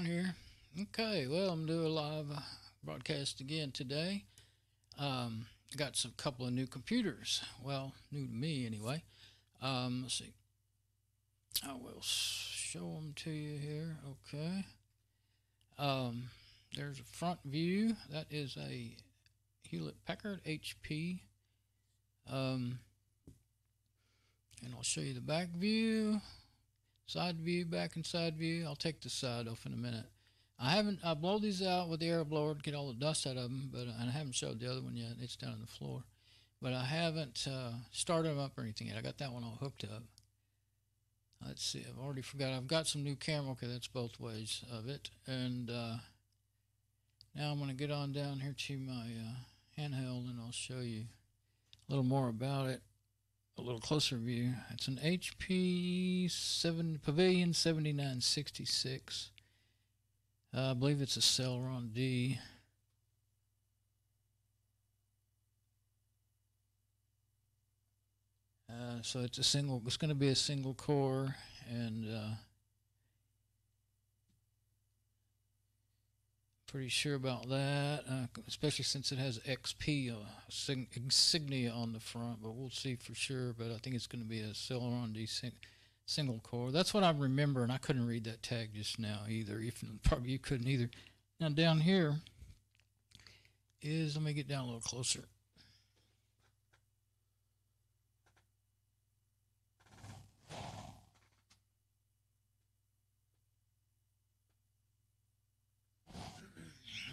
Don here. Okay, well, I'm doing a live broadcast again today. Got a couple of new computers. Well, new to me anyway. Let's see. I will show them to you here. Okay. There's a front view. That is a Hewlett-Packard HP. And I'll show you the back view. Side view, back and side view. I'll take the side off in a minute. I blow these out with the air blower to get all the dust out of them, but I haven't showed the other one yet. It's down on the floor. But I haven't started them up or anything yet. I got that one all hooked up. Let's see, I've already forgot. I've got some new camera. Okay, that's both ways of it. And now I'm going to get on down here to my handheld, and I'll show you a little more about it. A little closer view. It's an HP Pavilion 7966. I believe it's a Celeron D. So it's a single. It's going to be a single core, and pretty sure about that, especially since it has XP insignia on the front, but we'll see for sure. But I think it's going to be a Celeron D single core. That's what I remember, and I couldn't read that tag just now either. Probably you couldn't either. Now down here is, let me get down a little closer.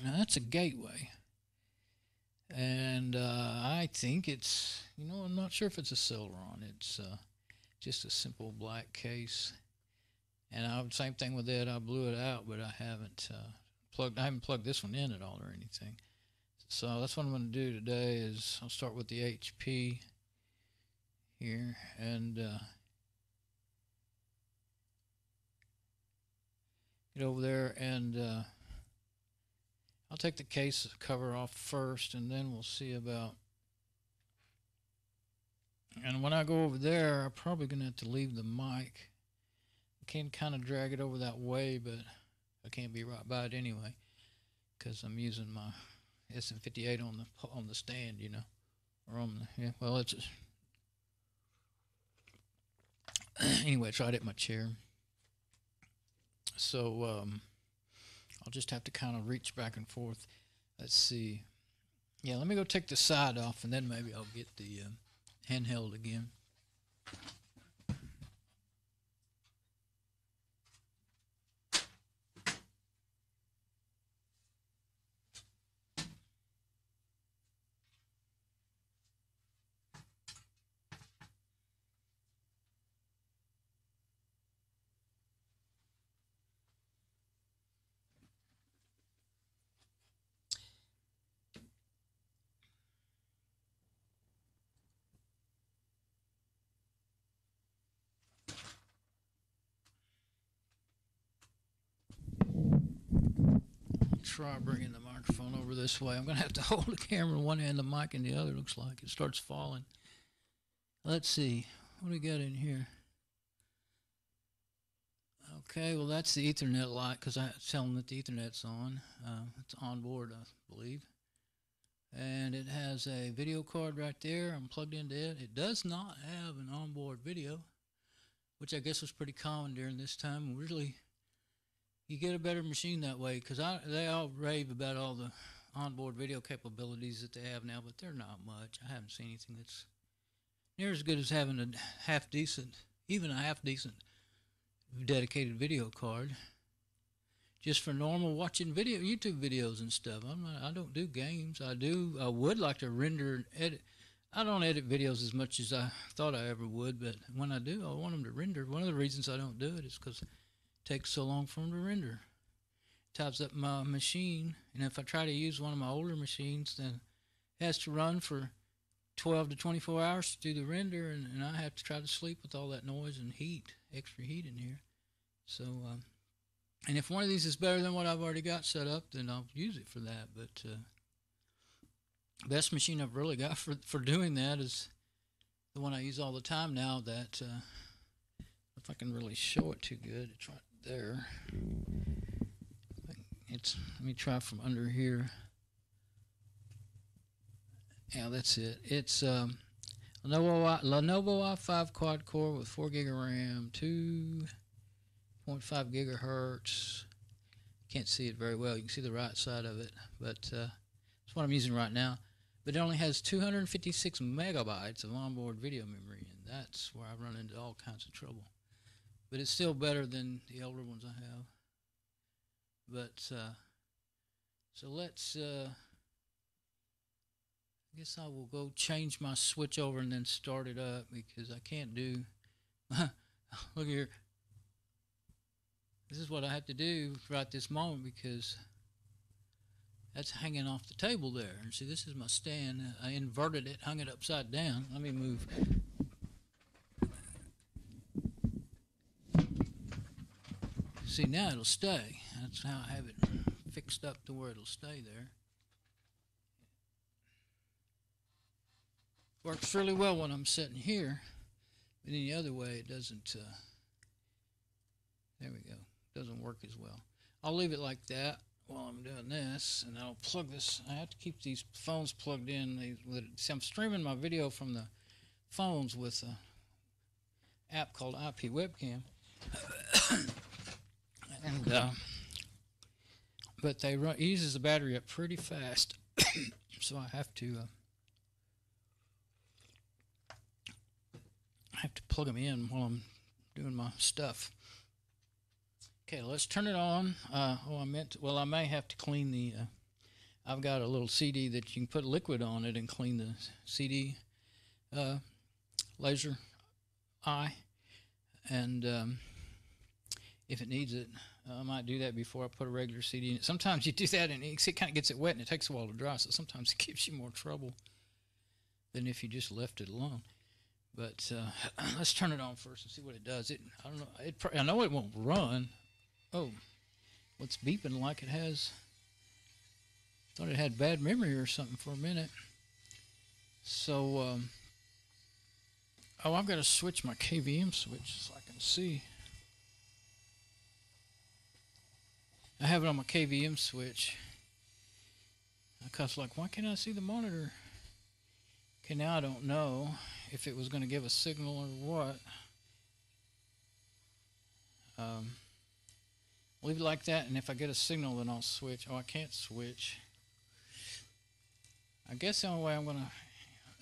Now that's a gateway, and I think it's, I'm not sure if it's a Celeron. It's just a simple black case, and same thing with it. I blew it out, but I haven't plugged this one in at all or anything. So that's what I'm going to do today. Is I'll start with the HP here, and get over there, and I'll take the case cover off first, and then we'll see about. And when I go over there, I'm probably going to have to leave the mic. I can kind of drag it over that way, but I can't be right by it anyway, because I'm using my SM58 on the stand, or on the, yeah. Well, it's just, anyway. I tried it in my chair, so I'll just have to kind of reach back and forth. Let's see. Yeah, let me go take the side off, and then maybe I'll get the handheld again. Try bringing the microphone over this way. I'm going to have to hold the camera in one hand, the mic in the other. Looks like it starts falling. Let's see. What do we got in here? Okay, well, that's the Ethernet light, because I tell them that the Ethernet's on. It's on board, I believe. And it has a video card right there. I'm plugged into it. It does not have an onboard video, which I guess was pretty common during this time. Really, you get a better machine that way, because they all rave about all the onboard video capabilities that they have now, but they're not much. I haven't seen anything that's near as good as having a half-decent dedicated video card just for normal watching YouTube videos and stuff. I don't do games. I would like to render and edit. I don't edit videos as much as I thought I ever would, but when I do, I want them to render. One of the reasons I don't do it is because takes so long for them to render. It ties up my machine, and if I try to use one of my older machines, then it has to run for 12 to 24 hours to do the render, and I have to try to sleep with all that noise and extra heat in here. So, and if one of these is better than what I've already got set up, then I'll use it for that. But best machine I've really got for doing that is the one I use all the time now. That if I can really show it too good, it's right there. Let me try from under here. Yeah, that's it. It's Lenovo i5 quad core with 4 gig of RAM, 2.5 gigahertz. Can't see it very well. You can see the right side of it, but that's what I'm using right now. But it only has 256 megabytes of onboard video memory, and that's where I run into all kinds of trouble. But it's still better than the older ones I have. But so let's. I guess I will go change my switch over and then start it up, because I can't do. Look here. This is what I have to do right this moment, because that's hanging off the table there. And see, this is my stand. I inverted it, hung it upside down. Let me move. See, now it'll stay. That's how I have it fixed up to where it'll stay there. Works really well when I'm sitting here, but any other way it doesn't. There we go. Doesn't work as well. I'll leave it like that while I'm doing this, and I'll plug this. I have to keep these phones plugged in. See, I'm streaming my video from the phones with an app called IP Webcam, and but they run, it uses the battery up pretty fast, so I have to plug them in while I'm doing my stuff. Okay, let's turn it on. I may have to clean the. I've got a little CD that you can put liquid on it and clean the CD laser eye, and if it needs it, I might do that before I put a regular CD in it. Sometimes you do that and it kind of gets it wet and it takes a while to dry, so sometimes it gives you more trouble than if you just left it alone. But let's turn it on first and see what it does. I don't know. I know it won't run. Oh, what's beeping like it has? Thought it had bad memory or something for a minute. So, I've got to switch my KVM switch so I can see. I have it on my KVM switch. Because, like, why can't I see the monitor? Okay, now I don't know if it was going to give a signal or what. Leave it like that, and if I get a signal, then I'll switch. Oh, I can't switch. I guess the only way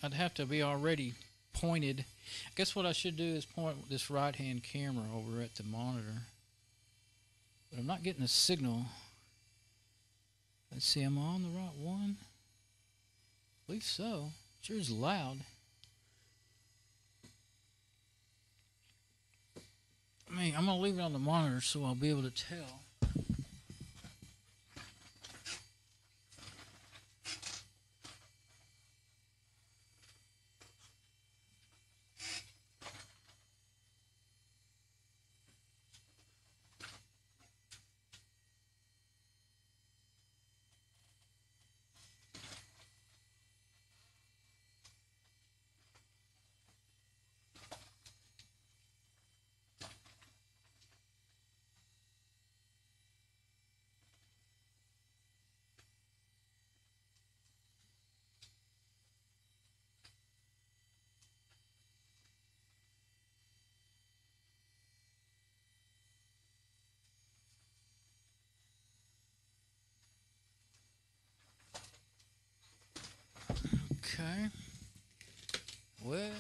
I'd have to be already pointed. I guess what I should do is point this right-hand camera over at the monitor. But I'm not getting a signal. Let's see, am I on the right one? I believe so. Sure is loud. I'm going to leave it on the monitor so I'll be able to tell. Okay. Well,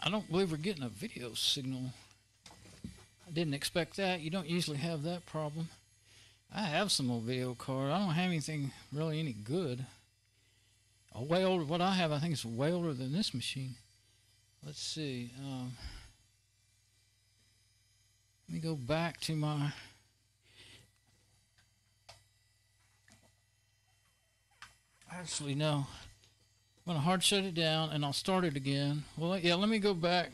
I don't believe we're getting a video signal. I didn't expect that. You don't usually have that problem. I have some old video card. I don't have anything really any good. Way older. What I have, I think, is way older than this machine. Let's see. Let me go back to my. Actually, no. I'm going to hard shut it down and I'll start it again. Well, yeah, let me go back.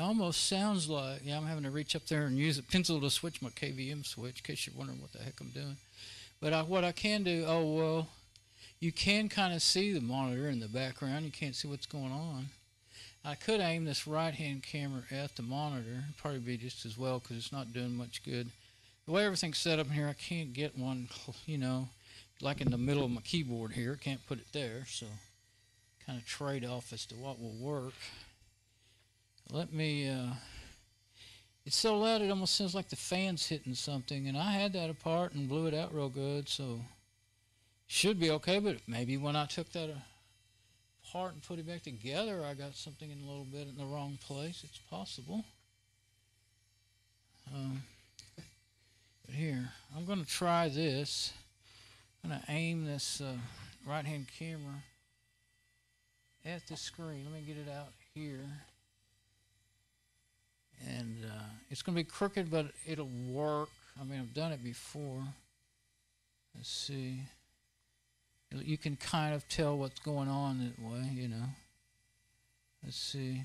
almost sounds like, yeah, I'm having to reach up there and use a pencil to switch my KVM switch, in case you're wondering what the heck I'm doing. But what I can do, oh, well, you can kind of see the monitor in the background. You can't see what's going on. I could aim this right-hand camera at the monitor. It'd probably be just as well because it's not doing much good. The way everything's set up in here, I can't get one, you know, like in the middle of my keyboard here. Can't put it there, so kind of trade-off as to what will work. Let me, it's so loud it almost sounds like the fan's hitting something, and I had that apart and blew it out real good, so should be okay, but maybe when I took that apart and put it back together, I got something in a little bit in the wrong place. It's possible. But here, I'm going to try this. I'm going to aim this right-hand camera at the screen. Let me get it out here. And it's going to be crooked, but it'll work. I mean, I've done it before. Let's see. You can kind of tell what's going on that way, you know. Let's see.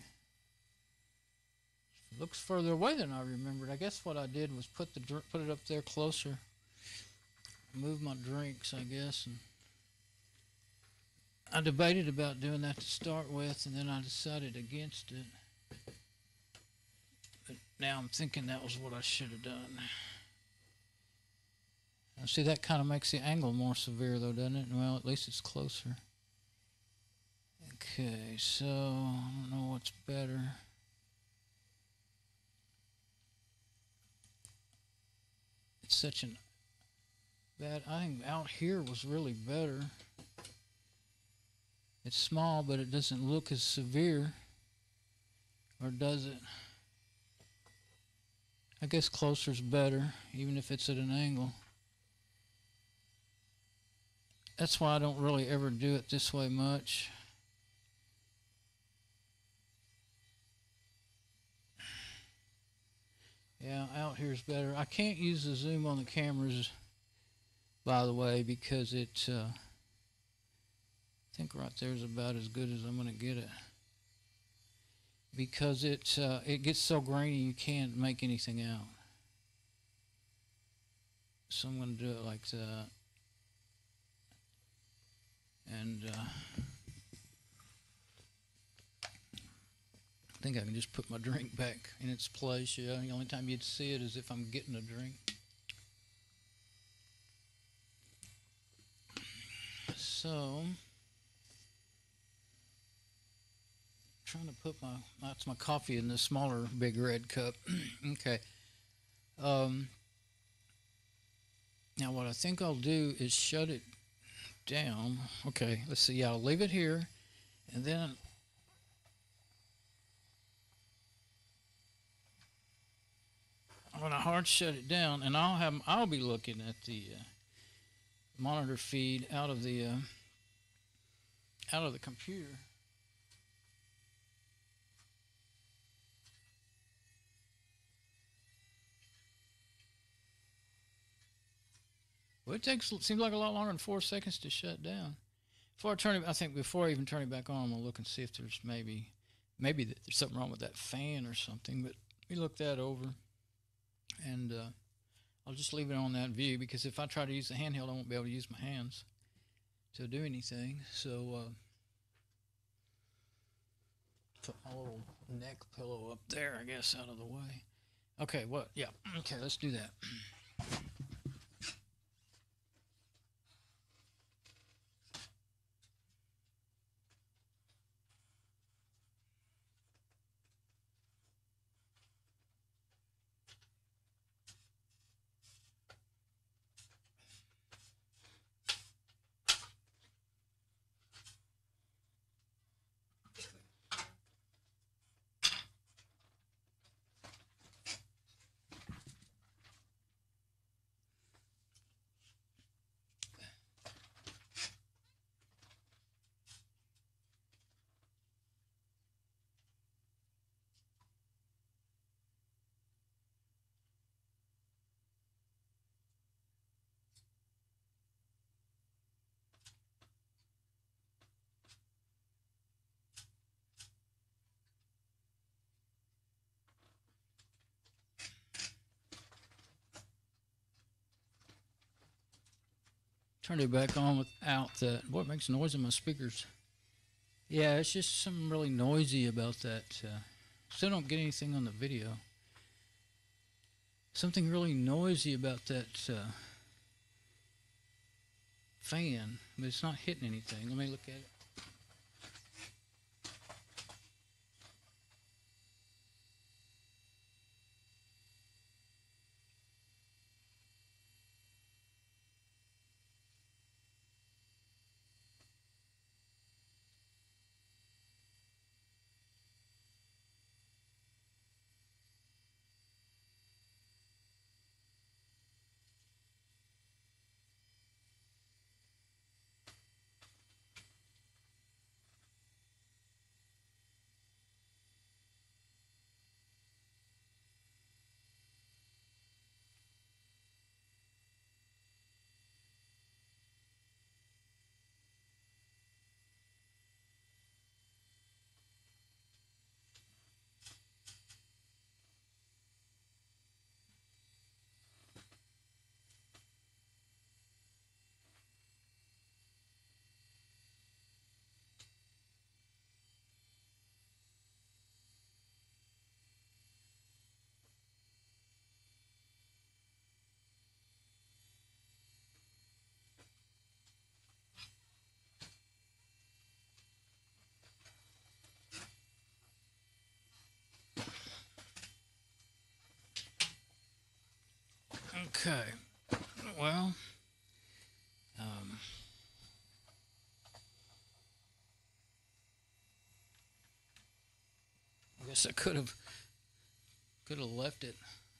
It looks further away than I remembered. I guess what I did was put it up there closer. Move my drinks, I guess. And I debated about doing that to start with, and then I decided against it. But now I'm thinking that was what I should have done. Now, see, that kind of makes the angle more severe, though, doesn't it? Well, at least it's closer. Okay, so I don't know what's better. It's such an bad... I think out here was really better. It's small, but it doesn't look as severe. Or does it? I guess closer's better, even if it's at an angle. That's why I don't really ever do it this way much. Yeah, out here's better. I can't use the zoom on the cameras, by the way, because it, I think right there is about as good as I'm going to get it. Because it gets so grainy you can't make anything out. So I'm going to do it like that. And I think I can just put my drink back in its place. Yeah, the only time you'd see it is if I'm getting a drink. So, trying to put that's my coffee in the smaller big red cup. Okay. Now what I think I'll do is shut it down. Okay, let's see. Yeah, I'll leave it here, and then I'm gonna hard shut it down, and I'll be looking at the monitor feed out of the computer. Well, it seems like a lot longer than 4 seconds to shut down. Before I even turn it back on, I'm gonna look and see if there's maybe there's something wrong with that fan or something. But we look that over, and I'll just leave it on that view, because if I try to use the handheld, I won't be able to use my hands to do anything. So put my little neck pillow up there, I guess, out of the way. Okay, what? Yeah. Okay, let's do that. Turn it back on without that. What makes noise in my speakers? Yeah, it's just something really noisy about that. Still don't get anything on the video. Something really noisy about that fan, but it's not hitting anything. Let me look at it. Okay, well, I guess I could have left it.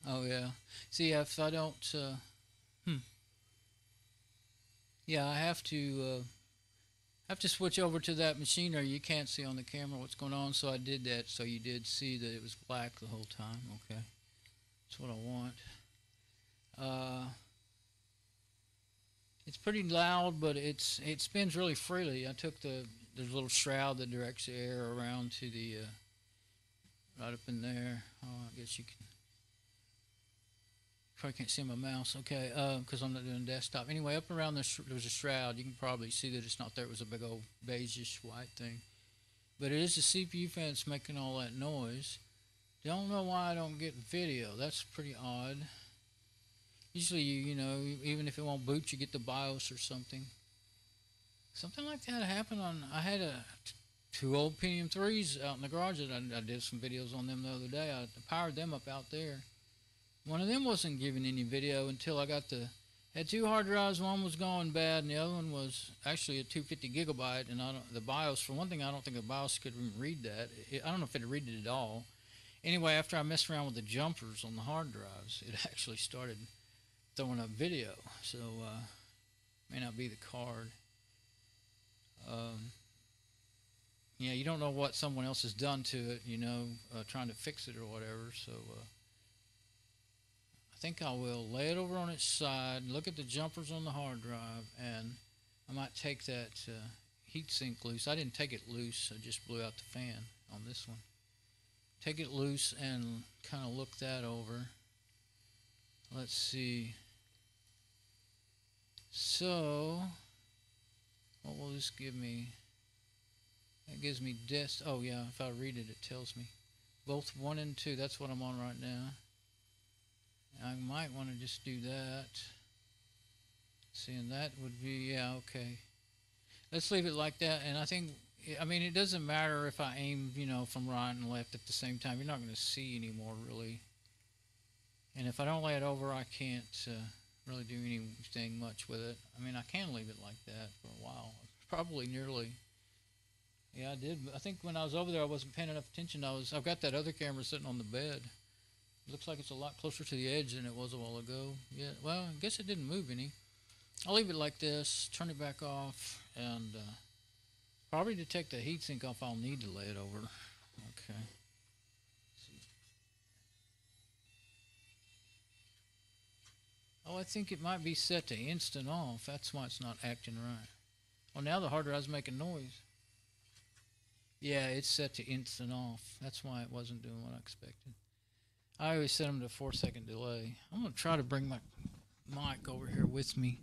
Oh yeah. See, if I don't, yeah, I have to switch over to that machine, or you can't see on the camera what's going on. So I did that, so you did see that it was black the whole time. Okay, that's what I want. It's pretty loud, but it spins really freely. I took there's a little shroud that directs the air around to the right up in there. Oh, I guess you can probably can't see my mouse. Okay, because I'm not doing desktop. Anyway, up around there's a shroud. You can probably see that it's not there. It was a big old beigeish white thing, but it is the CPU fan that's making all that noise. Don't know why I don't get video. That's pretty odd. Usually, you know, even if it won't boot, you get the BIOS or something. Something like that happened on. I had two old Pentium 3s out in the garage that I did some videos on them the other day. I powered them up out there. One of them wasn't giving any video until I had two hard drives. One was going bad, and the other one was actually a 250 gigabyte. And the BIOS, for one thing, I don't think the BIOS could read that. I don't know if it read it at all. Anyway, after I messed around with the jumpers on the hard drives, it actually started throwing up video. So may not be the card. Yeah, you don't know what someone else has done to it, you know, trying to fix it or whatever. So I think I will lay it over on its side, look at the jumpers on the hard drive, and I might take that heatsink loose. I didn't take it loose, I just blew out the fan on this one. Take it loose and kind of look that over. Let's see. So, what will this give me? That gives me oh yeah, if I read it, it tells me. Both 1 and 2, that's what I'm on right now. I might want to just do that. Seeing that would be, yeah, okay. Let's leave it like that, and I think, I mean, it doesn't matter if I aim, you know, from right and left at the same time. You're not going to see anymore, really. And if I don't lay it over, I can't really do anything much with it. I mean, I can leave it like that for a while. Probably nearly. Yeah, I did. I think when I was over there, I wasn't paying enough attention. I've got that other camera sitting on the bed. Looks like it's a lot closer to the edge than it was a while ago. Yeah, well, I guess it didn't move any. I'll leave it like this, turn it back off, and probably to take the heatsink off, I'll need to lay it over. Okay. Oh, I think it might be set to instant off. That's why it's not acting right. Well, now the hard drive's making noise. Yeah, it's set to instant off. That's why it wasn't doing what I expected. I always set them to 4-second delay. I'm going to try to bring my mic over here with me.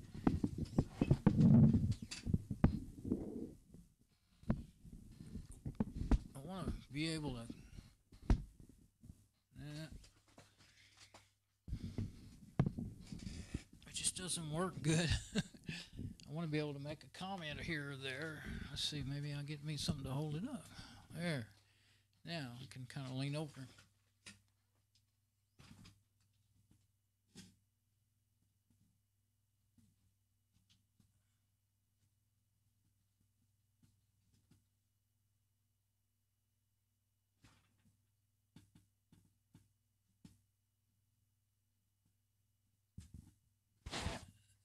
be able to. It just doesn't work good. I want to be able to make a comment here or there. Let's see, maybe I'll get me something to hold it up. There. Now I can kind of lean over.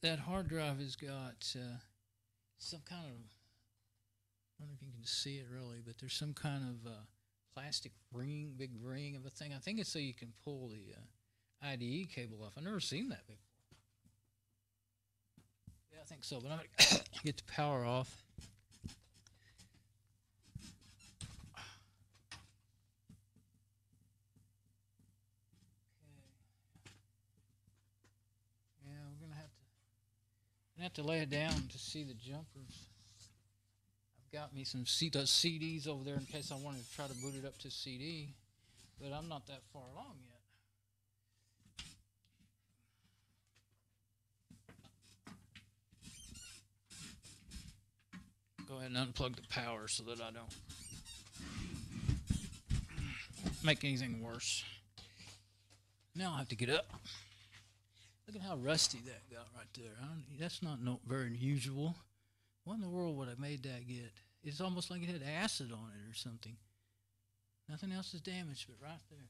That hard drive has got some kind of, I don't know if you can see it really, but there's some kind of plastic ring, big ring of a thing. I think it's so you can pull the IDE cable off. I've never seen that before. Yeah, I think so, but I'm going to get the power off. I have to lay it down to see the jumpers. I've got me some CDs over there in case I wanted to try to boot it up to CD, but I'm not that far along yet. Go ahead and unplug the power so that I don't make anything worse. Now I have to get up. Look at how rusty that got right there. That's not very usual. What in the world would I made that get? It's almost like it had acid on it or something. Nothing else is damaged but right there.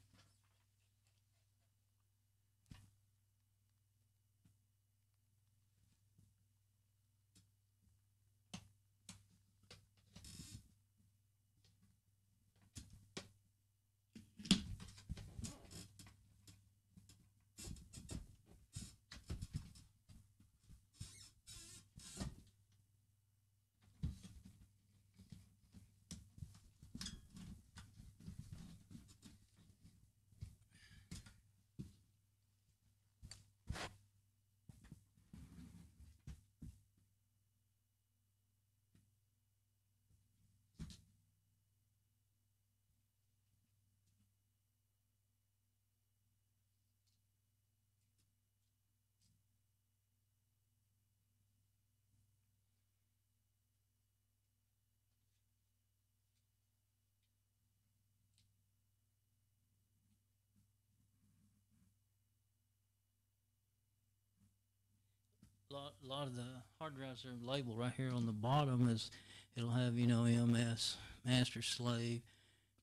A lot of the hard drives are labeled right here on the bottom. Is it'll have, you know, MS, master slave,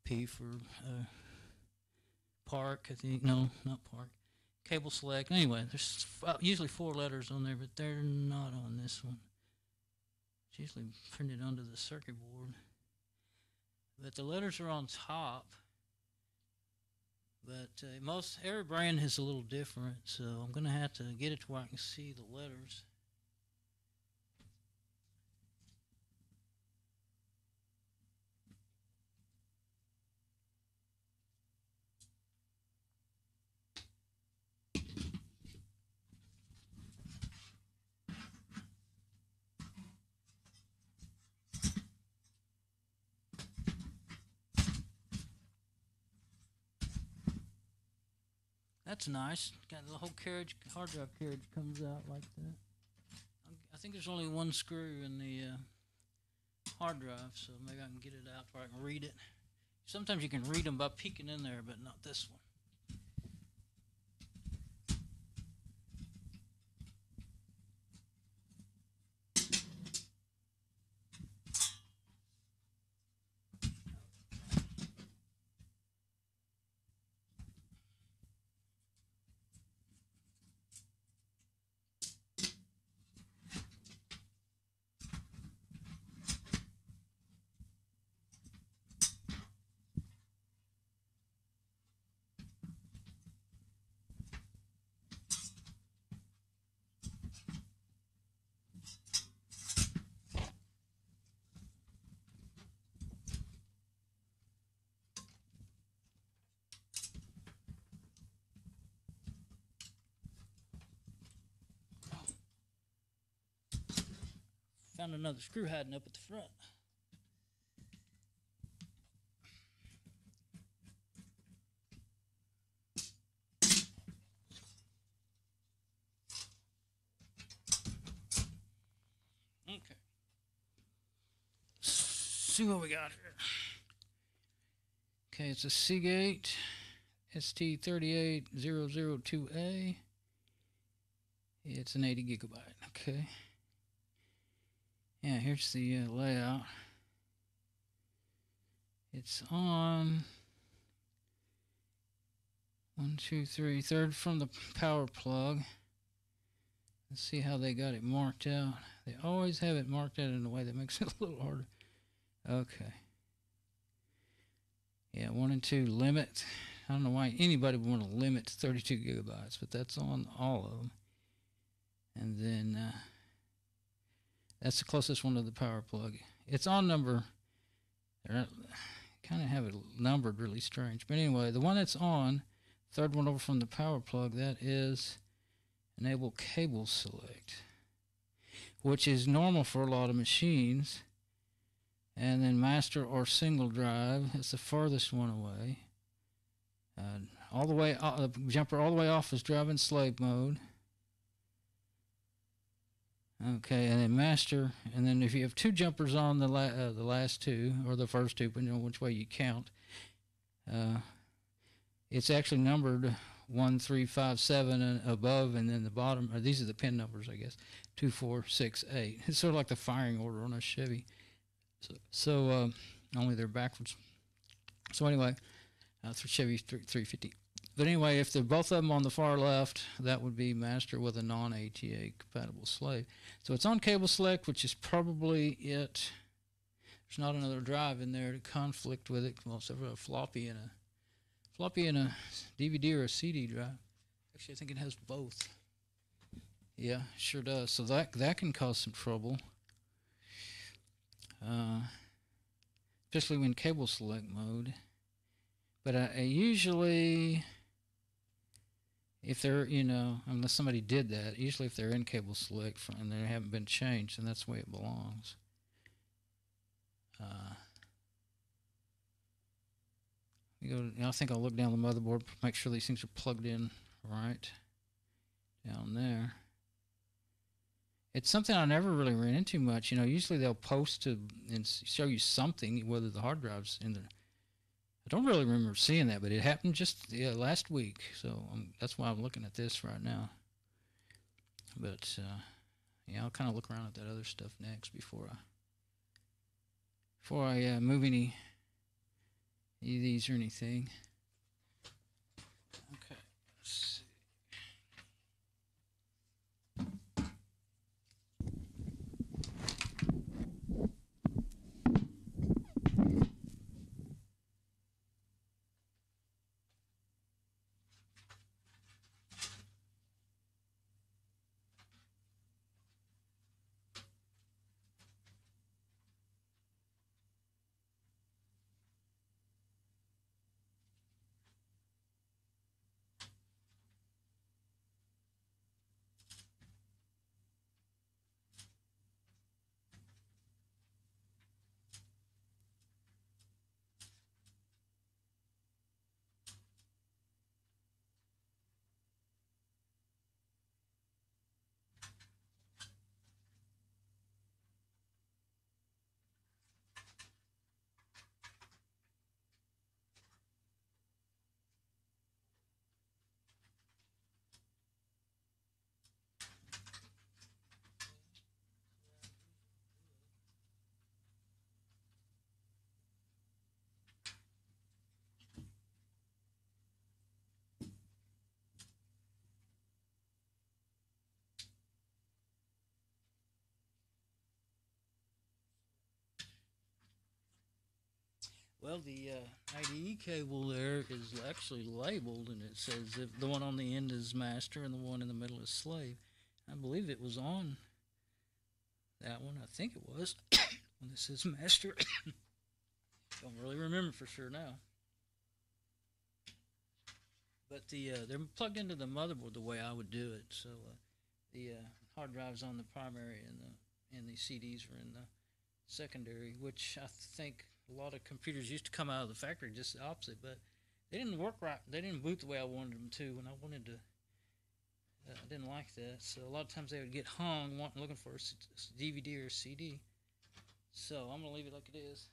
P for park, I think. No, not park. Cable select. Anyway, there's usually 4 letters on there, but they're not on this one. It's usually printed onto the circuit board. But the letters are on top. But every brand is a little different, so I'm going to have to get it to where I can see the letters. That's nice. Got the whole carriage, hard drive carriage comes out like that. I think there's only one screw in the hard drive, so maybe I can get it out where I can read it. Sometimes you can read them by peeking in there, but not this one. Found another screw hiding up at the front. see what we got here. Okay, it's a Seagate ST38002A. It's an 80 gigabyte. Okay. Yeah, here's the layout. It's on 1, 2, 3, third from the power plug. Let's see how they got it marked out. They always have it marked out in a way that makes it a little harder. Okay. Yeah, 1 and 2 limit. I don't know why anybody would want to limit to 32 gigabytes, but that's on all of them. And then that's the closest one to the power plug. It's on number. Kind of have it numbered really strange. But anyway, the one that's on, third one over from the power plug, that is enable cable select, which is normal for a lot of machines. And then master or single drive, it's the farthest one away. All the way, the jumper all the way off is drive in slave mode. Okay, and then master, and then if you have two jumpers on, the last two, or the first two, depending on which way you count, it's actually numbered 1, 3, 5, 7 and above, and then the bottom, or these are the pin numbers, I guess, 2, 4, 6, 8. It's sort of like the firing order on a Chevy. So only they're backwards. So anyway, for Chevy 350. But anyway, if they're both of them on the far left, that would be master with a non-ATA compatible slave. So it's on cable select, which is probably it. There's not another drive in there to conflict with it. Well, except for a floppy and a DVD or a CD drive. Actually, I think it has both. Yeah, sure does. So that can cause some trouble. Especially when cable select mode. But I usually, if they're, unless somebody did that, usually if they're in cable select and they haven't been changed, then that's the way it belongs. I think I'll look down the motherboard, make sure these things are plugged in right down there. It's something I never really ran into much. Usually they'll post to and show you something, whether the hard drive's in there. I don't really remember seeing that, but it happened just last week. So that's why I'm looking at this right now. But yeah, I'll kind of look around at that other stuff next before I move any of these or anything. Okay, let's see. Well, the IDE cable there is actually labeled, and it says if the one on the end is master and the one in the middle is slave. I believe it was on that one. I think it was when this is master. Don't really remember for sure now. But they're plugged into the motherboard the way I would do it. So the hard drive's on the primary, and the CDs are in the secondary, which I think a lot of computers used to come out of the factory just the opposite, but they didn't work right. They didn't boot the way I wanted them to when I wanted to. I didn't like that, so a lot of times they would get hung looking for a DVD or a CD. So I'm going to leave it like it is.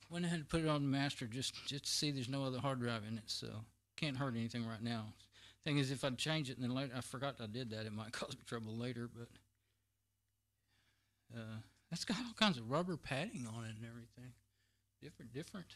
Went ahead and put it on the master just to see there's no other hard drive in it, so can't hurt anything right now. Thing is, if I'd change it and then later I forgot I did that, it might cause me trouble later. But that's got all kinds of rubber padding on it and everything, different.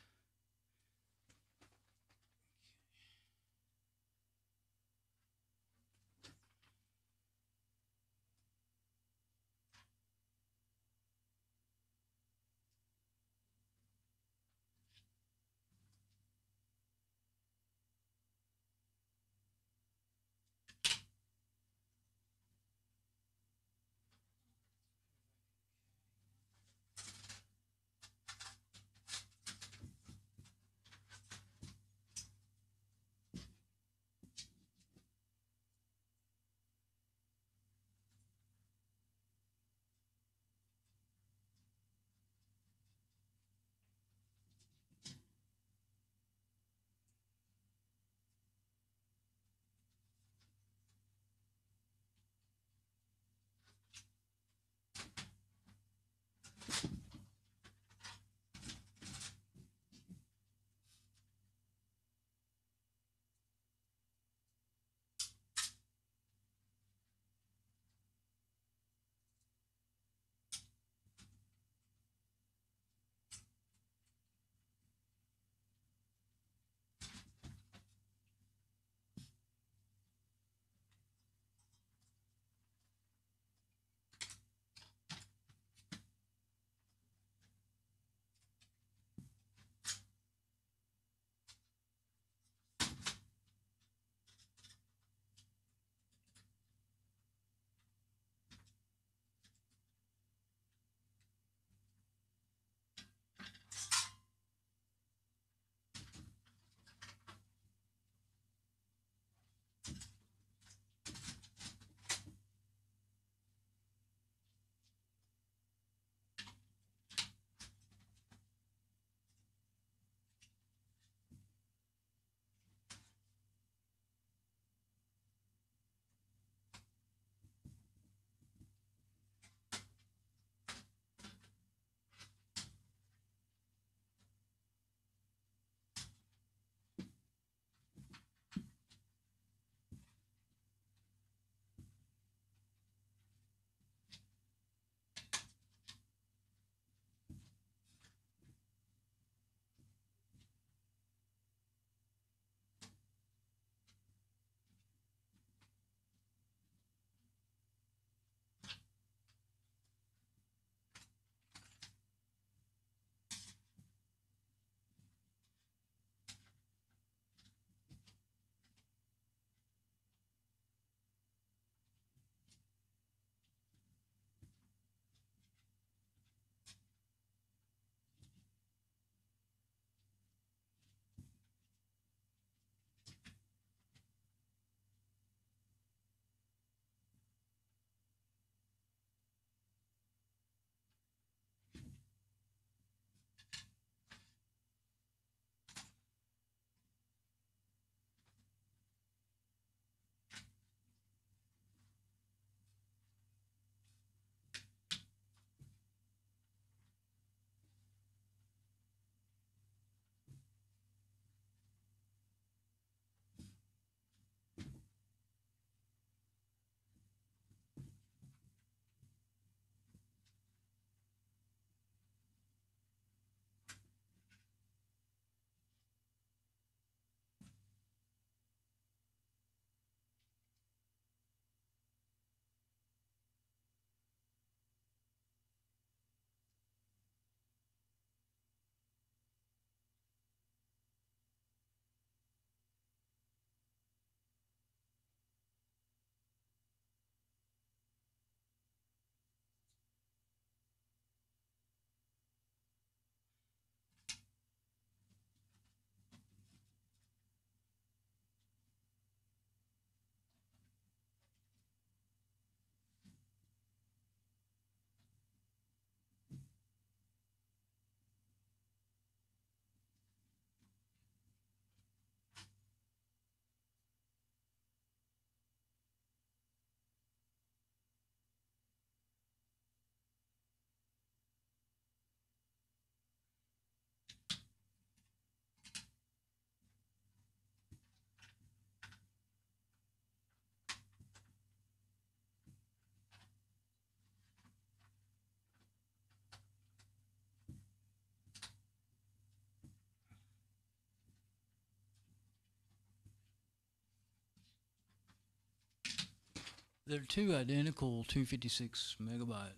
They're two identical 256 megabyte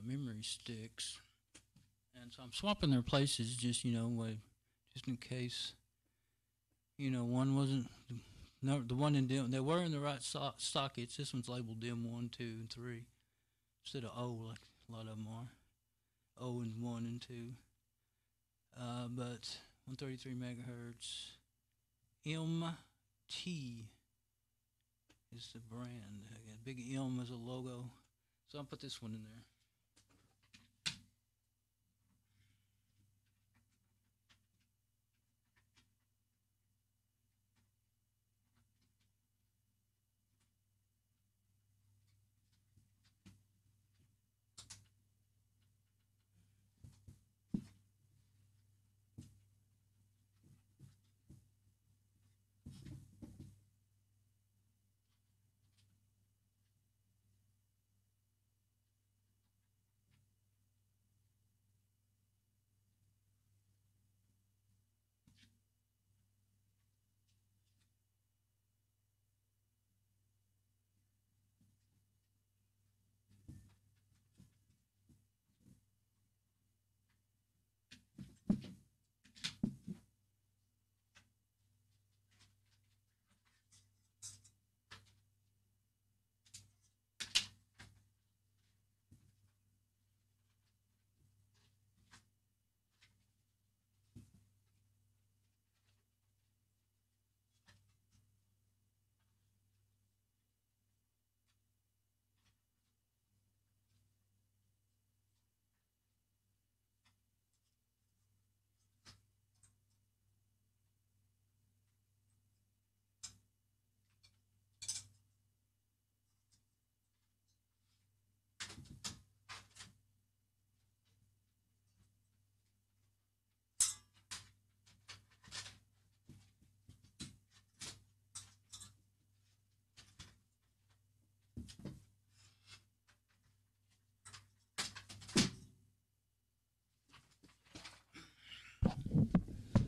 memory sticks, and so I'm swapping their places just just in case one wasn't no the one in DIM. They were in the right sockets. This one's labeled DIM 1, 2, and 3 instead of O like a lot of them are. O and 1 and 2, but 133 megahertz. MT is the brand. Big M is a logo, so I'll put this one in there.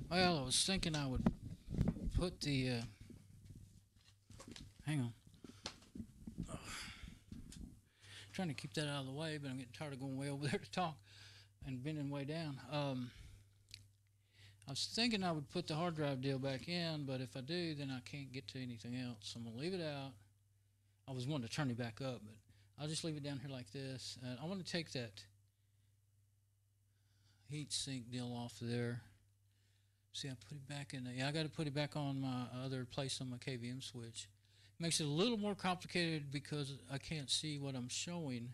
Well, I was thinking I would put the, hang on. Trying to keep that out of the way, but I'm getting tired of going way over there to talk and bending way down. I was thinking I would put the hard drive deal back in, but if I do, then I can't get to anything else. So I'm going to leave it out. I was wanting to turn it back up, but I'll just leave it down here like this. And I want to take that heat sink deal off there. See, I put it back in there. Yeah, I got to put it back on my other place on my KVM switch. Makes it a little more complicated because I can't see what I'm showing.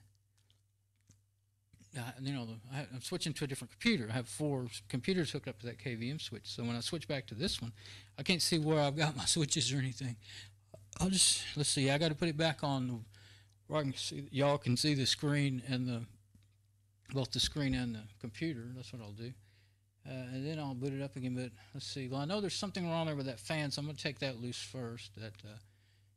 I'm switching to a different computer. I have 4 computers hooked up to that KVM switch. So when I switch back to this one, I can't see where I've got my switches or anything. Let's see. I got to put it back on where I can see. Y'all can see the screen and both the screen and the computer. That's what I'll do. And then I'll boot it up again. But let's see. Well, I know there's something wrong there with that fan, so I'm going to take that loose first. That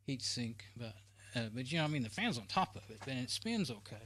heat sink. But the fan's on top of it, and it spins okay.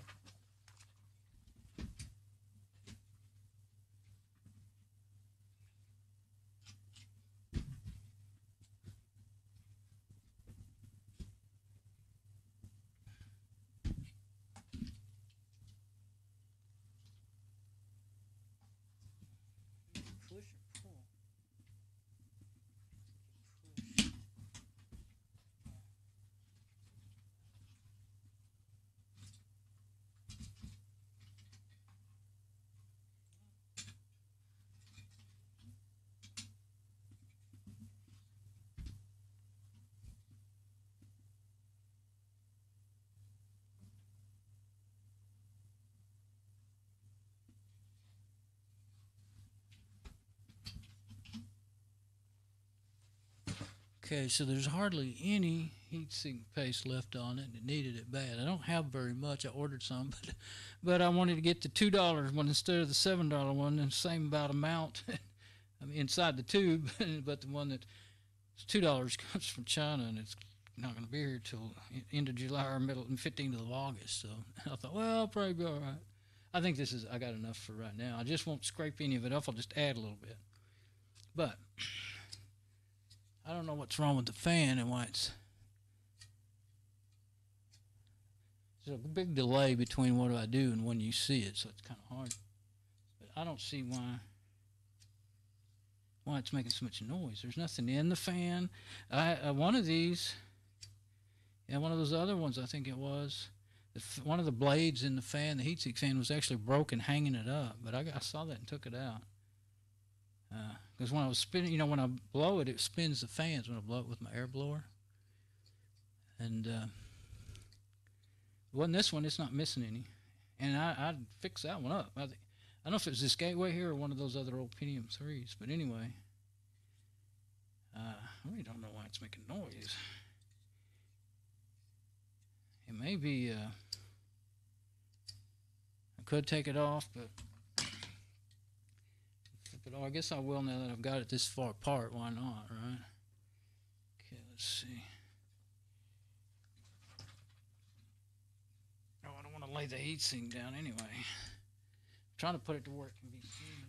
Okay, so there's hardly any heatsink paste left on it, and it needed it bad. I don't have very much. I ordered some, but I wanted to get the $2 one instead of the $7 one, and same about amount. I mean, inside the tube, but the one that's $2 comes from China, and it's not going to be here till end of July or middle and 15th of August. So I thought, well, I'll probably be all right. I think I got enough for right now. I just won't scrape any of it off. I'll just add a little bit. But I don't know what's wrong with the fan and why it's There's a big delay between what I do and when you see it, so it's kind of hard. But I don't see why it's making so much noise. There's nothing in the fan. One of these, yeah, one of those other ones, I think it was, one of the blades in the fan, the heatsink fan, was actually broken hanging it up. But I saw that and took it out. Because when I was spinning, when I blow it, it spins the fans when I blow it with my air blower. And wasn't this one, it's not missing any. And I'd fix that one up. I don't know if it was this gateway here or one of those other old Pentium 3s. But anyway, I really don't know why it's making noise. It may be, I could take it off, but I guess I will now that I've got it this far apart. Why not, right? Okay, let's see. Oh, I don't want to lay the heatsink down anyway. I'm trying to put it to where it can be seen.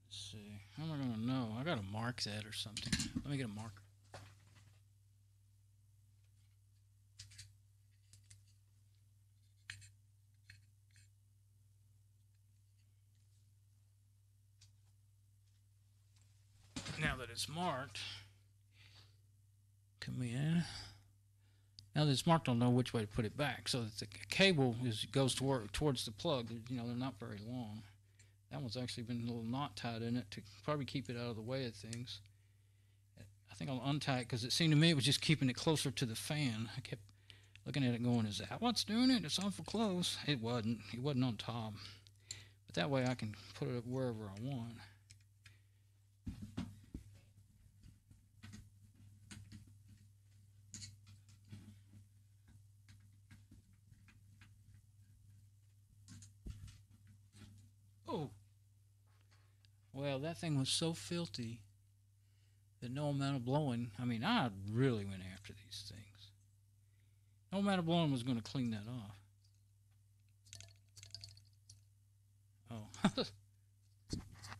Let's see. How am I going to know? I got to mark that or something. Let me get a marker. Now that it's marked, come in. Now that it's marked, I'll know which way to put it back. So that the cable goes towards the plug. They're not very long. That one's actually been a little knot tied in it to probably keep it out of the way of things. I think I'll untie it because it seemed to me it was just keeping it closer to the fan. I kept looking at it going, is that what's doing it? It's awful close. It wasn't. It wasn't on top. But that way I can put it wherever I want. Oh, well, that thing was so filthy that no amount of blowing, I mean, I really went after these things. No amount of blowing was going to clean that off. Oh, I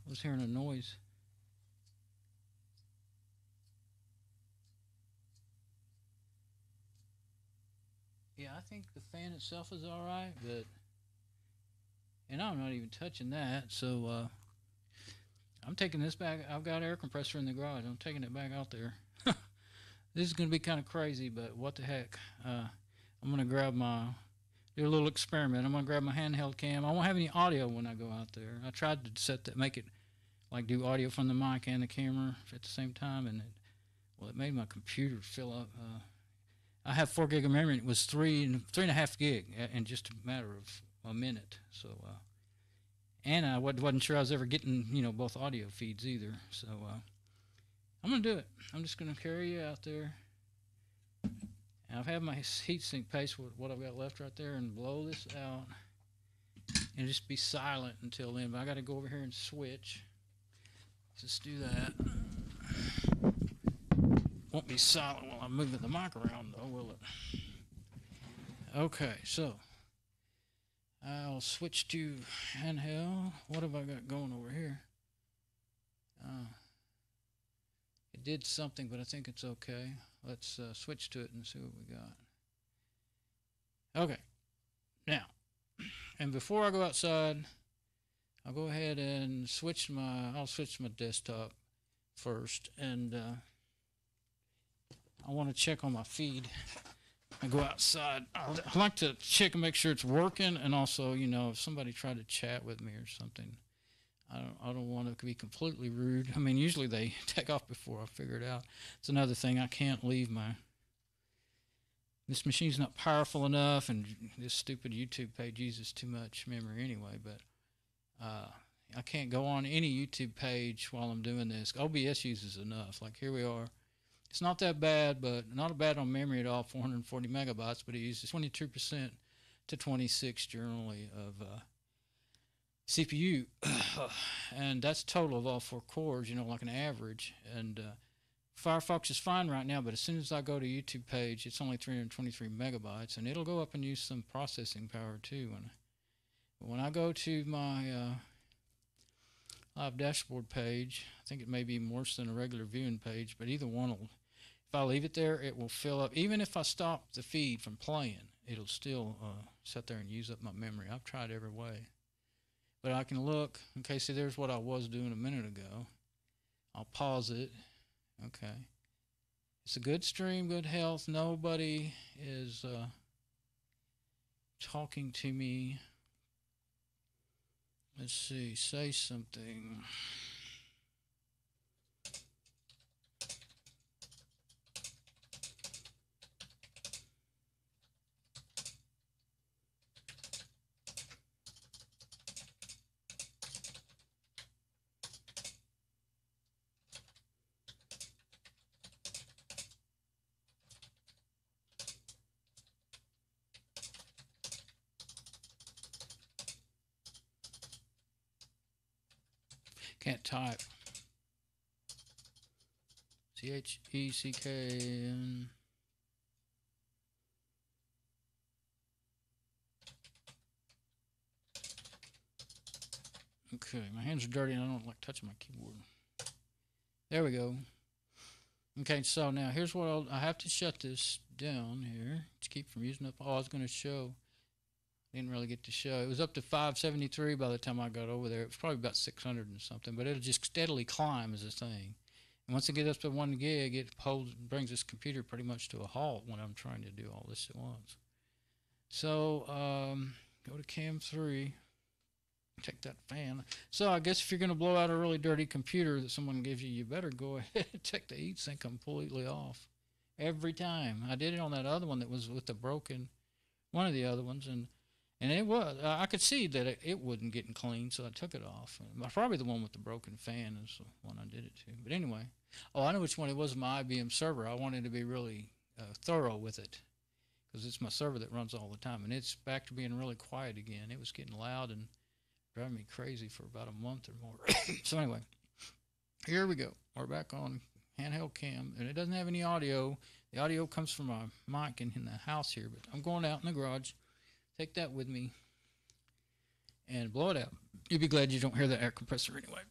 was hearing a noise. Yeah, I think the fan itself is all right, but... And I'm not even touching that, so I'm taking this back. I've got an air compressor in the garage. I'm taking it back out there. This is going to be kind of crazy, but what the heck. I'm going to do a little experiment. I'm going to grab my handheld cam. I won't have any audio when I go out there. I tried to make it like do audio from the mic and the camera at the same time, and it made my computer fill up. I have 4 gig of memory. It was 3.5 gig in just a matter of a minute. So and I wasn't sure I was ever getting both audio feeds either, so I'm gonna do it. I'm just gonna carry you out there. And I've had my heatsink paste with what I've got left right there and blow this out and just be silent until then. But I got to go over here and switch. Just do that. Won't be silent while I'm moving the mic around though, will it? Okay, so I'll switch to handheld. What have I got going over here? It did something, but I think it's okay. Let's switch to it and see what we got. Okay. Now, and before I go outside, I'll go ahead and I'll switch my desktop first, and I want to check on my feed. I go outside. I like to check and make sure it's working, and also, if somebody tried to chat with me or something, I don't want to be completely rude. I mean, usually they take off before I figure it out. It's another thing. I can't leave this machine's not powerful enough, and this stupid YouTube page uses too much memory anyway, but I can't go on any YouTube page while I'm doing this. OBS uses enough. Like here we are. It's not that bad, but not bad on memory at all, 440 megabytes, but it uses 22% to 26 generally of CPU. And that's total of all 4 cores, like an average. And Firefox is fine right now, but as soon as I go to YouTube page, it's only 323 megabytes, and it'll go up and use some processing power too. When I go to my live dashboard page, I think it may be worse than a regular viewing page, but either one will. If I leave it there, it will fill up. Even if I stop the feed from playing, it'll still sit there and use up my memory. I've tried every way. But I can look. Okay, see, there's what I was doing a minute ago. I'll pause it. Okay. It's a good stream, good health. Nobody is talking to me. Let's see, say something. Can't type. CHECK. Okay, my hands are dirty and I don't like touching my keyboard. There we go. Okay, so now here's what I have to shut this down here to keep from using up. Oh, I was going to show. Didn't really get to show. It was up to 573 by the time I got over there. It was probably about 600 and something, but it'll just steadily climb as a thing. And once it gets up to 1 gig, it brings this computer pretty much to a halt when I'm trying to do all this at once. So go to cam 3. Take that fan. So I guess if you're going to blow out a really dirty computer that someone gives you, you better go ahead and take the heatsink completely off every time. I did it on that other one that was with the broken, one of the other ones, and it was, I could see that it wasn't getting clean, so I took it off. Probably the one with the broken fan is the one I did it to. But anyway, oh, I know which one it was, my IBM server. I wanted to be really thorough with it because it's my server that runs all the time, and it's back to being really quiet again. It was getting loud and driving me crazy for about a month or more. So anyway, here we go. We're back on handheld cam, and it doesn't have any audio. The audio comes from my mic in the house here, but I'm going out in the garage. Take that with me and blow it out. You'll be glad you don't hear the air compressor anyway.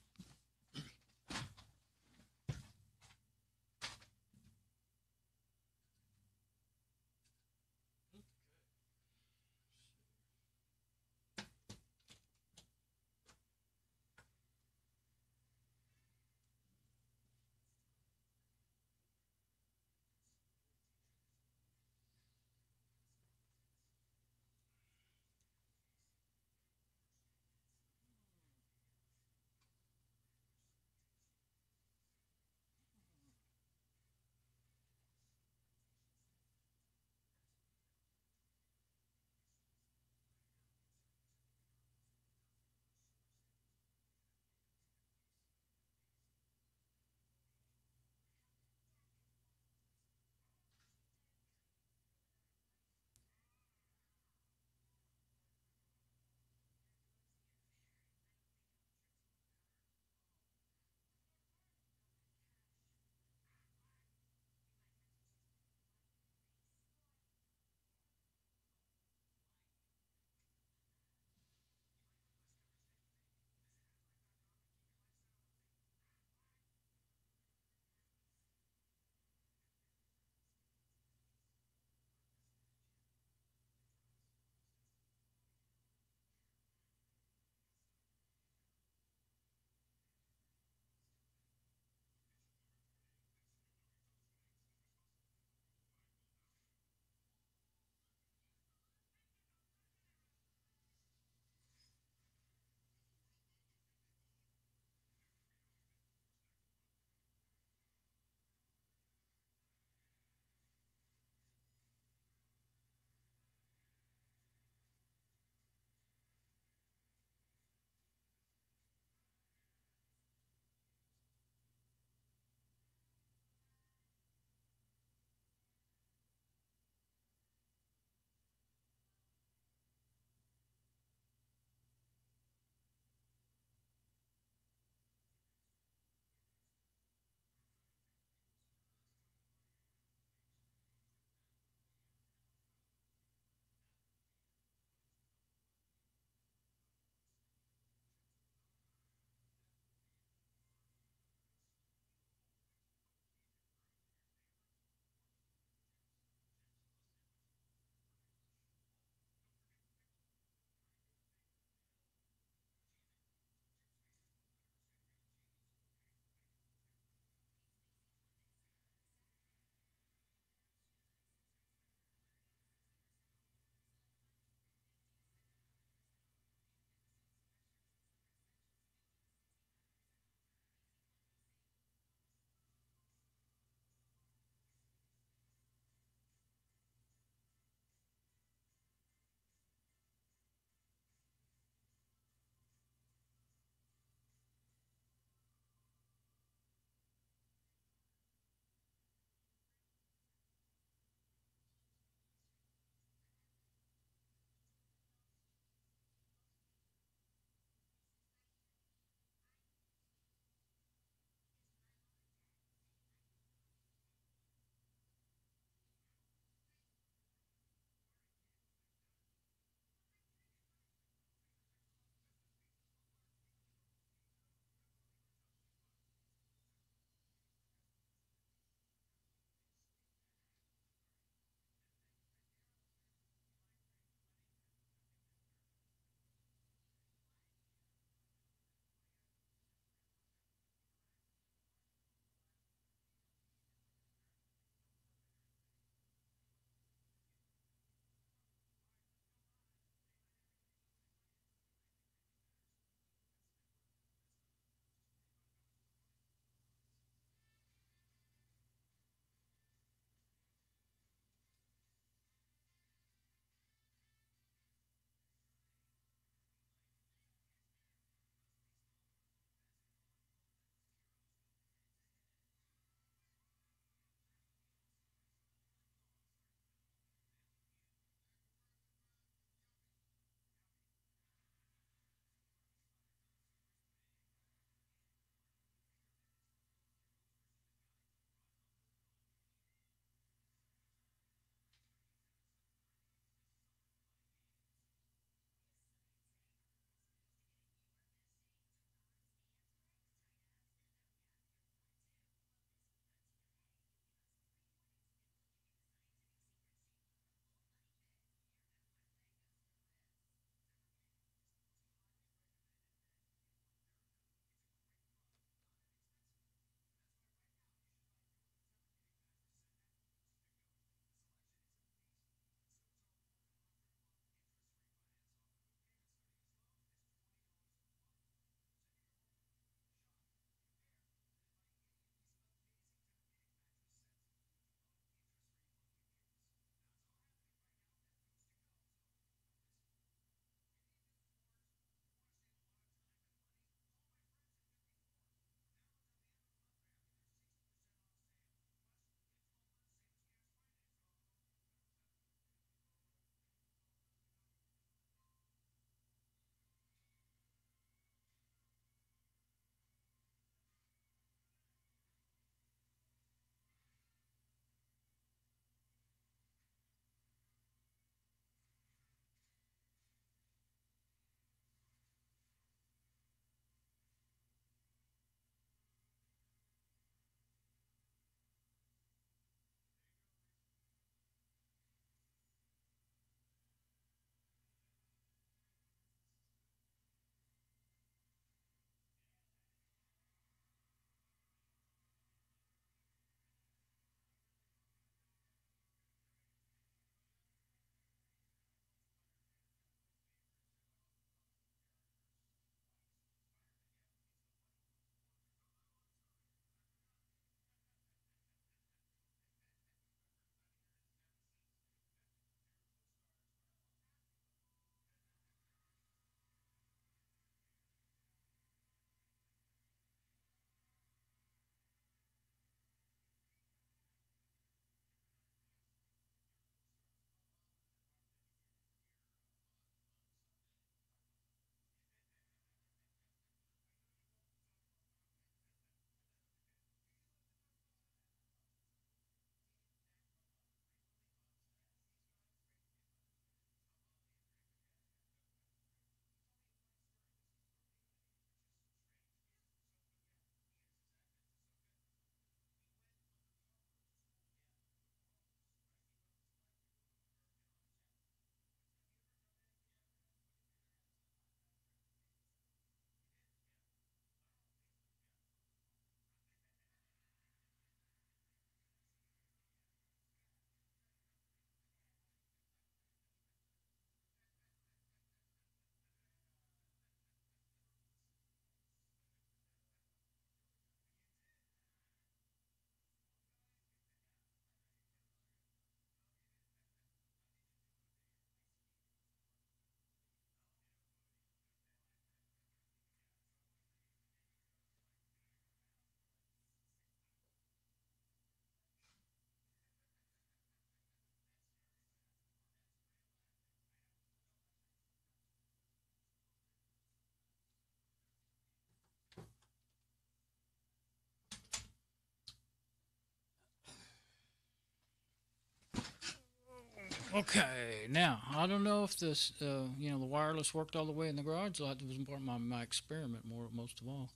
Okay, now I don't know if this, the wireless worked all the way in the garage. That was part of my experiment, most of all.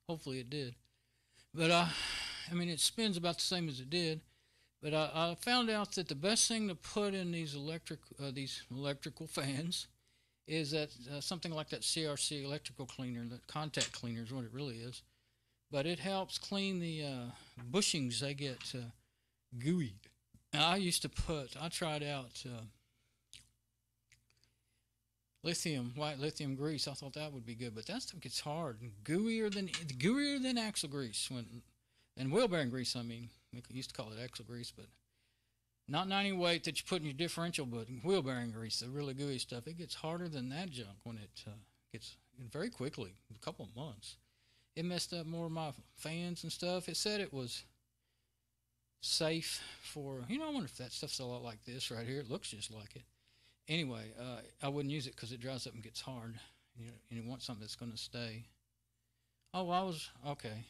Hopefully it did. But I mean, it spins about the same as it did. But I found out that the best thing to put in these electrical fans is that something like that CRC electrical cleaner, that contact cleaner is what it really is. But it helps clean the bushings. They get gooey. And I tried out white lithium grease. I thought that would be good, but that stuff gets hard and gooier than axle grease and wheel bearing grease. I mean, we used to call it axle grease, but not 90 weight that you put in your differential, but wheel bearing grease, the really gooey stuff. It gets harder than that junk when it gets very quickly, a couple of months. It messed up more of my fans and stuff. It said it was safe for, I wonder if that stuff's a lot like this right here. It looks just like it. Anyway, I wouldn't use it because it dries up and gets hard. And you want something that's going to stay. Oh, okay.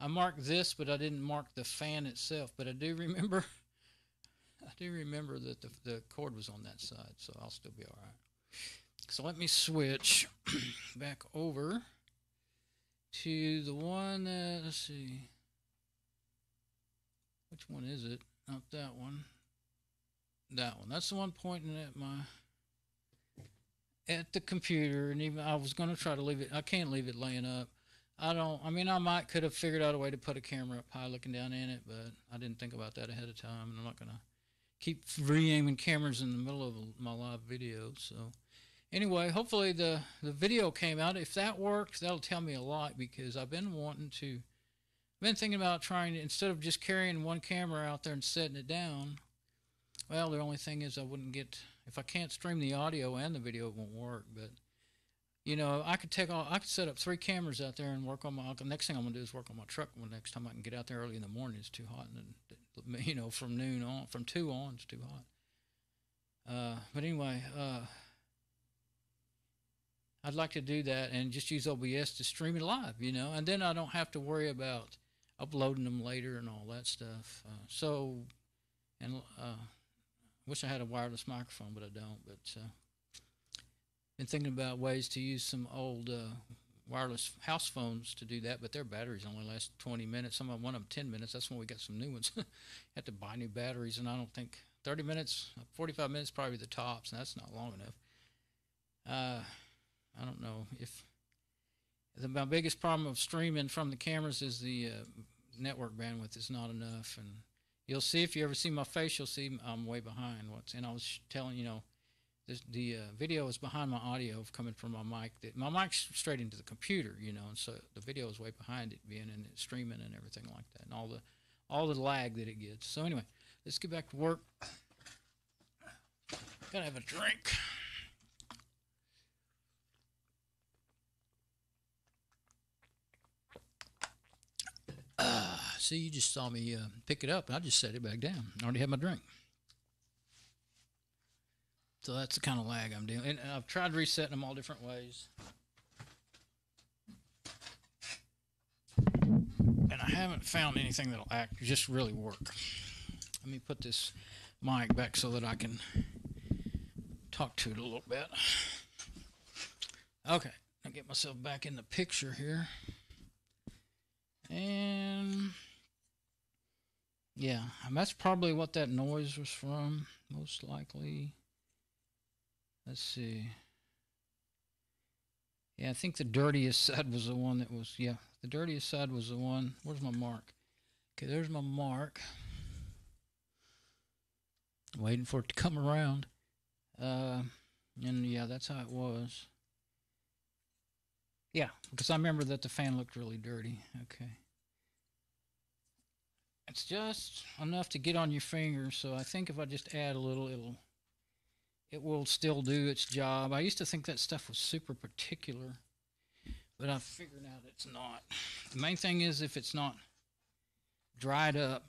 I marked this, but I didn't mark the fan itself. But I do remember that the cord was on that side, so I'll still be all right. So let me switch back over to the one that, let's see. Which one is it? Not that one. That one. That's the one pointing at the computer, and even I was going to try to leave it. I can't leave it laying up. I could have figured out a way to put a camera up high looking down in it, but I didn't think about that ahead of time, and I'm not going to keep re-aiming cameras in the middle of my live video. So anyway, hopefully the video came out. If that works, that'll tell me a lot, because I've been thinking about trying to, instead of just carrying one camera out there and setting it down. Well, the only thing is if I can't stream the audio and the video, it won't work. But I could set up 3 cameras out there and work on the next thing I'm gonna do is work on my truck. When next time I can get out there early in the morning, it's too hot, and from noon on, from 2 on, it's too hot. But anyway, I'd like to do that and just use OBS to stream it live, and then I don't have to worry about uploading them later and all that stuff. Wish I had a wireless microphone, but I don't. But been thinking about ways to use some old wireless house phones to do that, but their batteries only last 20 minutes. One of them 10 minutes. That's when we got some new ones. Have to buy new batteries, and I don't think 30 minutes, 45 minutes probably the tops, and that's not long enough. I don't know if my biggest problem of streaming from the cameras is the network bandwidth is not enough, and you'll see if you ever see my face, you'll see I'm way behind. And I was telling the video is behind my audio coming from my mic. My mic's straight into the computer, and so the video is way behind it being in it, streaming and everything like that, and all the lag that it gets. So anyway, let's get back to work. Gotta have a drink. See, you just saw me pick it up, and I just set it back down. I already had my drink. So that's the kind of lag I'm doing. And I've tried resetting them all different ways. And I haven't found anything that'll just really work. Let me put this mic back so that I can talk to it a little bit. Okay, I'll get myself back in the picture here. And yeah, that's probably what that noise was from, most likely. Let's see. Yeah, I think the dirtiest side was the one that was, the dirtiest side was the one. Where's my mark? Okay, there's my mark. Waiting for it to come around. And yeah, that's how it was. Yeah, because I remember that the fan looked really dirty. Okay. It's just enough to get on your finger, so I think if I just add a little, it will still do its job. I used to think that stuff was super particular, but I've figured out it's not. The main thing is if it's not dried up.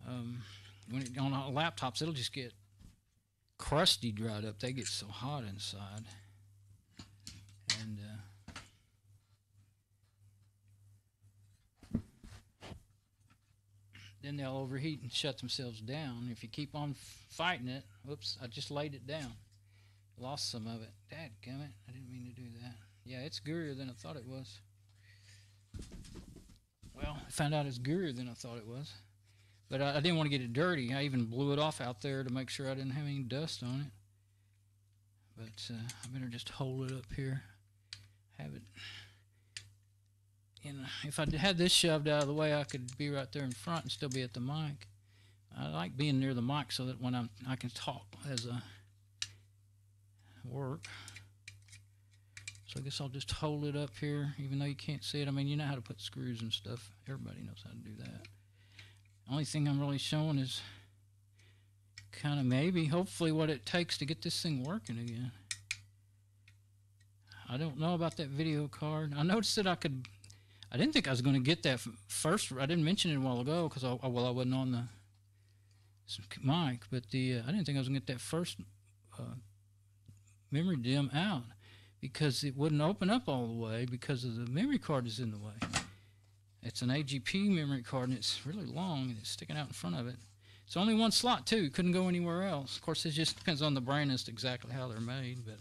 On laptops, it'll just get crusty dried up. They get so hot inside. And then they'll overheat and shut themselves down. If you keep on fighting it, whoops, I just laid it down. Lost some of it. Dadgummit, I didn't mean to do that. Yeah, it's gooier than I thought it was. Well, I found out it's gooier than I thought it was. But I didn't want to get it dirty. I even blew it off out there to make sure I didn't have any dust on it. But I better just hold it up here. Have it. And if I had this shoved out of the way, I could be right there in front and still be at the mic. I like being near the mic so that when I can talk as a work. So I guess I'll just hold it up here, even though you can't see it. I mean, you know how to put screws and stuff. Everybody knows how to do that. Only thing I'm really showing is kind of maybe, hopefully, what it takes to get this thing working again. I don't know about that video card. I noticed that I didn't think I was going to get that first. I didn't mention it a while ago because I wasn't on the mic, but I didn't think I was going to get that first memory DIMM out because it wouldn't open up all the way because of the memory card is in the way. It's an AGP memory card, and it's really long, and it's sticking out in front of it. It's only one slot, too. Couldn't go anywhere else. Of course, it just depends on the brand as to exactly how they're made, but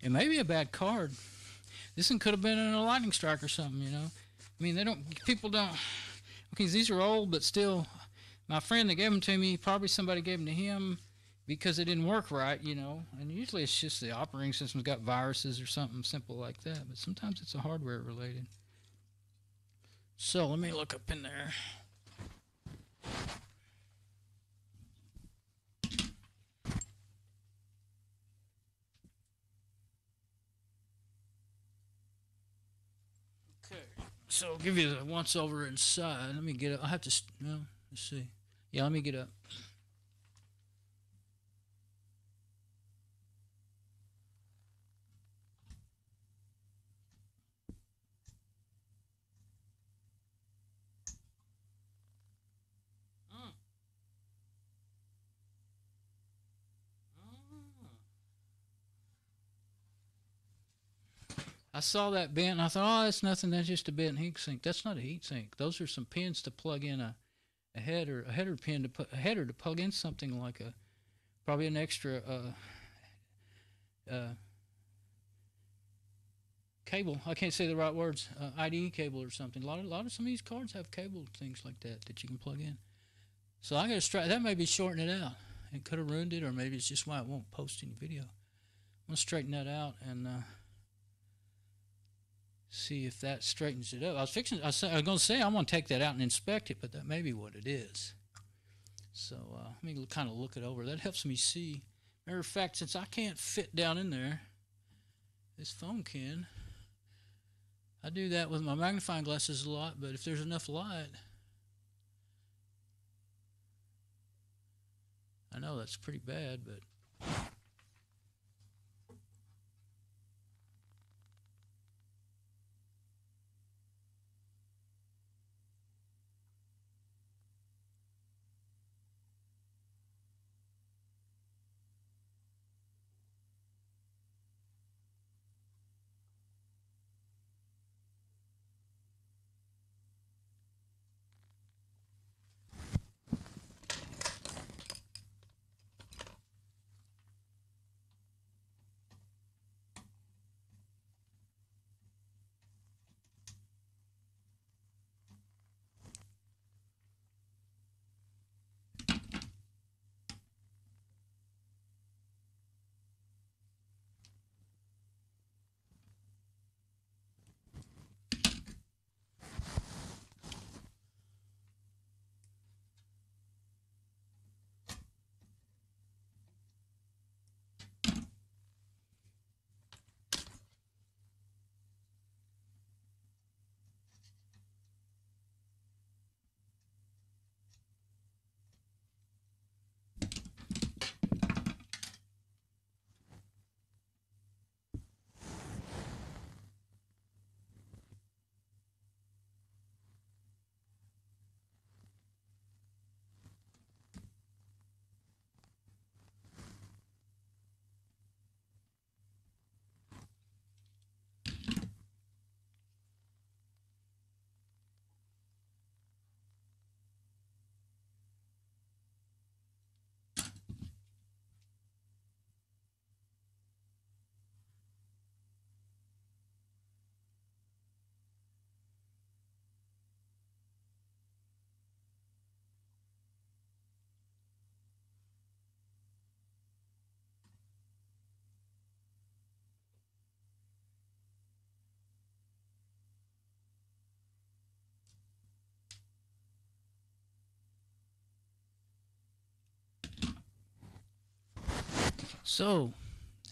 it may be a bad card. This one could have been in a lightning strike or something, you know. I mean, people don't, okay, these are old, but still, my friend that gave them to me, probably somebody gave them to him because it didn't work right, you know. And usually it's just the operating system's got viruses or something simple like that, but sometimes it's a hardware related. So let me look up in there. Okay, so I'll give you the once over inside. Let me get up. I have to, no, let's see. Yeah, let me get up. I saw that bent and I thought, oh, that's nothing. That's just a bent heat sink. That's not a heat sink. Those are some pins to plug in a header pin to put a header to plug in something like probably an extra cable. I can't say the right words. IDE cable or something. A lot of some of these cards have cable things like that you can plug in. So I got to that may be shorting it out. It could have ruined it, or maybe it's just why it won't post any video. I'm gonna straighten that out and see if that straightens it up. I was going to say I'm going to take that out and inspect it, but that may be what it is. So let me kind of look it over. That helps me see. Matter of fact, since I can't fit down in there, this phone can. I do that with my magnifying glasses a lot, but if there's enough light, I know that's pretty bad, but So,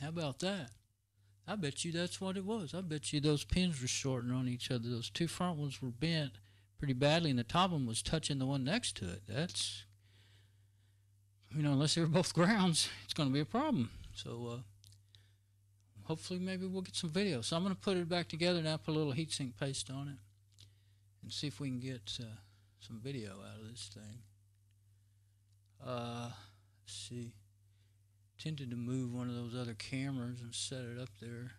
how about that? I bet you that's what it was. I bet you those pins were shorting on each other. Those two front ones were bent pretty badly, and the top one was touching the one next to it. That's, unless they were both grounds, it's going to be a problem. So, hopefully maybe we'll get some video. So I'm going to put it back together now, put a little heatsink paste on it, and see if we can get some video out of this thing. Let's see. Tempted to move one of those other cameras and set it up there.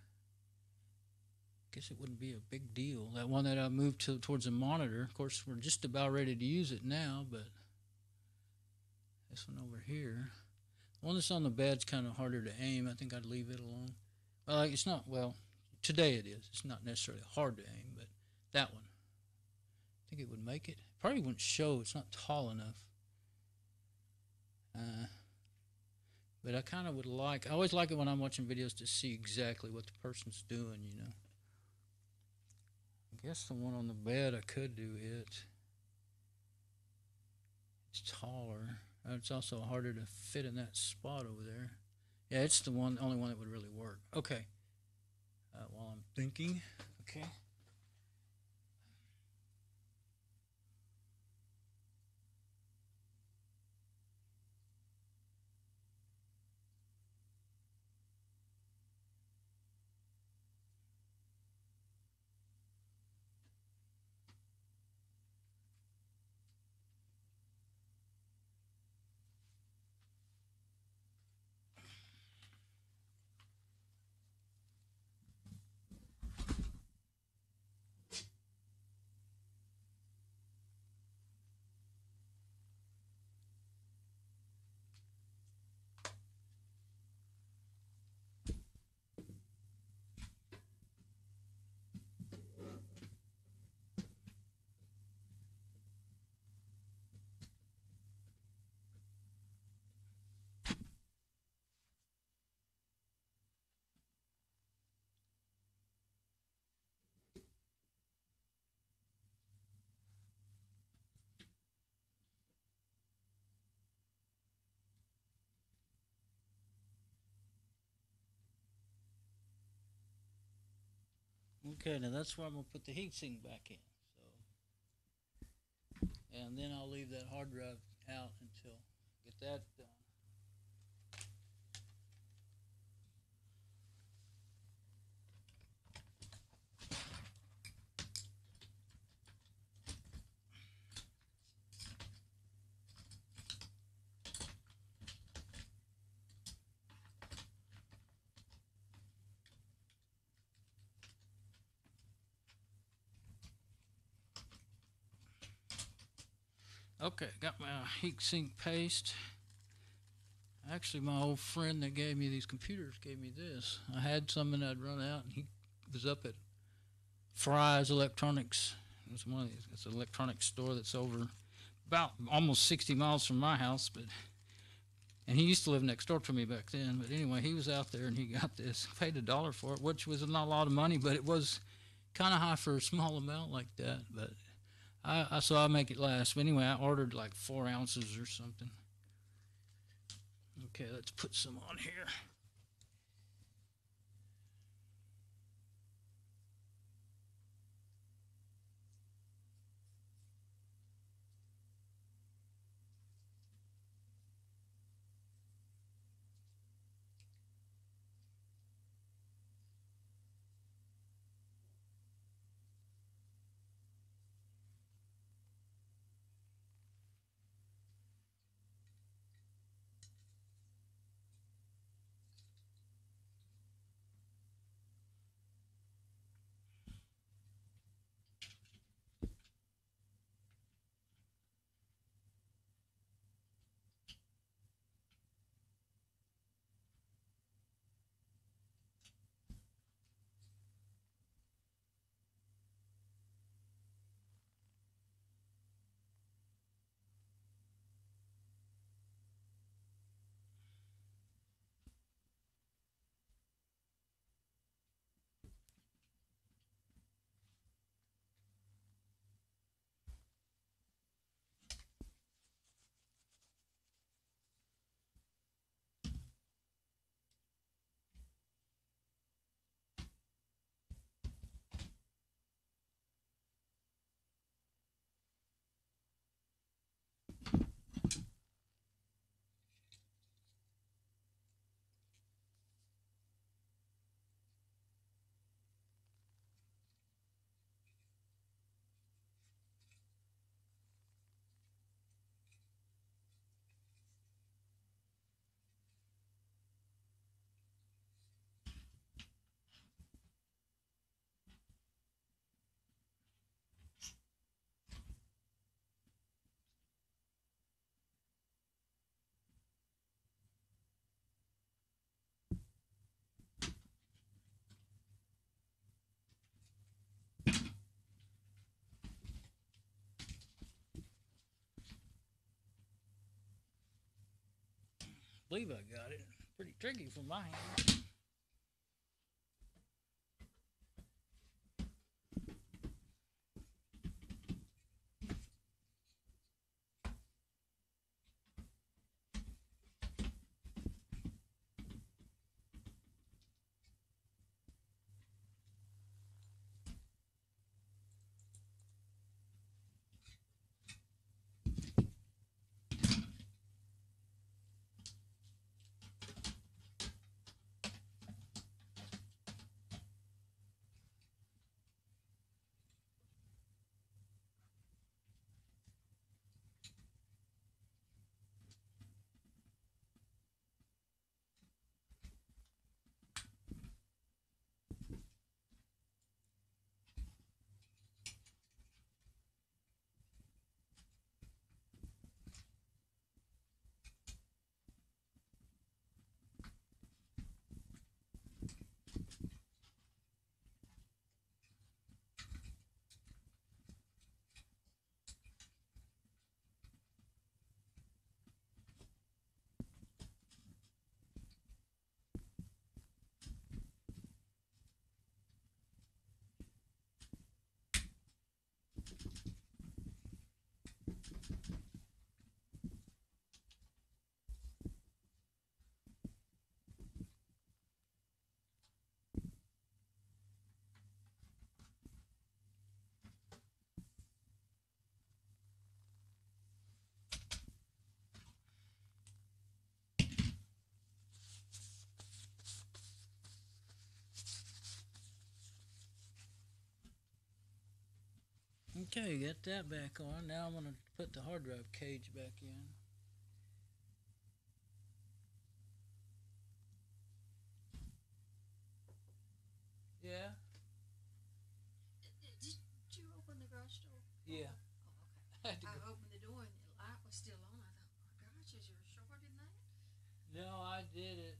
Guess it wouldn't be a big deal. That one that I moved towards the monitor, of course, we're just about ready to use it now, but this one over here, the one that's on the bed's kind of harder to aim. I think I'd leave it alone. Well, it's not, well, today it is. It's not necessarily hard to aim, but that one, I think it would make it. Probably wouldn't show. It's not tall enough. But I kind of would I always like it when I'm watching videos to see exactly what the person's doing, I guess the one on the bed, I could do it. It's taller. It's also harder to fit in that spot over there. Yeah, it's the only one that would really work. Okay. While I'm thinking, okay. Okay, now that's where I'm going to put the heatsink back in. So, and then I'll leave that hard drive out until I get that done. Okay, got my heatsink paste. Actually, my old friend that gave me these computers gave me this. I had some and I'd run out, and he was up at Fry's Electronics. It's one of these. It's an electronics store that's over about almost 60 miles from my house, and he used to live next door to me back then. But anyway, he was out there and he got this. Paid $1 for it, which was not a lot of money, but it was kind of high for a small amount like that. But so I'll make it last. But anyway, I ordered like 4 ounces or something. Okay, let's put some on here. believe I got it. Pretty tricky for my hand. Okay, got that back on. Now I'm going to put the hard drive cage back in. Yeah. Did you open the garage door? Yeah. Oh, okay. I opened the door and the light was still on. I thought, oh my gosh, is there a short in that? No, I did it.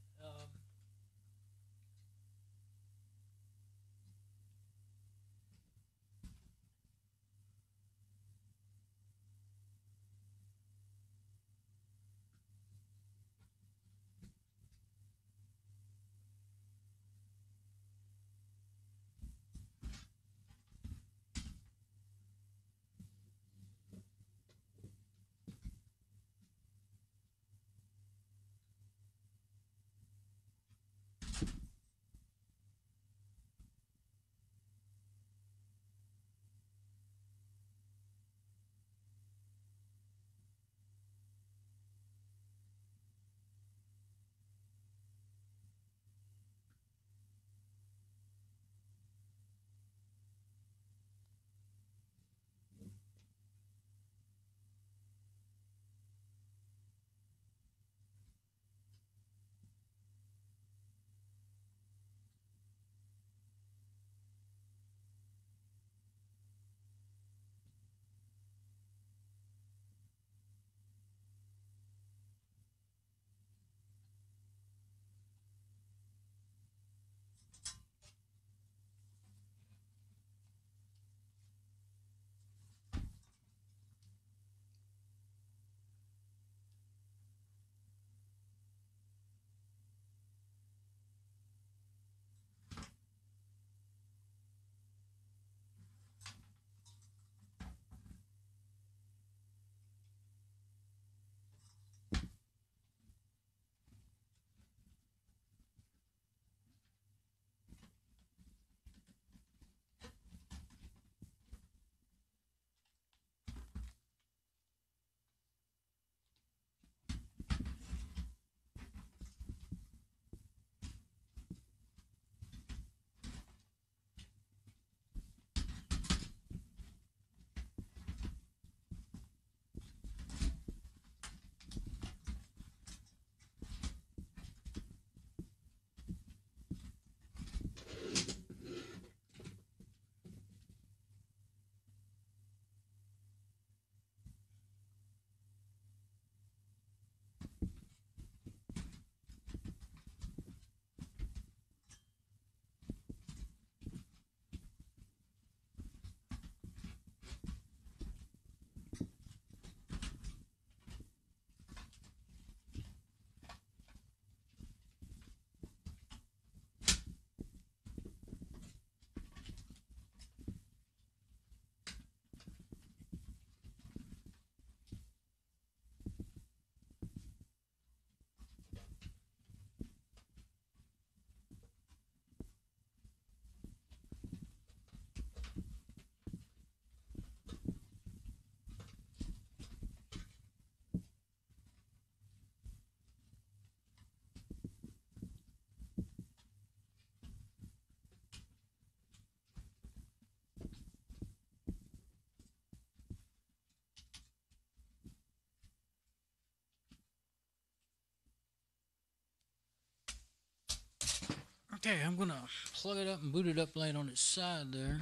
Okay, I'm gonna plug it up and boot it up, lay it on its side there,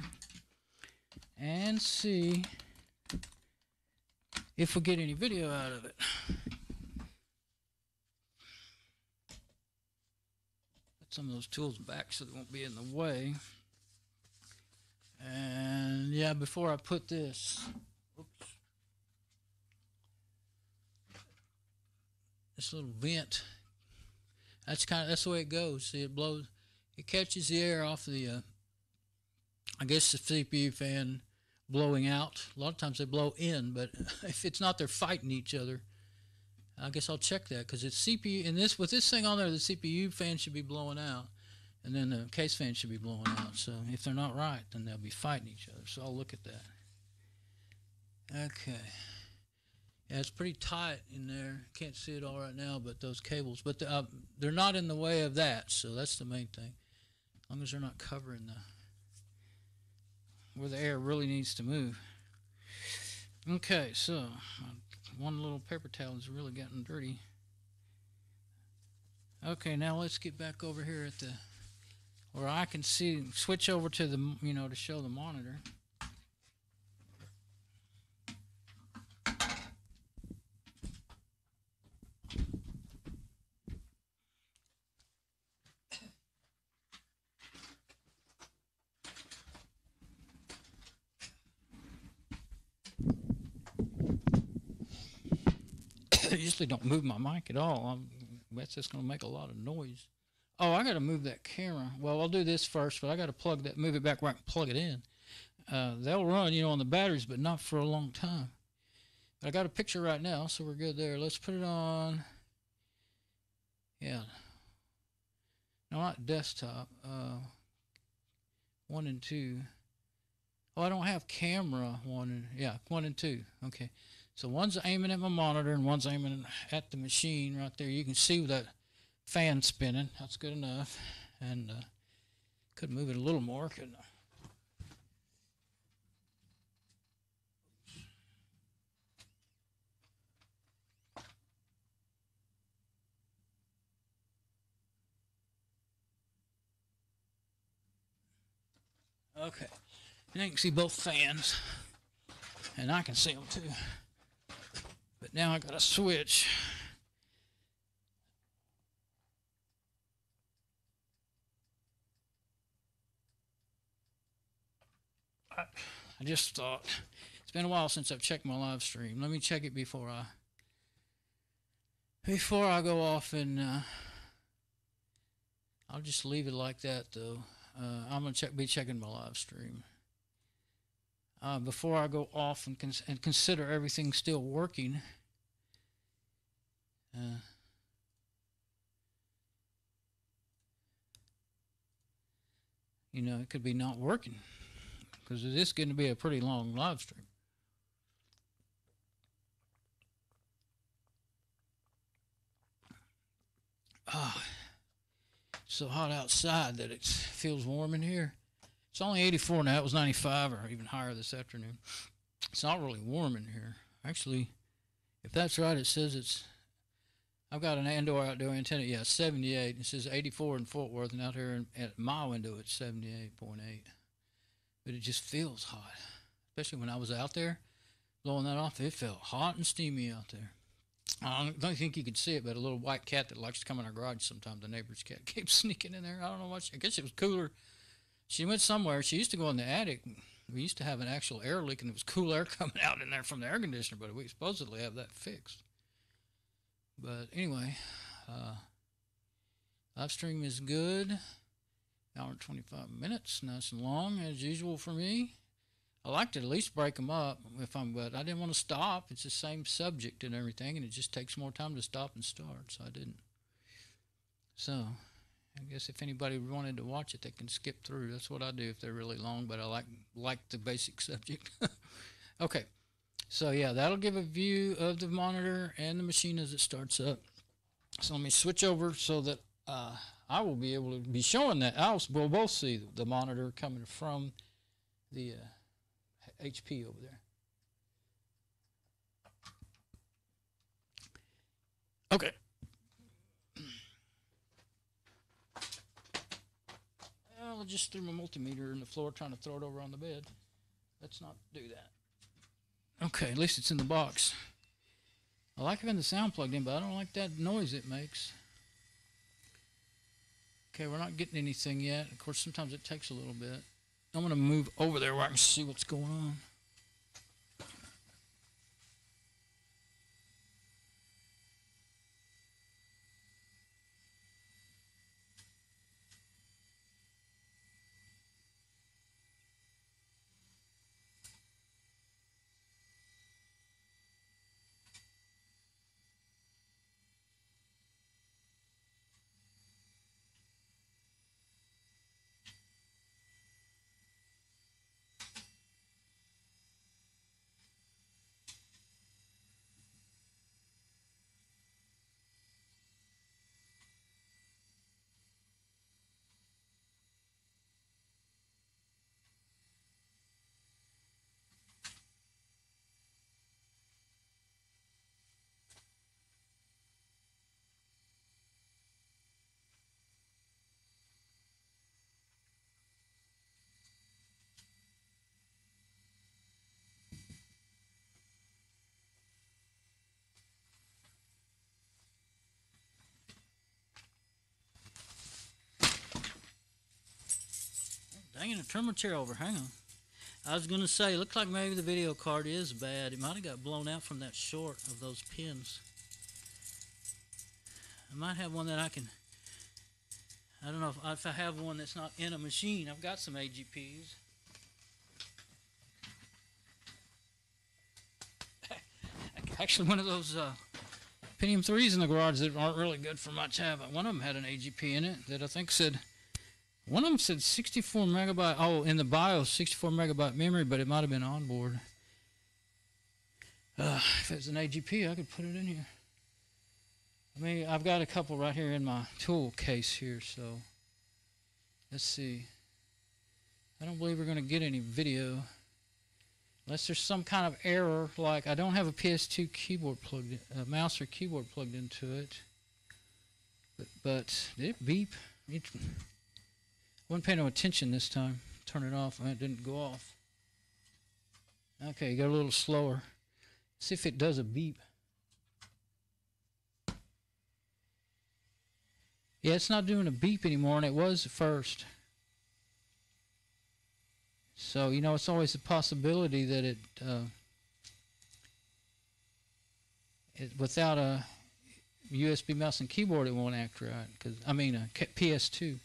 and see if we get any video out of it. Put some of those tools back so they won't be in the way. And yeah, before I put this, oops, this little vent, that's the way it goes. See, it blows, it catches the air off the, I guess the CPU fan blowing out. A lot of times they blow in, but if it's not, they're fighting each other. I guess I'll check that, because it's CPU, and this, with this thing on there, the CPU fan should be blowing out, and then the case fan should be blowing out. So if they're not right, then they'll be fighting each other. So I'll look at that. Okay. Yeah, it's pretty tight in there. Can't see it all right now, but those cables, but they're not in the way of that, so that's the main thing. As long as they're not covering where the air really needs to move. Okay, so one little paper towel has really gotten dirty. Okay, now let's get back over here at the, where I can see, switch over to the, to show the monitor. I usually don't move my mic at all. That's just going to make a lot of noise. Oh, I got to move that camera. Well, I'll do this first, but I got to plug that, move it back where I can plug it in. They'll run, on the batteries, but not for a long time. But I got a picture right now, so we're good there. Let's put it on. Yeah. No, not desktop. 1 and 2. Oh, I don't have camera 1 and 1 and 2. Okay. So one's aiming at my monitor and one's aiming at the machine right there. You can see that fan spinning. That's good enough. And could move it a little more, couldn't I? Okay. And you can see both fans. And I can see them too. But now I got to switch. I just thought, it's been a while since I've checked my live stream. Let me check it before I go off, and I'll just leave it like that though. I'm gonna be checking my live stream before I go off and consider everything still working. It could be not working, because it is going to be a pretty long live stream. Oh, it's so hot outside that it feels warm in here. It's only 84 now. It was 95 or even higher this afternoon. It's not really warm in here. Actually, if that's right, it says I've got an outdoor antenna. Yeah, 78. It says 84 in Fort Worth, and out here at my window it's 78.8. But it just feels hot, especially when I was out there blowing that off. It felt hot and steamy out there. I don't think you could see it, but a little white cat that likes to come in our garage sometimes, the neighbor's cat, keeps sneaking in there. I don't know what. I guess it was cooler. She went somewhere. She used to go in the attic. We used to have an actual air leak, and it was cool air coming out in there from the air conditioner, but we supposedly have that fixed. But anyway, live stream is good. Hour and 25 minutes, nice and long as usual for me. I like to at least break them up but I didn't want to stop. It's the same subject and everything, and it just takes more time to stop and start, so I didn't. So I guess if anybody wanted to watch it, they can skip through. That's what I do if they're really long, but I like the basic subject. Okay, so yeah, that'll give a view of the monitor and the machine as it starts up. So let me switch over so that I will be able to be showing that. We'll both see the monitor coming from the HP over there. Okay. Well, I just threw my multimeter in the floor trying to throw it over on the bed. Let's not do that. Okay, at least it's in the box. I like having the sound plugged in, but I don't like that noise it makes. Okay, we're not getting anything yet. Of course, sometimes it takes a little bit. I'm going to move over there where I can see what's going on. Dang it, I turned my chair over. Hang on. I was going to say, looks like maybe the video card is bad. It might have got blown out from that short of those pins. I might have one that I can... I don't know if I have one that's not in a machine. I've got some AGPs. Actually, one of those Pentium 3s in the garage that aren't really good for much have. One of them had an AGP in it that I think said... One of them said 64 megabyte. Oh, in the BIOS, 64 megabyte memory, but it might have been on board. If it was an AGP, I could put it in here. I mean, I've got a couple right here in my tool case here, so let's see. I don't believe we're going to get any video unless there's some kind of error, like I don't have a PS2 keyboard plugged in, a mouse or keyboard plugged into it. But did it beep? Wasn't paying no attention this time. Turn it off and it didn't go off. Okay, got a little slower. See if it does a beep. Yeah, it's not doing a beep anymore, and it was at first. So, you know, it's always a possibility that it without a USB mouse and keyboard, it won't act right. I mean, a PS2.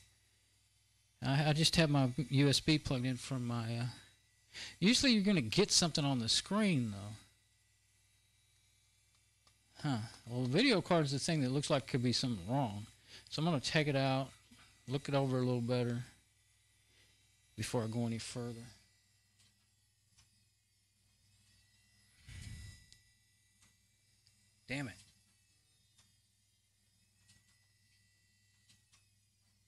I just have my USB plugged in from my... usually you're going to get something on the screen, though. Huh. Well, the video card is the thing that looks like could be something wrong. So I'm going to take it out, look it over a little better before I go any further. Damn it.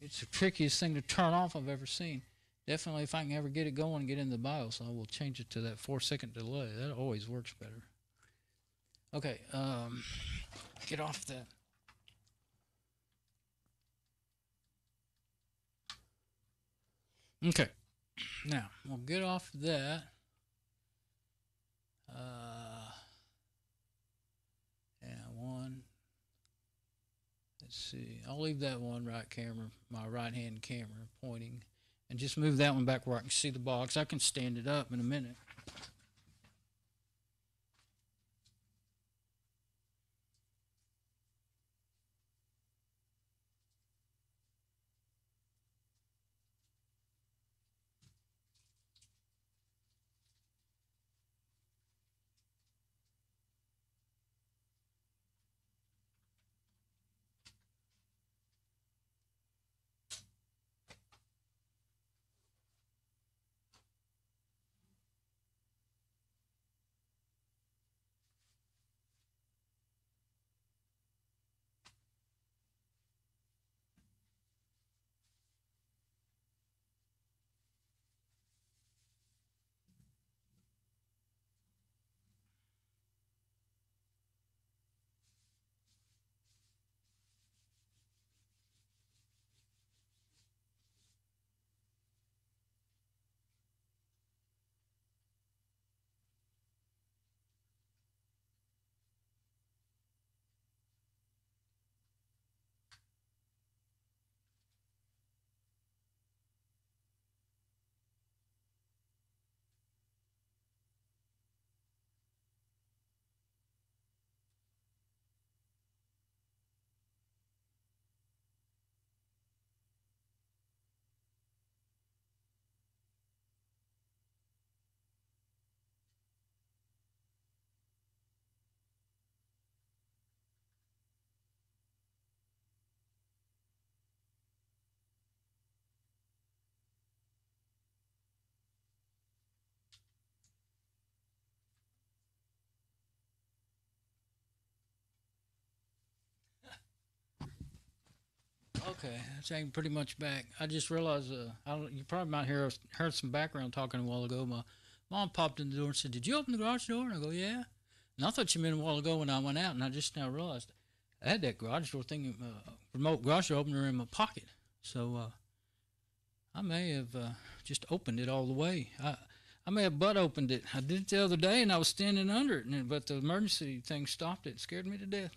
It's the trickiest thing to turn off I've ever seen. Definitely, if I can ever get it going and get in the BIOS, I will change it to that 4-second delay. That always works better. Okay, get off that. Okay, now we'll get off that. And one. Let's see. I'll leave that one right camera, my right-hand camera pointing, and just move that one back where I can see the box. I can stand it up in a minute. Okay, that's ain't pretty much back. I just realized you probably might heard some background talking a while ago. My mom popped in the door and said, "Did you open the garage door?" And I go, "Yeah." And I thought you meant a while ago when I went out, and I just now realized I had that garage door thing, remote garage door opener in my pocket. So I may have just opened it all the way. I may have butt opened it. I did it the other day, and I was standing under it, but the emergency thing stopped it. It scared me to death.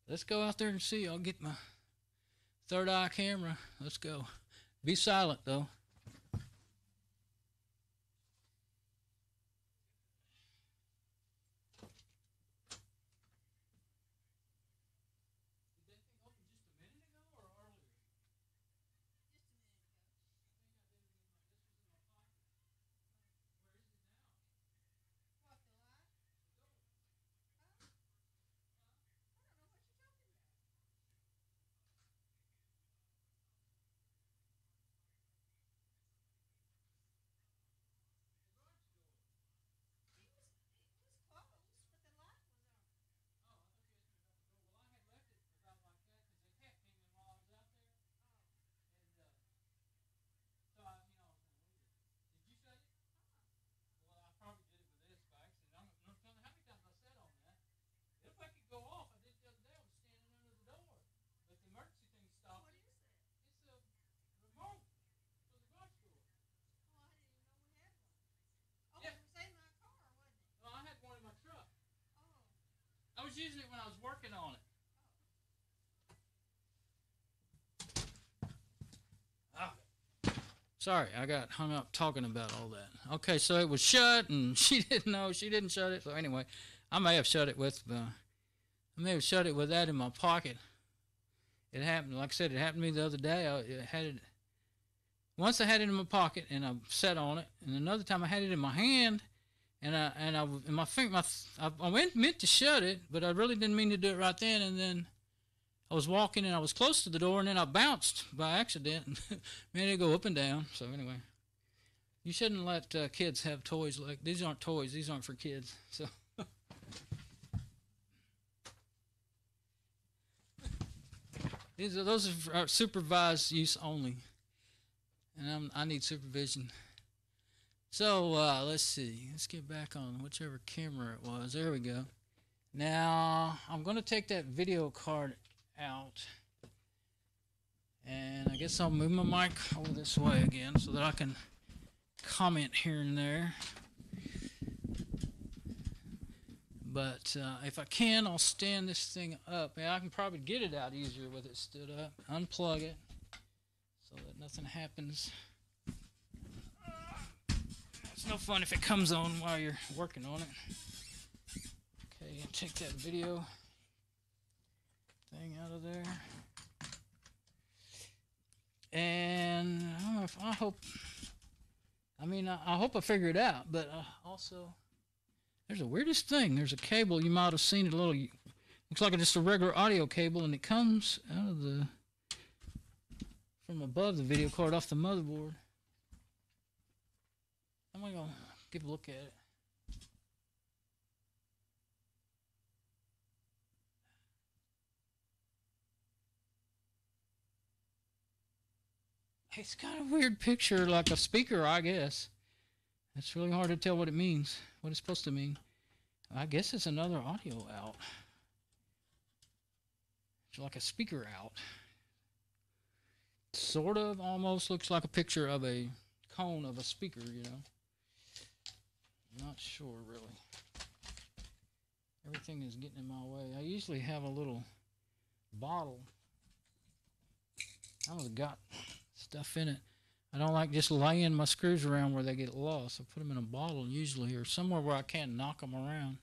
Let's go out there and see. I'll get my third eye camera. Let's go. Be silent, though. I was using it when I was working on it. Oh. Sorry, I got hung up talking about all that. Okay, so it was shut, and she didn't know. She didn't shut it. So anyway, I may have shut it with that in my pocket. It happened, like I said, it happened to me the other day. Once I had it in my pocket, and I sat on it, and another time I had it in my hand. I meant to shut it, but I really didn't mean to do it right then. And then I was walking, and I was close to the door, and then I bounced by accident, and made it go up and down. So anyway, you shouldn't let kids have toys like these. Aren't toys. These aren't for kids. So those are supervised use only, and I need supervision. So let's see. Let's get back on whichever camera it was. There we go. Now I'm going to take that video card out, and I guess I'll move my mic over this way again so that I can comment here and there. But if I can, I'll stand this thing up. And I can probably get it out easier with it stood up. Unplug it so that nothing happens. It's no fun if it comes on while you're working on it. Okay, take that video thing out of there. And I hope I figure it out, but also there's the weirdest thing. There's a cable, you might have seen it looks like just a regular audio cable, and it comes out of from above the video card off the motherboard. I'm going to give a look at it. It's got a weird picture, like a speaker, I guess. It's really hard to tell what it means, what it's supposed to mean. I guess it's another audio out. It's like a speaker out. Sort of, almost looks like a picture of a cone of a speaker, you know. Not sure, really. Everything is getting in my way. I usually have a little bottle. I've got stuff in it. I don't like just laying my screws around where they get lost. I put them in a bottle usually, or somewhere where I can't knock them around.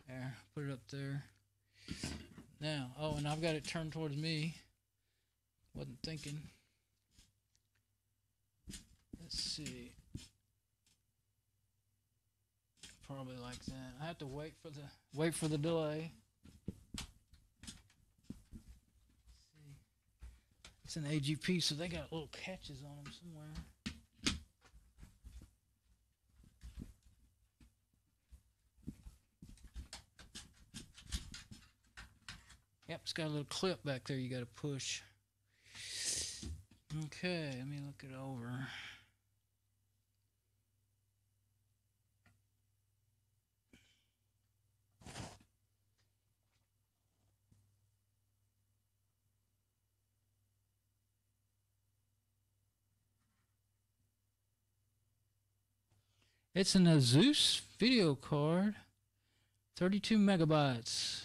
There, put it up there. Now, oh, and I've got it turned towards me. Wasn't thinking. Let's see. Probably like that. I have to wait for the delay. See. It's an AGP, so they got little catches on them somewhere. Yep, it's got a little clip back there you got to push. Okay, let me look it over. It's an Asus video card, 32 megabytes.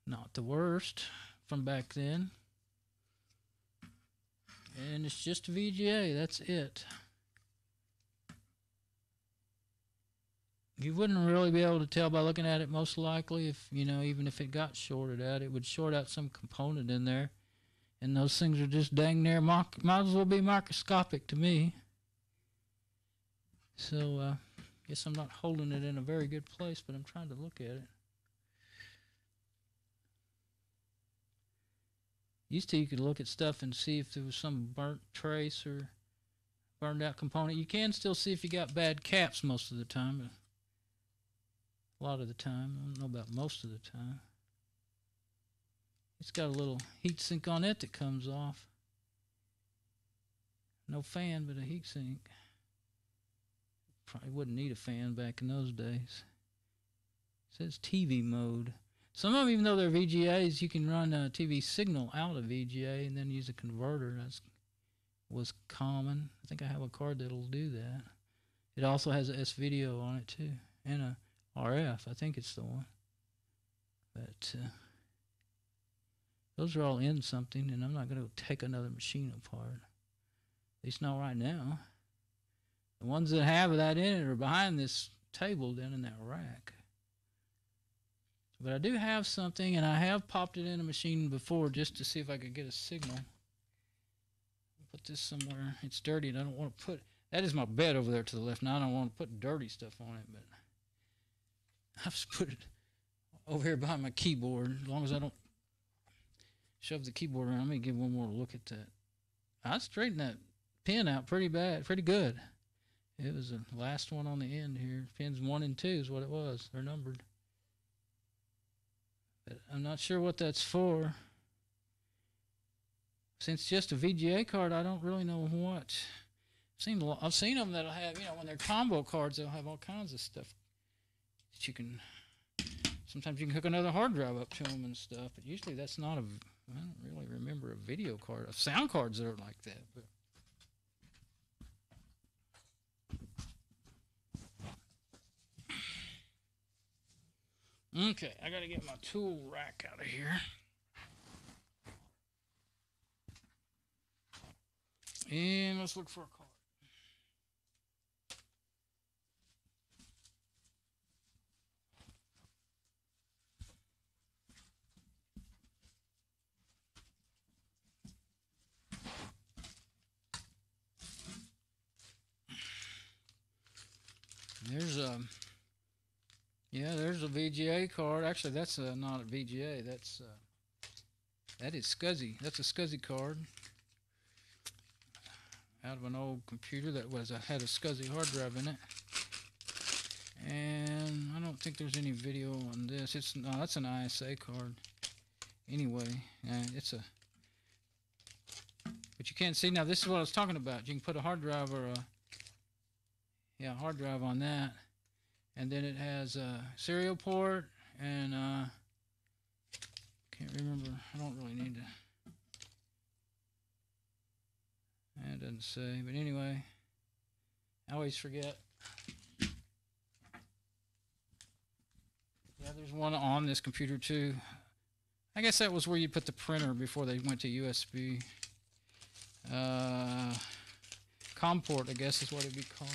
Not the worst from back then. And it's just a VGA, that's it. You wouldn't really be able to tell by looking at it, most likely, if, you know, even if it got shorted out, it would short out some component in there. And those things are just dang near, might as well be microscopic to me. So, guess I'm not holding it in a very good place, but I'm trying to look at it. Used to, you could look at stuff and see if there was some burnt trace or burned out component. You can still see if you got bad caps most of the time, but a lot of the time. I don't know about most of the time. It's got a little heat sink on it that comes off. No fan, but a heat sink. Probably wouldn't need a fan back in those days. It says TV mode. Some of them, even though they're VGAs, you can run a TV signal out of VGA and then use a converter. That was common. I think I have a card that'll do that. It also has a S-video on it too, and a RF. I think it's the one. But those are all in something, and I'm not going to take another machine apart. At least not right now. The ones that have that in it are behind this table down in that rack. But I do have something, and I have popped it in a machine before just to see if I could get a signal. Put this somewhere. It's dirty, and I don't want to put... That is my bed over there to the left. Now I don't want to put dirty stuff on it, but I've just put it over here behind my keyboard. As long as I don't shove the keyboard around. Let me give one more look at that. I straightened that pin out pretty good. It was the last one on the end here. Pins 1 and 2 is what it was. They're numbered. But I'm not sure what that's for. Since it's just a VGA card, I don't really know what. I've seen them that'll have, you know, when they're combo cards, they'll have all kinds of stuff that you can. Sometimes you can hook another hard drive up to them and stuff. But usually that's not a. I don't really remember a video card. Sound cards that are like that, but. Okay, I gotta get my tool rack out of here. And let's look for a card. There's a VGA card. Actually, that's not a VGA. That is SCSI. That's a SCSI card out of an old computer that had a SCSI hard drive in it. And I don't think there's any video on this. That's an ISA card. Anyway, but you can't see now. This is what I was talking about. You can put a hard drive or hard drive on that. And then it has a serial port and can't remember. I don't really need to. It doesn't say, but anyway, I always forget. Yeah, there's one on this computer too. I guess that was where you put the printer before they went to USB. COM port, I guess is what it'd be called.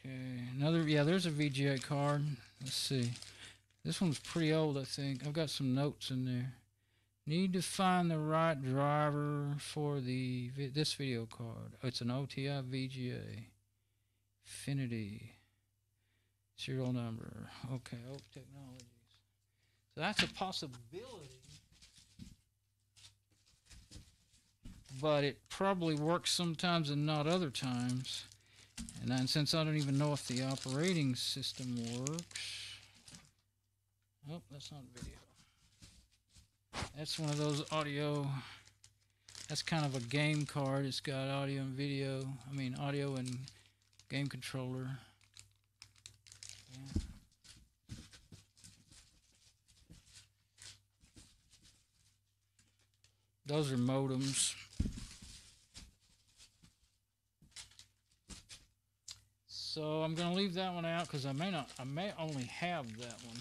Okay, there's a VGA card. Let's see. This one's pretty old, I think. I've got some notes in there. Need to find the right driver for this video card. Oh, it's an OTI VGA. Infinity. Serial number. Okay, Oak Technologies. So that's a possibility. But it probably works sometimes and not other times. And then since I don't even know if the operating system works. Oh, that's not video. That's one of those audio. That's kind of a game card. It's got audio and video. I mean, audio and game controller. Yeah. Those are modems. So I'm going to leave that one out because I may only have that one.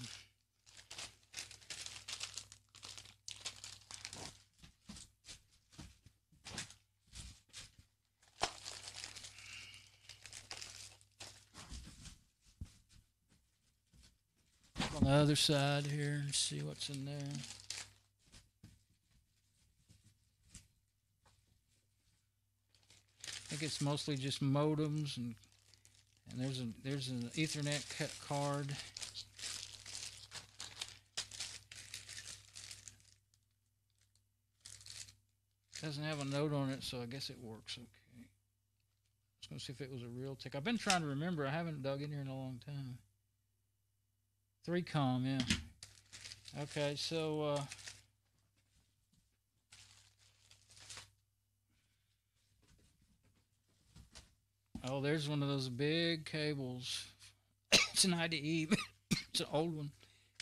On the other side here and see what's in there. I think it's mostly just modems and there's an Ethernet card. Doesn't have a note on it, so I guess it works okay. I was going to see if it was a real tick. I've been trying to remember. I haven't dug in here in a long time. 3Com, yeah. Okay, so oh, there's one of those big cables. It's an IDE. It's an old one.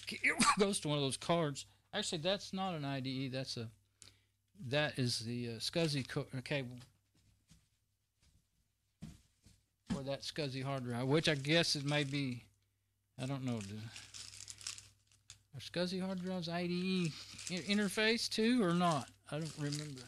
It goes to one of those cards. Actually, that's not an IDE. That is the SCSI cable for that SCSI hard drive, which I guess it may be. I don't know. Are SCSI hard drives IDE interface too or not? I don't remember.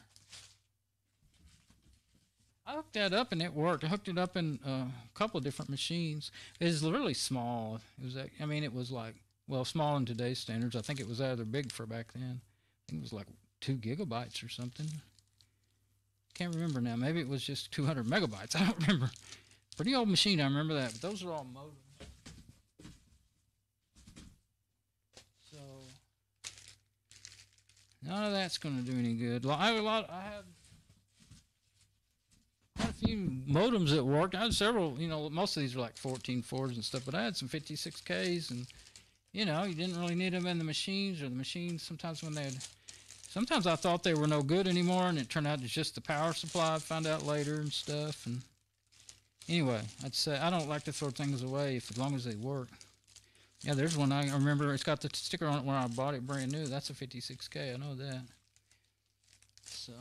I hooked that up and it worked. I hooked it up in a couple of different machines. It was really small. It was, I mean, it was like, well, small in today's standards. I think it was rather big for back then. I think it was like 2 gigabytes or something. Can't remember now. Maybe it was just 200 megabytes. I don't remember. Pretty old machine. I remember that. But those are all modems. So none of that's going to do any good. I have had a few modems that worked. I had several, you know, most of these were like 14.4s and stuff, but I had some 56Ks, and, you know, you didn't really need them in the machines, or the machines sometimes when sometimes I thought they were no good anymore, and it turned out it's just the power supply. I found out later and stuff, and anyway, I'd say I don't like to throw things away as long as they work. Yeah, there's one I remember. It's got the sticker on it when I bought it brand new. That's a 56K. I know that. So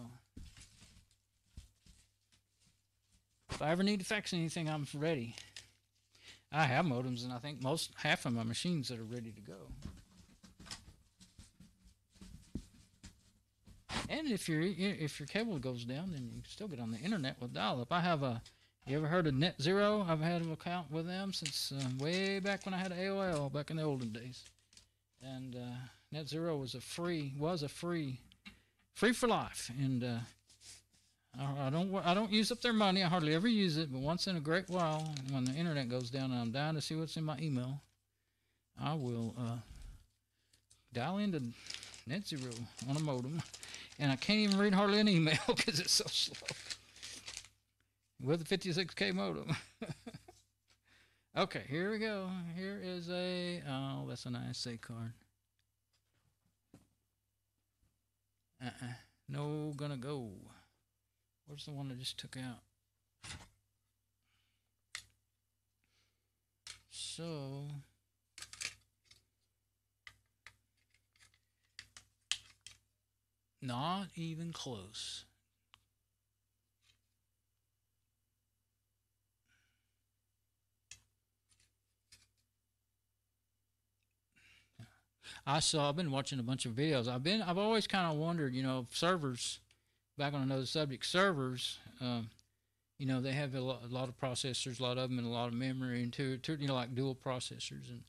if I ever need to fix anything, I'm ready. I have modems, and I think half of my machines that are ready to go. And if your cable goes down, then you can still get on the internet with dial-up. I have a. You ever heard of Net Zero? I've had an account with them since way back when I had AOL, back in the olden days. And Net Zero was free for life. And I don't use up their money. I hardly ever use it, but once in a great while, when the internet goes down and I'm dying to see what's in my email, I will dial into Net Zero on a modem, and I can't even read hardly an email because it's so slow. With a 56K modem. Okay, here we go. Here is oh, that's an ISA card. No gonna go. Where's the one I just took out? So not even close. I've been watching a bunch of videos. I've always kind of wondered, you know, servers, back on another subject, servers, you know, they have a lot of processors, a lot of them, and a lot of memory, and you know, like dual processors and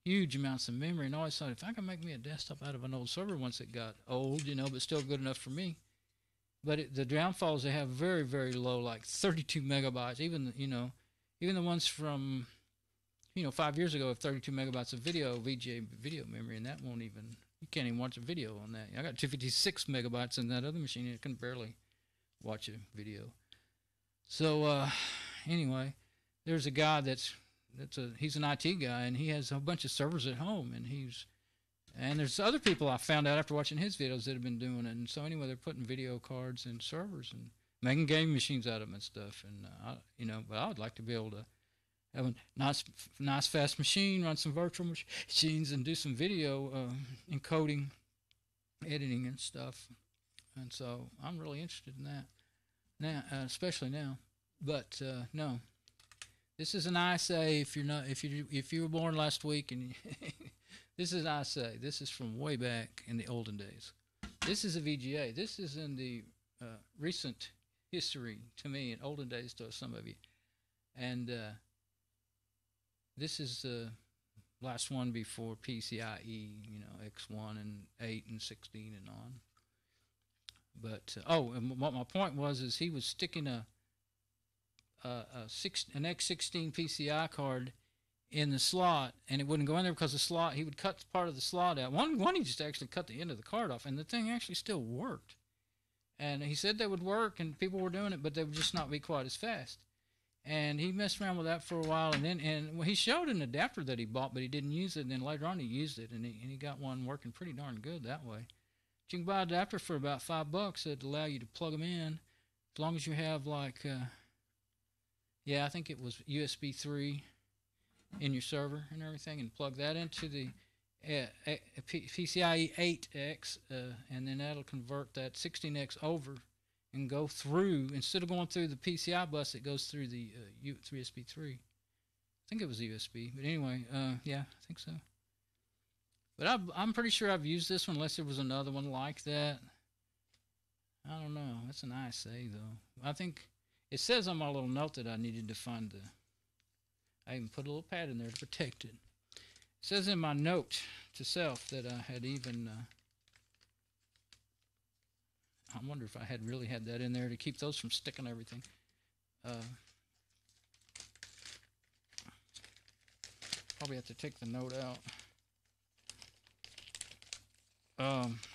huge amounts of memory. And I always thought, if I could make me a desktop out of an old server once it got old, you know, but still good enough for me. But the downfalls, they have very, very low, like 32 megabytes. Even, you know, even the ones from, you know, 5 years ago have 32 megabytes of VGA video memory, and that won't even, you can't even watch a video on that. I got 256 megabytes in that other machine, and I can barely watch a video. So, anyway, there's a guy he's an IT guy, and he has a bunch of servers at home, and there's other people I found out after watching his videos that have been doing it. And so anyway, they're putting video cards in servers and making gaming machines out of them and stuff. And but I would like to be able to have a nice fast machine, run some virtual machines, and do some video encoding, editing, and stuff. And so I'm really interested in that now, especially now. But no, this is an ISA. If you were born last week, and this is an ISA. This is from way back in the olden days. This is a VGA. This is in the recent history to me, in olden days to some of you. And this is the last one before PCIe, X1 and 8 and 16 and on. But and what my point was is he was sticking an X16 PCI card in the slot, and it wouldn't go in there because the slot, he would cut part of the slot out. One he just actually cut the end of the card off, and the thing actually still worked. And he said they would work, and people were doing it, but they would just not be quite as fast. And he messed around with that for a while, and he showed an adapter that he bought, but he didn't use it. And then later on, he used it, and he got one working pretty darn good that way. But you can buy an adapter for about $5 that'd allow you to plug them in, as long as you have like, I think it was USB 3 in your server and everything, and plug that into the PCIe 8X, and then that'll convert that 16X over and go through, instead of going through the PCI bus, it goes through the USB 3. I think it was USB, but anyway, yeah, I think so. But I'm pretty sure I've used this one, unless there was another one like that. I don't know. That's an ISA, though. I think it says on my little note that I needed to find I even put a little pad in there to protect it. It says in my note to self that I had even... I wonder if I had really had that in there to keep those from sticking everything. Probably have to take the note out.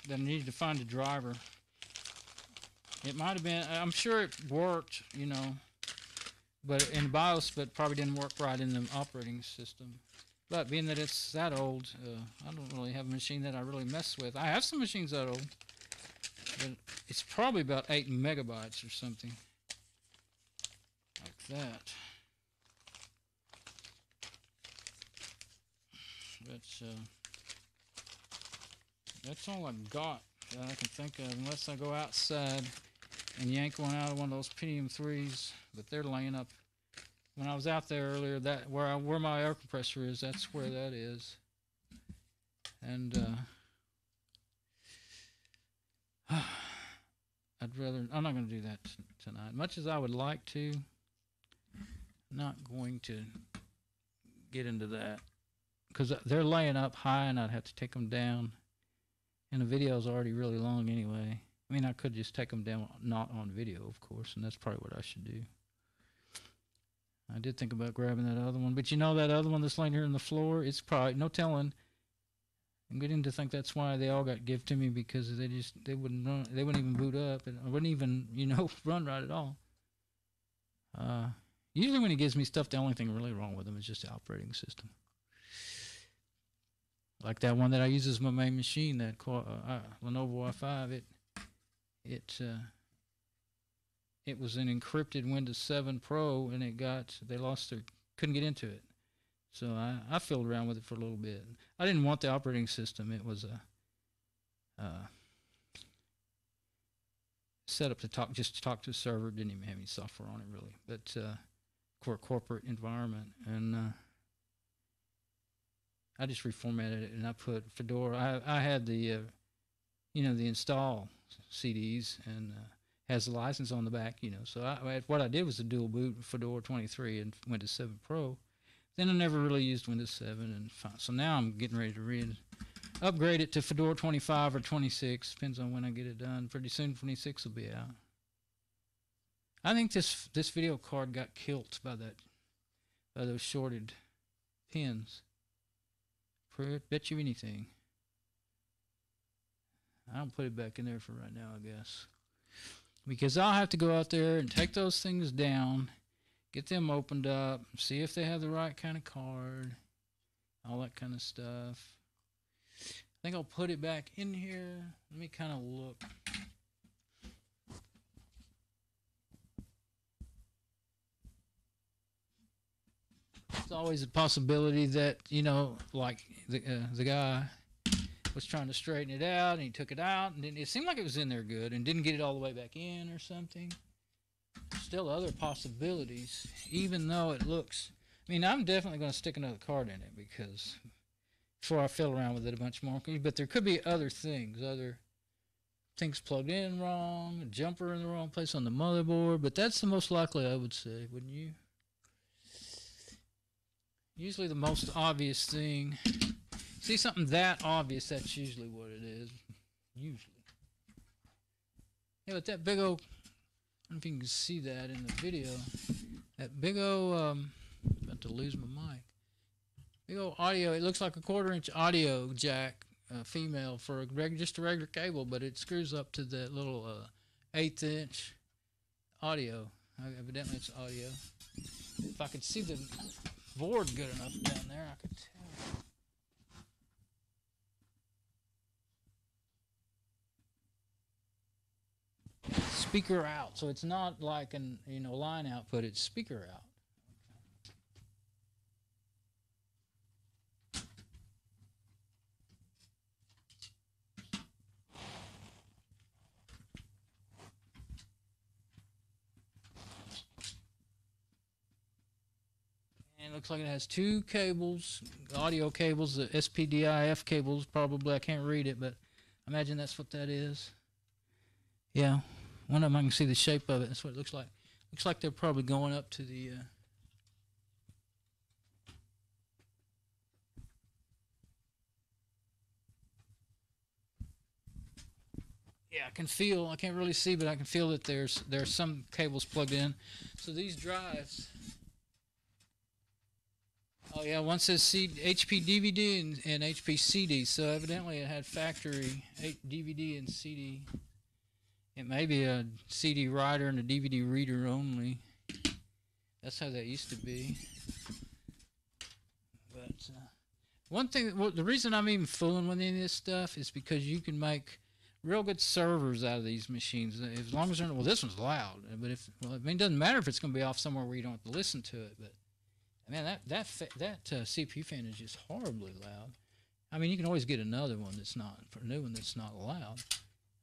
Then I needed to find a driver. It might have been, I'm sure it worked, but in BIOS, but probably didn't work right in the operating system. But being that it's that old, I don't really have a machine that I really mess with. I have some machines that old, but it's probably about 8 megabytes or something like that. That's all I've got that I can think of, unless I go outside and yank one out of one of those Pentium 3s. But they're laying up. When I was out there earlier, that where my air compressor is, that's where that is. And I'm not going to do that tonight. Much as I would like to, I'm not going to get into that. Because they're laying up high, and I'd have to take them down. And the video's already really long anyway. I mean, I could just take them down, not on video, of course, and that's probably what I should do. I did think about grabbing that other one, but that other one that's laying here on the floor, it's probably, no telling. I'm getting to think that's why they all got given to me, because they wouldn't run, they wouldn't even boot up, and wouldn't even, run right at all. Usually when he gives me stuff, the only thing really wrong with them is just the operating system. Like that one that I use as my main machine, that Lenovo i5, it was an encrypted Windows 7 Pro, and couldn't get into it. So I fiddled around with it for a little bit. I didn't want the operating system. It was set up to talk to the server. Didn't even have any software on it really, but for a corporate environment. And I just reformatted it, and I put Fedora. I had the the install CDs, and has the license on the back, So what I did was a dual boot Fedora 23 and Windows 7 Pro. Then I never really used Windows 7, and so now I'm getting ready to upgrade it to Fedora 25 or 26. Depends on when I get it done. Pretty soon 26 will be out. I think this video card got killed by those shorted pins. Bet you anything. I'll put it back in there for right now, I guess. Because I'll have to go out there and take those things down, Get them opened up. See if they have the right kind of card. All that kind of stuff. I think I'll put it back in here. Let me kind of look. It's always a possibility that, you know, like the guy was trying to straighten it out and he took it out and it seemed like it was in there good and didn't get it all the way back in or something. Still other possibilities, even though it looks, I mean, I'm definitely going to stick another card in it because before I fiddle around with it a bunch more, but there could be other things plugged in wrong, a jumper in the wrong place on the motherboard, but that's the most likely, I would say, wouldn't you? Usually the most obvious thing. See something that obvious, that's usually what it is. Usually. Yeah, but that big old, I don't know if you can see that in the video. That big old, about to lose my mic. Big old audio, it looks like a 1/4-inch audio jack, female, for just a regular cable, but it screws up to that little 1/8-inch audio. Evidently it's audio. If I could see the board good enough down there, I could tell. Speaker out, so it's not like an line output, it's speaker out. And it looks like it has 2 cables, audio cables, the SPDIF cables probably. I can't read it, but I imagine that's what that is. Yeah, one of them I can see the shape of it. That's what it looks like. Looks like they're probably going up to the yeah, I can't really see, but I can feel that there's some cables plugged in. So these drives, oh yeah, one says HP DVD and HP CD, so evidently it had factory DVD and CD. It may be a CD writer and a DVD reader only. That's how that used to be. But one thing, well, the reason I'm even fooling with any of this stuff is because you can make real good servers out of these machines, as long as they're, well, this one's loud, but I mean, it doesn't matter if it's going to be off somewhere where you don't have to listen to it, but man, that CPU fan is just horribly loud. I mean, you can always get another one that's not, for a new one that's not loud,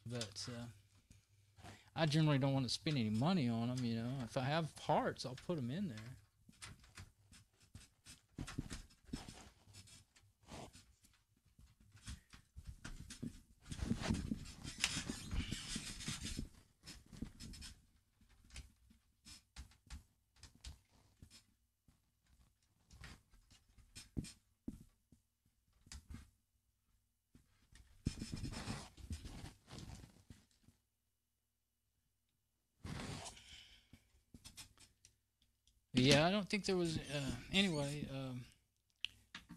but I generally don't want to spend any money on them, you know. If I have parts, I'll put them in there. Yeah, I don't think there was, anyway,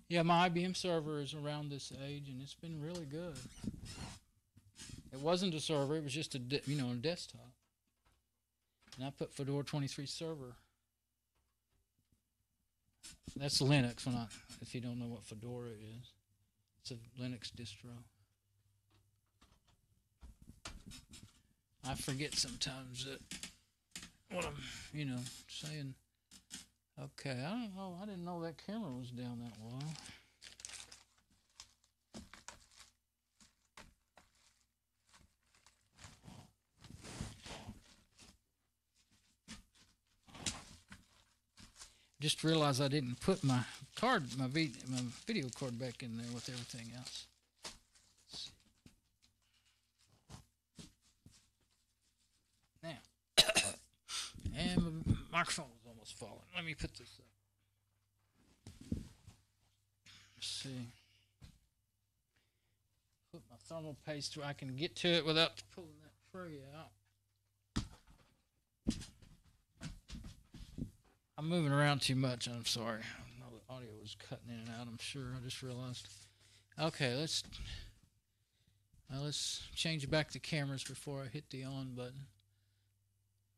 yeah, my IBM server is around this age, and it's been really good. It wasn't a server, it was just a desktop. And I put Fedora 23 server. That's Linux, if you don't know what Fedora is. It's a Linux distro. I forget sometimes that what I'm, saying. Okay, I don't know. I didn't know that camera was down that low. Just realized I didn't put my video card back in there with everything else. Let's see. Now, and my microphone was almost falling. Let me put this up. Let's see. Put my thermal paste where I can get to it without pulling that tray out. I'm moving around too much. I'm sorry. I know the audio was cutting in and out. I'm sure. I just realized. Okay, let's change back the cameras before I hit the on button.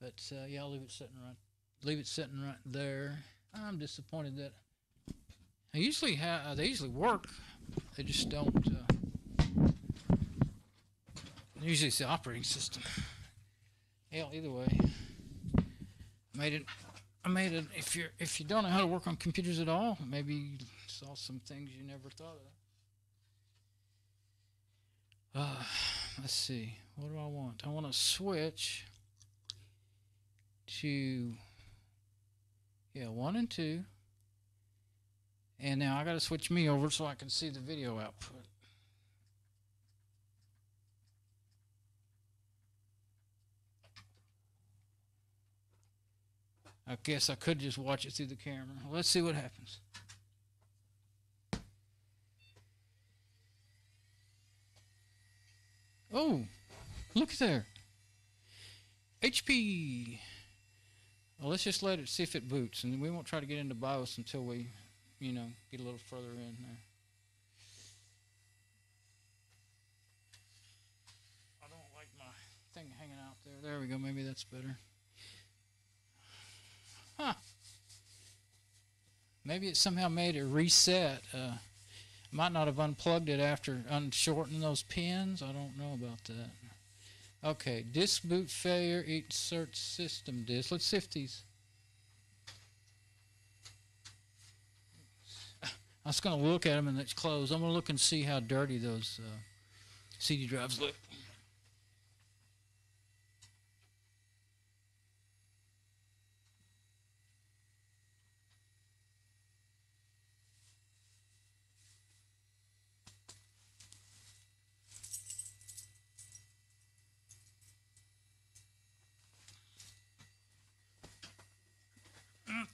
But yeah, I'll leave it sitting right leave it sitting right there. I'm disappointed that they usually work. They just don't. Usually it's the operating system. Hell, either way, I made it. If you don't know how to work on computers at all, maybe you saw some things you never thought of. Let's see. What do I want? I want to switch to 1 and 2. And now I got to switch me over so I can see the video output. I guess I could just watch it through the camera. Let's see what happens. Oh, look there. HP. Well, let's just let it see if it boots, and we won't try to get into BIOS until we, get a little further in there. I don't like my thing hanging out there. There we go. Maybe that's better. Huh. Maybe it somehow made it reset. Might not have unplugged it after unshortening those pins. I don't know about that. Okay, disk boot failure, insert system disk. Let's see if these... I was going to look at them and it's closed. I'm going to look and see how dirty those CD drives look.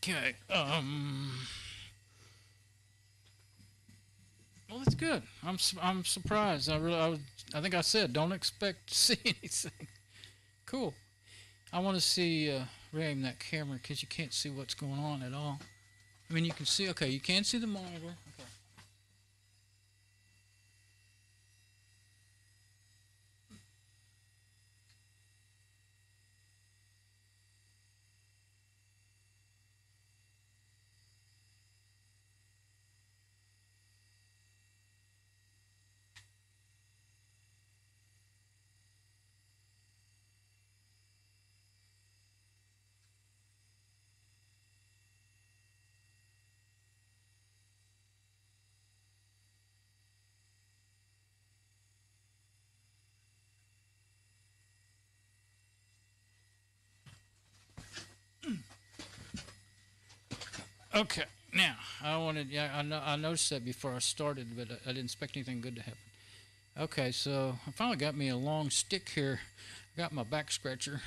Okay. Well, that's good. I'm surprised. I think I said don't expect to see anything. Cool. I want to see re-aim that camera because you can't see what's going on at all. I mean, you can see. Okay, you can see the monitor. Okay. Okay, now I noticed that before I started, but I didn't expect anything good to happen. Okay, so I finally got me a long stick here. I got my back scratcher.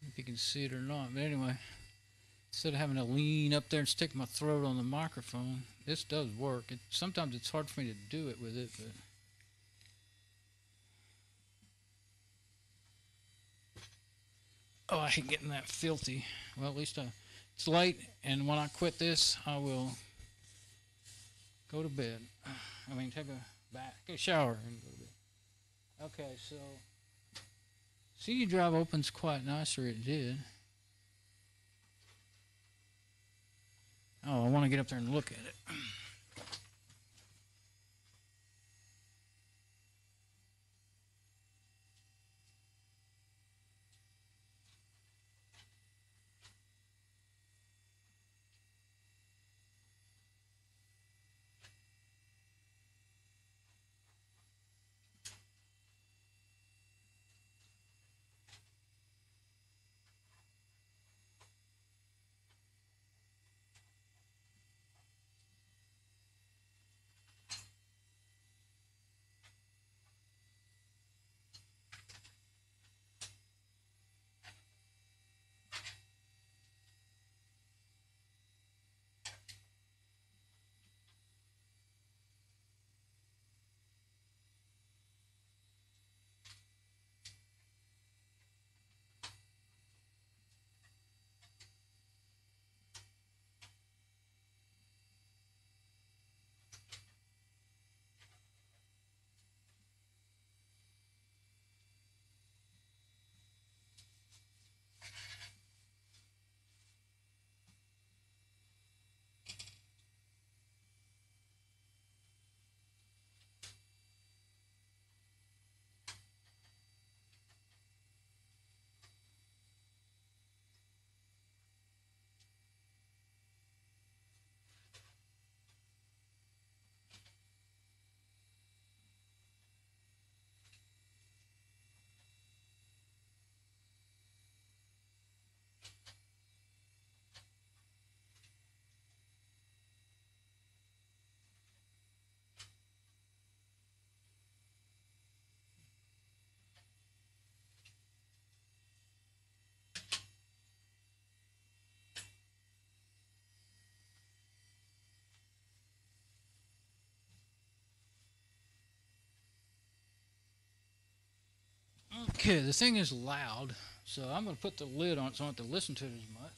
If you can see it or not, but anyway, instead of having to lean up there and stick my throat on the microphone, this does work. Sometimes it's hard for me to do it with it, but. Oh, I hate getting that filthy. Well, at least it's late, and when I quit this, I will go to bed. I mean, take a shower, and go to bed. Okay, so CD drive opens quite nice, or it did. Oh, I want to get up there and look at it. Okay, the thing is loud, so I'm going to put the lid on it so I don't have to listen to it as much.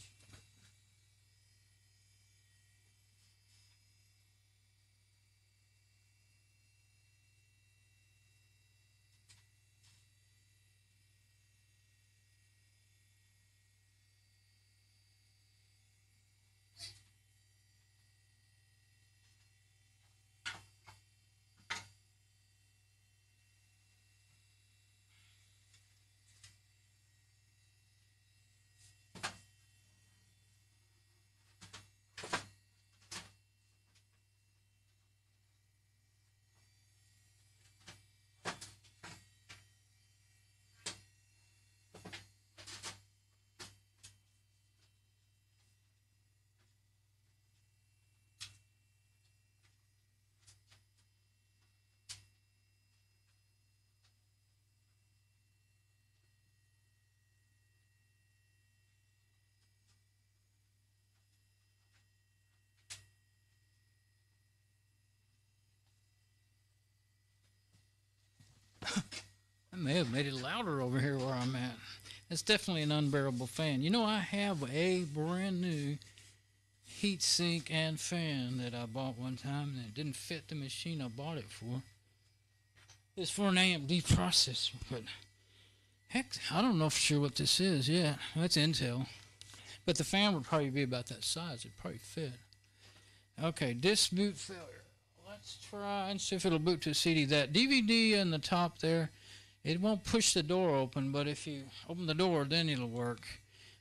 I may have made it louder over here where I'm at. It's definitely an unbearable fan. You know, I have a brand new heat sink and fan that I bought one time and it didn't fit the machine I bought it for. It's for an AMD processor, but heck, I don't know for sure what this is yet. That's Intel. But the fan would probably be about that size. It'd probably fit. Okay, disk boot failure. Let's try and see if it'll boot to a CD. That DVD in the top there, it won't push the door open, but if you open the door, then it'll work.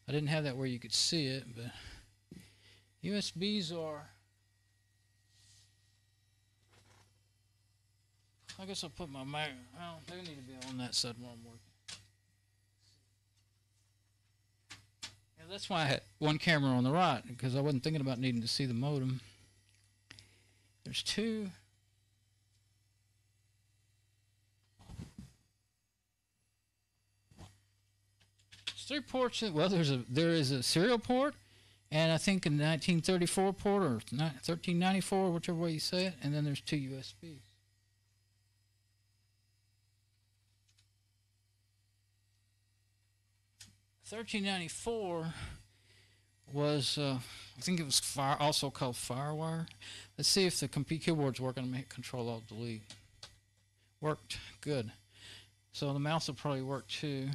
I didn't have that where you could see it, but USBs are... I guess I'll put my mic... Well, they need to be on that side while I'm working. Yeah, that's why I had one camera on the right, because I wasn't thinking about needing to see the modem. There's two... There's 3 ports. Well, there is a serial port, and I think a 1934 port or 1394, whichever way you say it, and then there's 2 USBs. $13.94 was I think it was also called FireWire. Let's see if the keyboard's working. I'm gonna hit Control Alt Delete. Worked good. So the mouse will probably work too.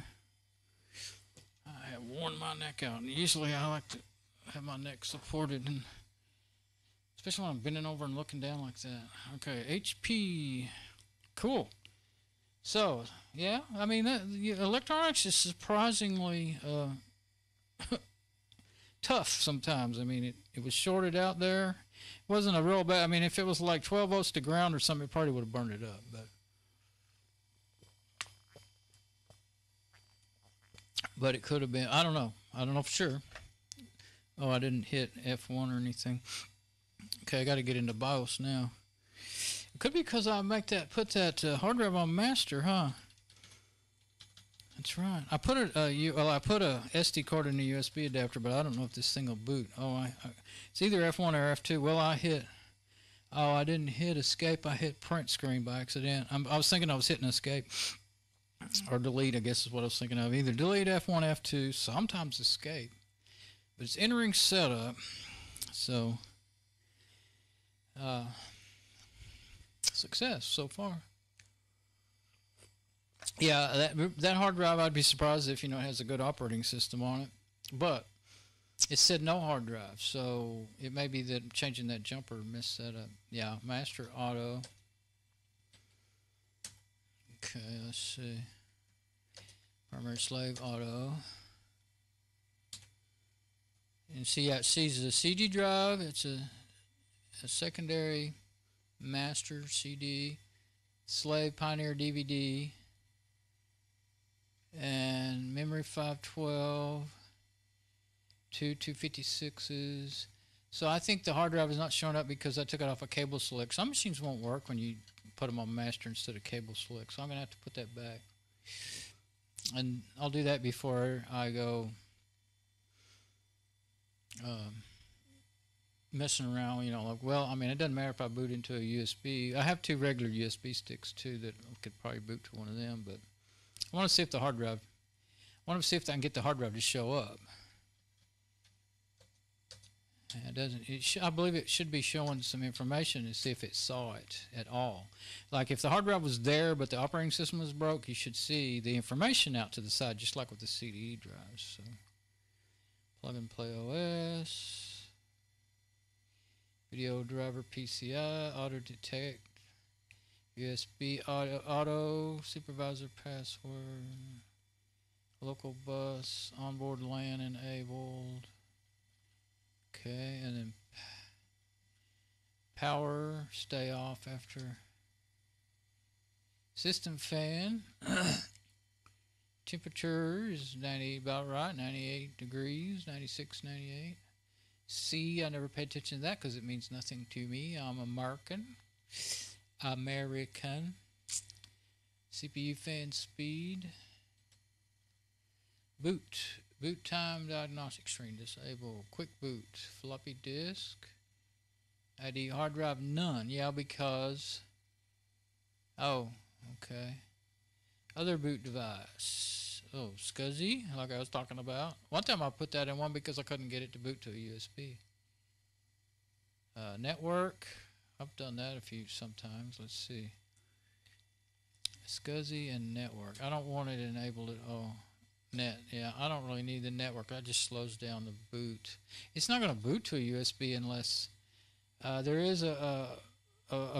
I have worn my neck out, and usually I like to have my neck supported, and especially when I'm bending over and looking down like that. Okay, HP, cool. So yeah, I mean electronics is surprisingly tough sometimes. I mean it was shorted out there. It wasn't a real bad. I mean if it was like 12 volts to ground or something, it probably would have burned it up, but it could have been. I don't know for sure. Oh, I didn't hit F1 or anything. Okay, I got to get into BIOS now. It could be because I put that hard drive on master, huh? That's right. I put I put a SD card in the USB adapter, but I don't know if this thing will boot. Oh, it's either F1 or F2. Well, I didn't hit escape. I hit print screen by accident. I was thinking I was hitting escape. Or delete, I guess is what I was thinking of. Either delete F1, F2, sometimes escape. But it's entering setup. So, success so far. Yeah, that hard drive, I'd be surprised if it has a good operating system on it. But it said no hard drive, so it may be that changing that jumper messed that up. Yeah, master auto. Okay, let's see. Primary slave auto. And see how it sees the CD drive. It's a secondary master CD, slave Pioneer DVD, and memory 512, 256s. So I think the hard drive is not showing up because I took it off a cable select. Some machines won't work when you put them on master instead of cable select, so I'm gonna have to put that back, and I'll do that before I go messing around. Like, well, I mean, it doesn't matter if I boot into a USB. I have 2 regular USB sticks too that could probably boot to one of them, but I want to see if the hard drive. I want to see if I can get the hard drive to show up. It doesn't. I believe it should be showing some information to see if it saw it at all. Like if the hard drive was there, but the operating system was broke, you should see the information out to the side, just like with the CD drives. So, plug and play OS, video driver PCI, auto detect, USB auto supervisor password, local bus, onboard LAN enabled. Okay, and then power, stay off after. System fan. Temperature is 90, about right, 98 degrees, 96, 98. C, I never paid attention to that because it means nothing to me. I'm American. CPU fan speed. Boot time diagnostic screen disabled. Quick boot. Floppy disk. ID hard drive none. Yeah, because. Oh, okay. Other boot device. Oh, SCSI, like I was talking about. One time I put that in one because I couldn't get it to boot to a USB. Network. I've done that a few sometimes. Let's see. SCSI and network. I don't want it enabled at all. Net, yeah, I don't really need the network. That just slows down the boot. It's not going to boot to a USB unless there is a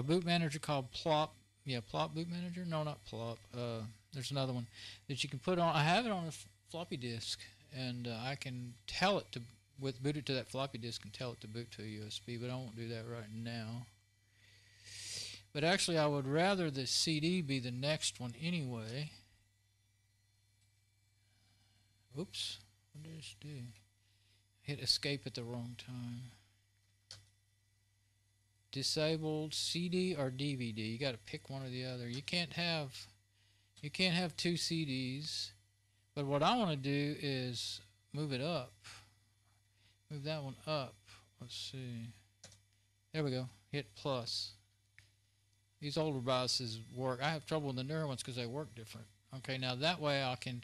boot manager called Plop. Yeah, Plop boot manager. No, not Plop. There's another one that you can put on. I have it on a floppy disk, and I can tell it to boot it to that floppy disk and tell it to boot to a USB. But I won't do that right now. But actually, I would rather the CD be the next one anyway. Oops, what did this do? Hit escape at the wrong time. Disabled CD or DVD. You got to pick one or the other. You can't have two CDs. But what I want to do is move it up. Move that one up. Let's see. There we go. Hit plus. These older BIOSes work. I have trouble with the newer ones because they work different. Okay, now that way I can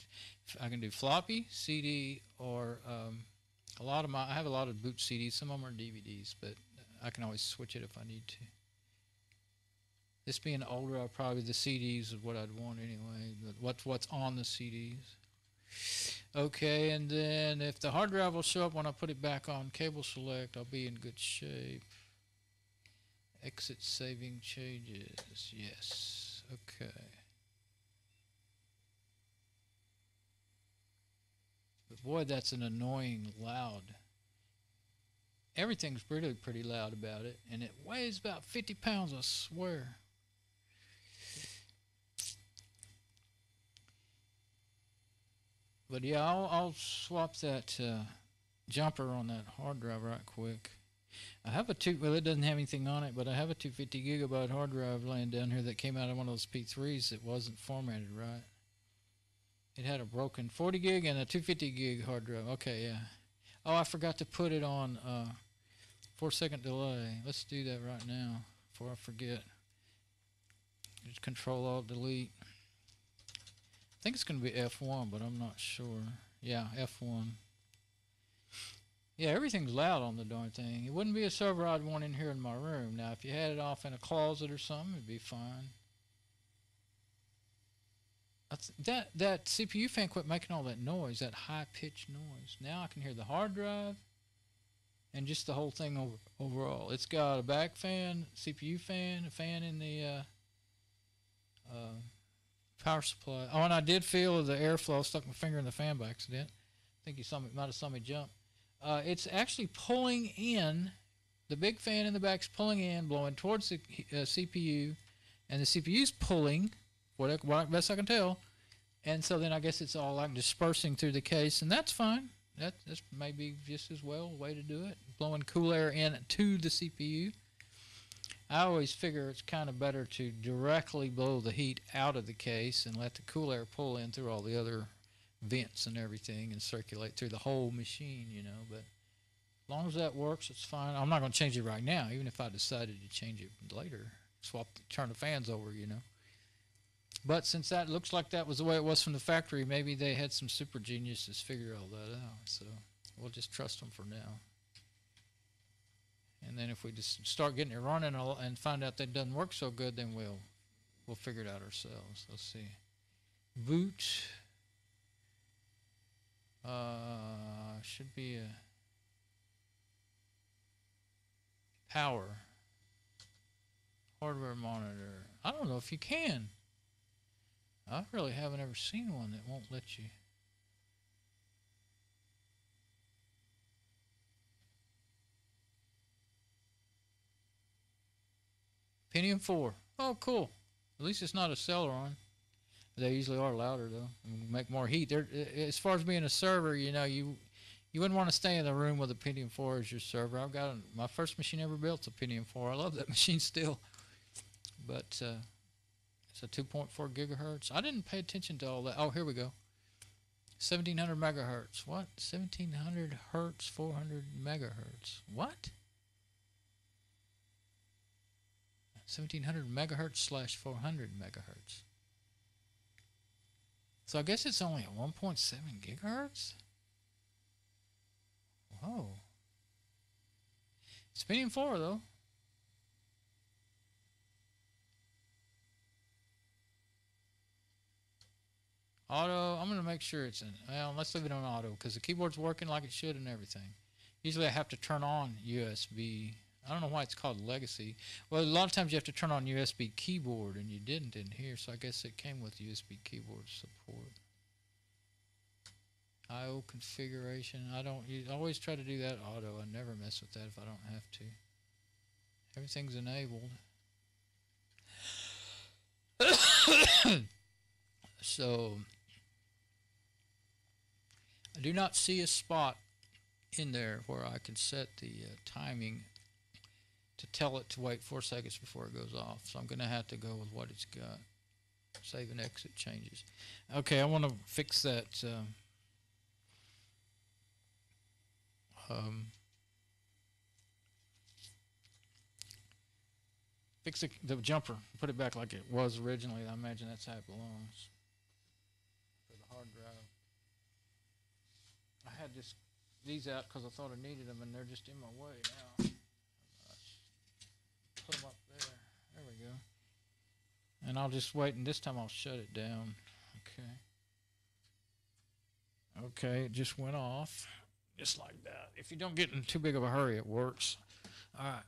do floppy, CD, or I have a lot of boot CDs. Some of them are DVDs, but I can always switch it if I need to. This being older, probably the CDs is what I'd want anyway. But what's on the CDs? Okay, and then if the hard drive will show up when I put it back on cable select, I'll be in good shape. Exit saving changes. Yes. Okay. But boy, that's an annoying loud. Everything's pretty loud about it, and it weighs about 50 pounds, I swear. But yeah, I'll swap that jumper on that hard drive right quick. I have well, it doesn't have anything on it, but I have a 250 gigabyte hard drive laying down here that came out of one of those P3s that wasn't formatted right. It had a broken 40 gig and a 250 gig hard drive. Okay, yeah. Oh, I forgot to put it on 4-second delay. Let's do that right now before I forget. Just Control-Alt-Delete. I think it's going to be F1, but I'm not sure. Yeah, F1. Yeah, everything's loud on the darn thing. It wouldn't be a server I'd want in here in my room. Now, if you had it off in a closet or something, it'd be fine. That CPU fan quit making all that noise, that high-pitched noise. Now I can hear the hard drive and just the whole thing overall. It's got a back fan, CPU fan, a fan in the power supply. Oh, and I did feel the airflow. Stuck my finger in the fan by accident. I think you might have saw me jump. It's actually pulling in. The big fan in the back's pulling in, blowing towards the CPU, and the CPU's pulling. What best I can tell, and so then I guess it's all like dispersing through the case, and that's fine. That's maybe just as well a way to do it, blowing cool air in to the CPU. I always figure it's kind of better to directly blow the heat out of the case and let the cool air pull in through all the other vents and everything and circulate through the whole machine, you know. But as long as that works, it's fine. I'm not going to change it right now, even if I decided to change it later. Turn the fans over, you know. But since that looks like that was the way it was from the factory, maybe they had some super geniuses figure all that out. So we'll just trust them for now. And then if we just start getting it running and find out that it doesn't work so good, then we'll figure it out ourselves. Let's see. Boot. Should be a power. Hardware monitor. I don't know if you can. I really haven't ever seen one that won't let you. Pentium 4. Oh, cool. At least it's not a Celeron. They usually are louder, though, and make more heat. As far as being a server, you know, you wouldn't want to stay in the room with a Pentium 4 as your server. I've got my first machine ever built's a Pentium 4. I love that machine still. But it's a 2.4 gigahertz. I didn't pay attention to all that. Oh, here we go. 1700 megahertz. What? 1700 hertz, 400 megahertz. What? 1700 megahertz slash 400 megahertz. So I guess it's only at 1.7 gigahertz? Whoa. It's Pentium 4 though. Auto, I'm going to make sure it's in. Well, let's leave it on auto because the keyboard's working like it should and everything. Usually I have to turn on USB. I don't know why it's called Legacy. Well, a lot of times you have to turn on USB keyboard, and you didn't in here, so I guess it came with USB keyboard support. I/O configuration. I always try to do that auto. I never mess with that if I don't have to. Everything's enabled. So I do not see a spot in there where I can set the timing to tell it to wait 4 seconds before it goes off. So I'm going to have to go with what it's got. Save and exit changes. Okay, I want to fix that. Fix the jumper. Put it back like it was originally. I imagine that's how it belongs. For the hard drive. I had these out because I thought I needed them, and they're just in my way now. Put them up there. There we go. And I'll just wait, and this time I'll shut it down. Okay. Okay, it just went off. Just like that. If you don't get in too big of a hurry, it works. All right.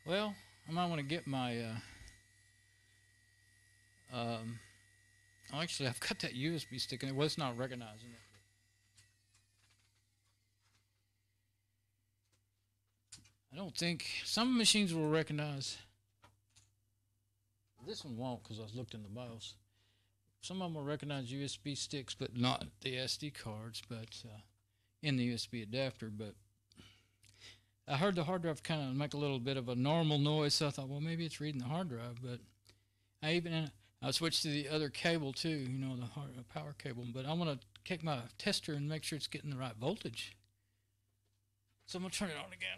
Well, I might want to get my. Actually, I've got that USB stick in it. Well, it's not recognizing it. I don't think some machines will recognize. This one won't because I looked in the BIOS. Some of them will recognize USB sticks, but not the SD cards, but in the USB adapter. But I heard the hard drive kind of make a little bit of a normal noise, so I thought, well, maybe it's reading the hard drive. But I switched to the other cable too, you know, the power cable. But I want to kick my tester and make sure it's getting the right voltage. So I'm gonna turn it on again.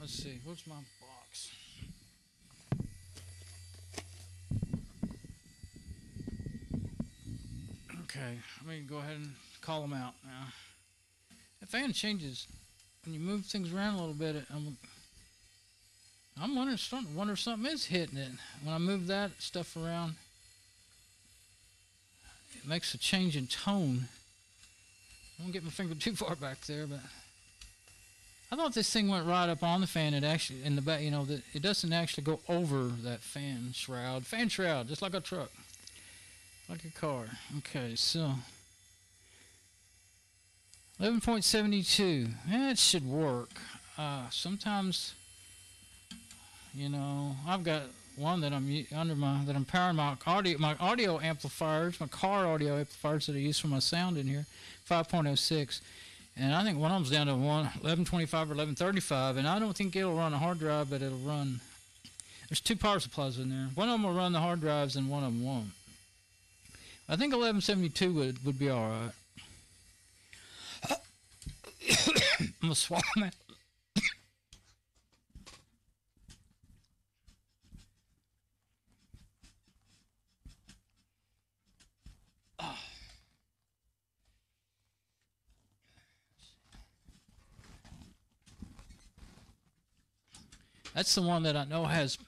Let's see, where's my box? Okay, let me go ahead and call them out now. The fan changes when you move things around a little bit. I'm wondering, starting to wonder if something is hitting it. When I move that stuff around, it makes a change in tone. I won't get my finger too far back there, but I thought this thing went right up on the fan. It actually, in the back, you know, it doesn't actually go over that fan shroud. Fan shroud, just like a truck, like a car. Okay, so 11.72. Yeah, it should work. Sometimes, you know, I've got one that I'm powering my audio amplifiers, my car audio amplifiers that I use for my sound in here, 5.06. And I think one of them's down to 1125 or 1135, and I don't think it'll run a hard drive, but it'll run. There's two power supplies in there. One of them will run the hard drives, and one of them won't. I think 1172 would be all right. I'm gonna swallow that. That's the one that I know has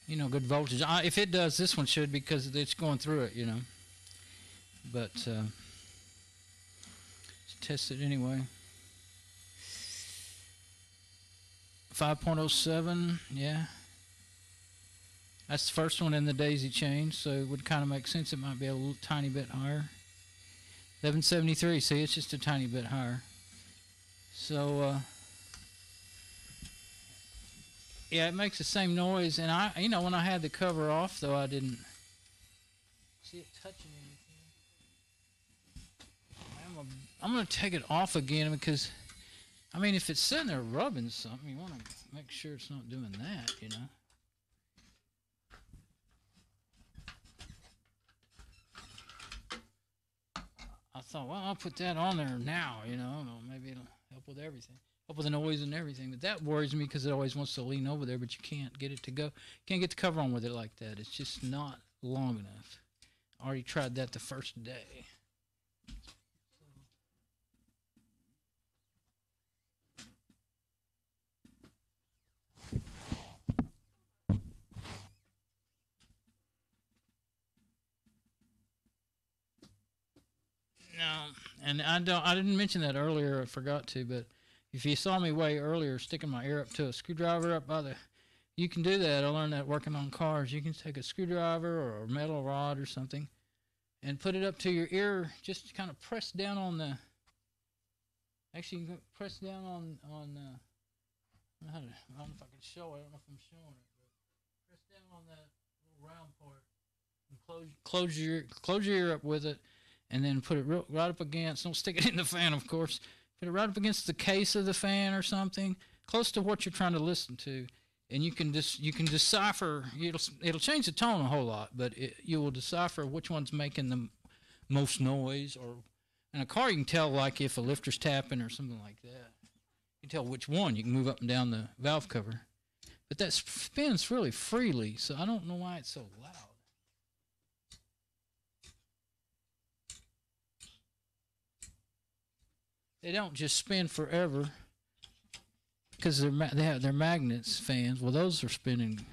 you know, good voltage. If it does, this one should, because it's going through it, you know. But let's test it anyway. 5.07, yeah. That's the first one in the daisy chain, so it would kind of make sense it might be a little tiny bit higher. 1173, see, it's just a tiny bit higher. So yeah, it makes the same noise, and you know, when I had the cover off, though, I didn't see it touching anything. I'm going to take it off again, because, I mean, if it's sitting there rubbing something, you want to make sure it's not doing that, you know. I thought, well, I'll put that on there now, you know, maybe it'll help with everything. Up with the noise and everything, but that worries me because it always wants to lean over there, but you can't get it to go. Can't get the cover on with it like that. It's just not long enough. I already tried that the first day. And I didn't mention that earlier. I forgot to, but if you saw me way earlier sticking my ear up to a screwdriver up by the, you can do that. I learned that working on cars. You can take a screwdriver or a metal rod or something and put it up to your ear. Just kind of press down on the. Actually, you can press down on. I don't know if I can show it. I don't know if I'm showing it, but press down on that little round part and close your ear up with it, and then put it right up against. Don't stick it in the fan, of course. Put it right up against the case of the fan or something, close to what you're trying to listen to, and you can decipher. It'll change the tone a whole lot, but you will decipher which one's making the most noise. Or in a car, you can tell like if a lifter's tapping or something like that. You can tell which one. You can move up and down the valve cover, but that spins really freely, so I don't know why it's so loud. They don't just spin forever because they're magnets fans. Well, those are spinning.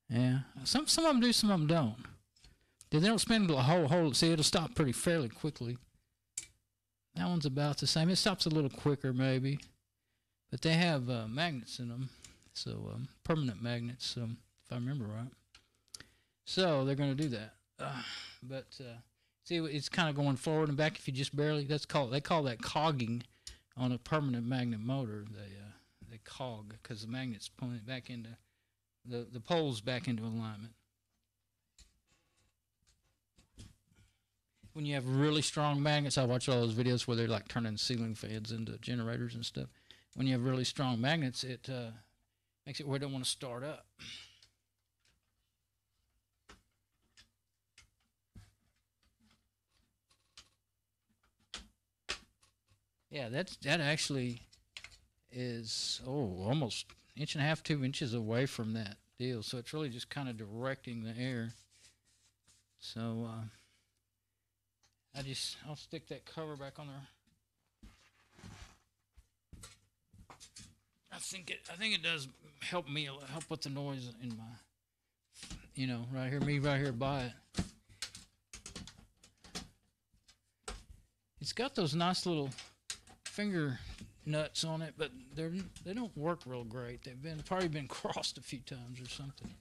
Yeah, some of them do, some of them don't. They don't spin the whole. See, it'll stop fairly quickly. That one's about the same. It stops a little quicker maybe, but they have magnets in them, so permanent magnets, if I remember right. So they're going to do that, but. See, it's kind of going forward and back if you just barely. They call that cogging on a permanent magnet motor. They cog because the magnet's pulling it back into the poles back into alignment. When you have really strong magnets, I watch all those videos where they're like turning ceiling fans into generators and stuff. When you have really strong magnets, it makes it where it don't want to start up. Yeah, that actually is almost 1.5 to 2 inches away from that deal. So it's really just kind of directing the air. So I'll stick that cover back on there. I think it does help me help with the noise in my, right here by it. It's got those nice little finger nuts on it, but they don't work real great. They've probably been crossed a few times or something.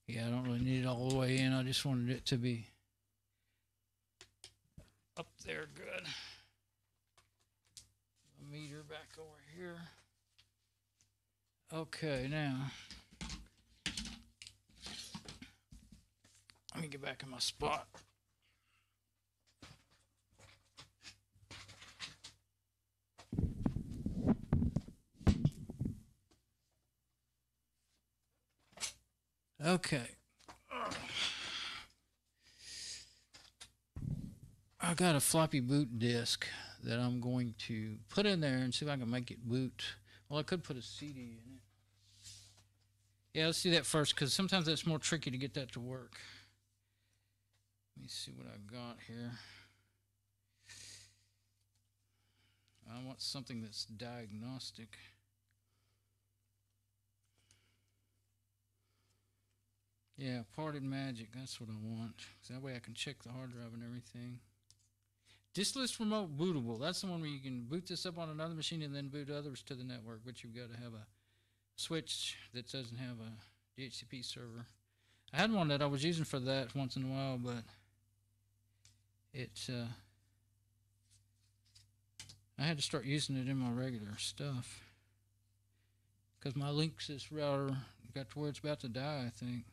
Yeah, I don't really need it all the way in. I just wanted it to be up there good. A meter back over here. Okay, now let me get back in my spot. Okay. I got a floppy boot disk that I'm going to put in there and see if I can make it boot. Well, I could put a CD in it. Yeah, let's do that first because sometimes that's more tricky to get that to work. Let me see what I got here. I want something that's diagnostic. Yeah, Gparted Magic, that's what I want. So that way I can check the hard drive and everything. Diskless remote bootable. That's the one where you can boot this up on another machine and then boot others to the network, but you've got to have a switch that doesn't have a DHCP server. I had one that I was using for that once in a while, but I had to start using it in my regular stuff because my Linksys router got to where it's about to die, I think.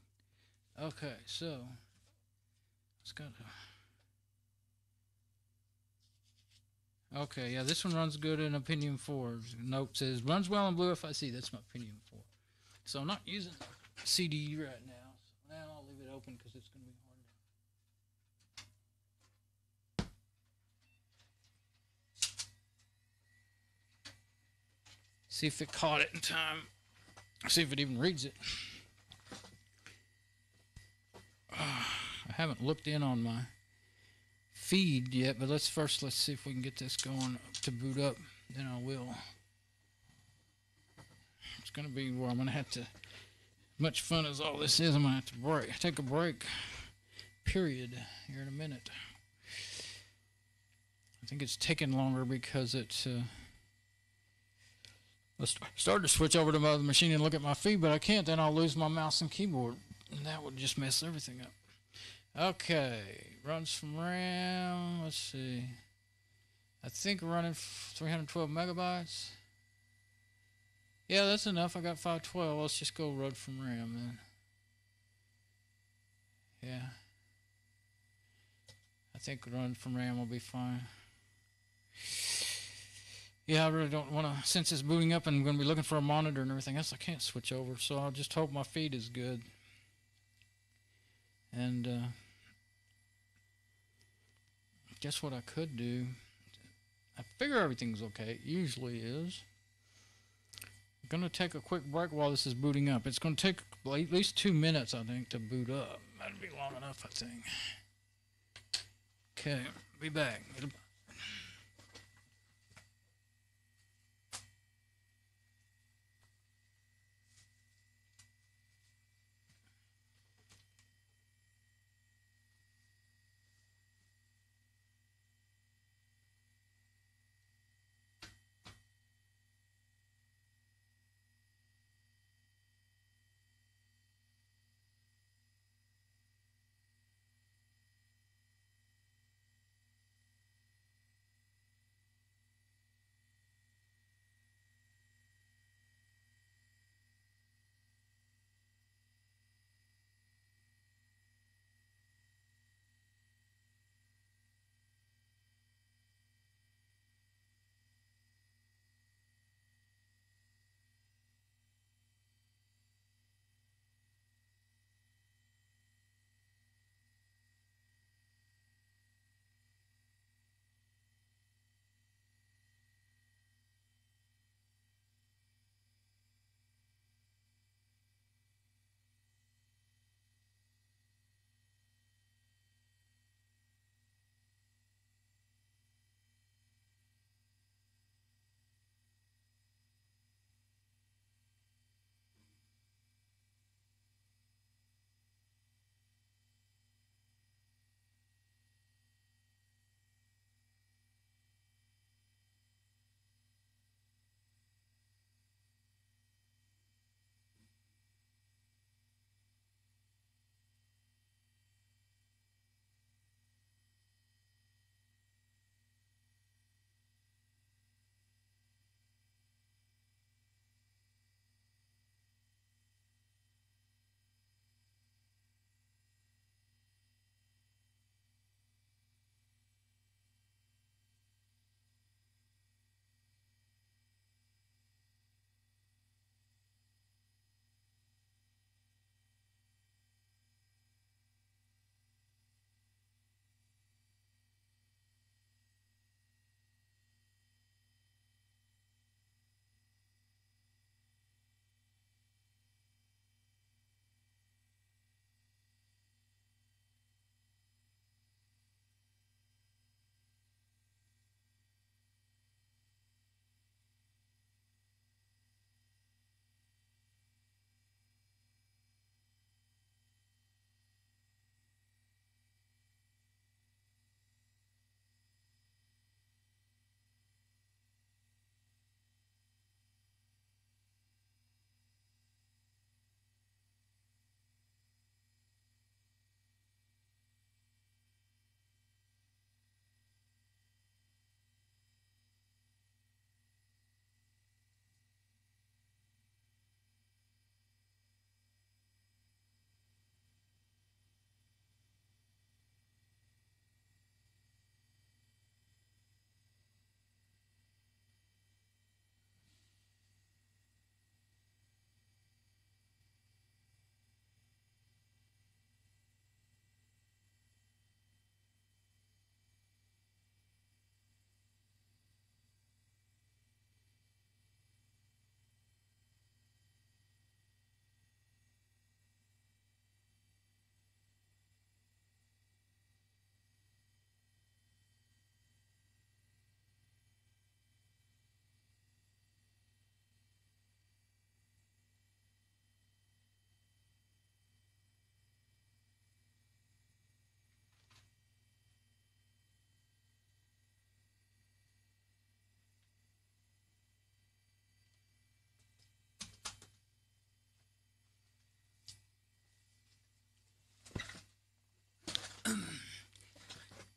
Okay, so it's got okay, yeah, this one runs good in a Pentium 4. Note says runs well in blue FIC. That's my Pentium 4. So I'm not using CD right now. So now I'll leave it open because it's going to be hard. See if it caught it in time. See if it even reads it. I haven't looked in on my feed yet, but let's see if we can get this going to boot up. Then I will. It's going to be where I'm going to have to, much fun as all this is, I'm going to have to take a break, period, here in a minute. I think it's taking longer because it's, I started to switch over to my other machine and look at my feed, but I can't, then I'll lose my mouse and keyboard, and that would just mess everything up. Okay, runs from RAM, let's see. I think we're running 312 megabytes. Yeah, that's enough. I got 512. Let's just go run from RAM then. Yeah. I think run from RAM will be fine. Yeah, I really don't want to, since it's booting up and I'm going to be looking for a monitor and everything else, I can't switch over. So I'll just hope my feed is good. And guess what I could do? I figure everything's okay. It usually is. I'm going to take a quick break while this is booting up. It's going to take at least 2 minutes, I think, to boot up. That'll be long enough, I think. Okay, be back.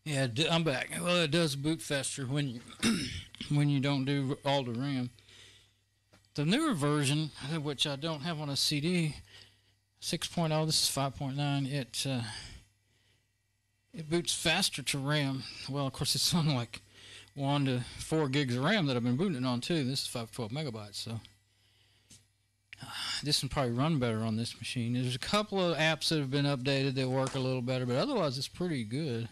Yeah, I'm back. Well, it does boot faster when you when you don't do all the RAM. The newer version, which I don't have on a CD, 6.0. This is 5.9. It boots faster to RAM. Well, of course, it's on like 1 to 4 gigs of RAM that I've been booting it on too. This is 512 megabytes, so this will probably run better on this machine. There's a couple of apps that have been updated that work a little better, but otherwise it's pretty good.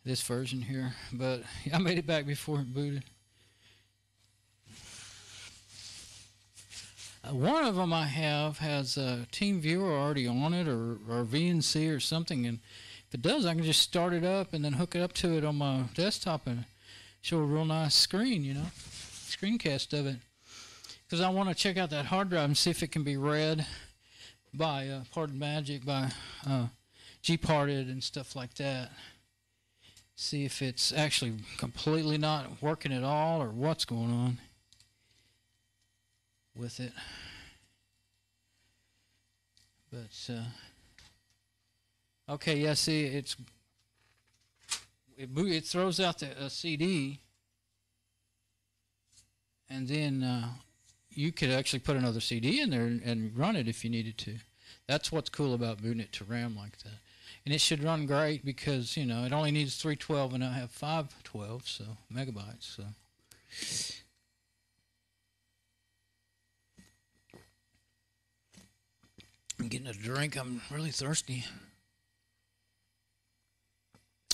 This version here, but I made it back before it booted. One of them I have has a TeamViewer already on it, or VNC or something, and if it does, I can just start it up and then hook it up to it on my desktop and show a real nice screen, you know, screencast of it. Because I want to check out that hard drive and see if it can be read by Pardon Magic, by Gparted and stuff like that. See if it's actually completely not working at all, or what's going on with it. But okay, yeah, see, it throws out the CD, and then you could actually put another CD in there and run it if you needed to. That's what's cool about booting it to RAM like that. And it should run great because, you know, it only needs 312 and I have 512 so megabytes. So I'm getting a drink. I'm really thirsty.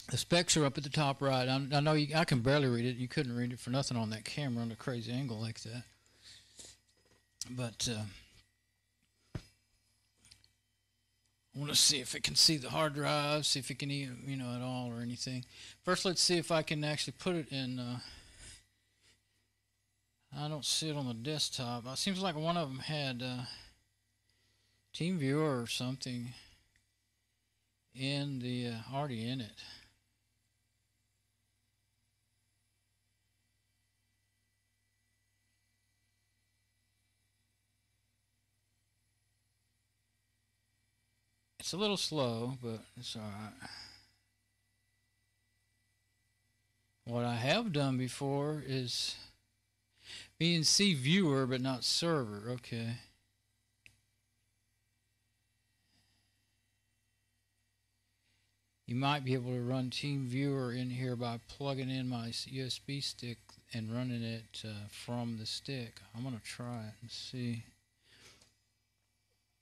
The specs are up at the top right. I know I can barely read it. You couldn't read it for nothing on that camera on a crazy angle like that. But I want to see if it can see the hard drive, see if it can even, you know, at all or anything. First, let's see if I can actually put it in. I don't see it on the desktop. It seems like one of them had TeamViewer or something in the already in it. It's a little slow, but it's all right. What I have done before is VNC viewer, but not server. Okay. You might be able to run TeamViewer in here by plugging in my USB stick and running it from the stick. I'm going to try it and see.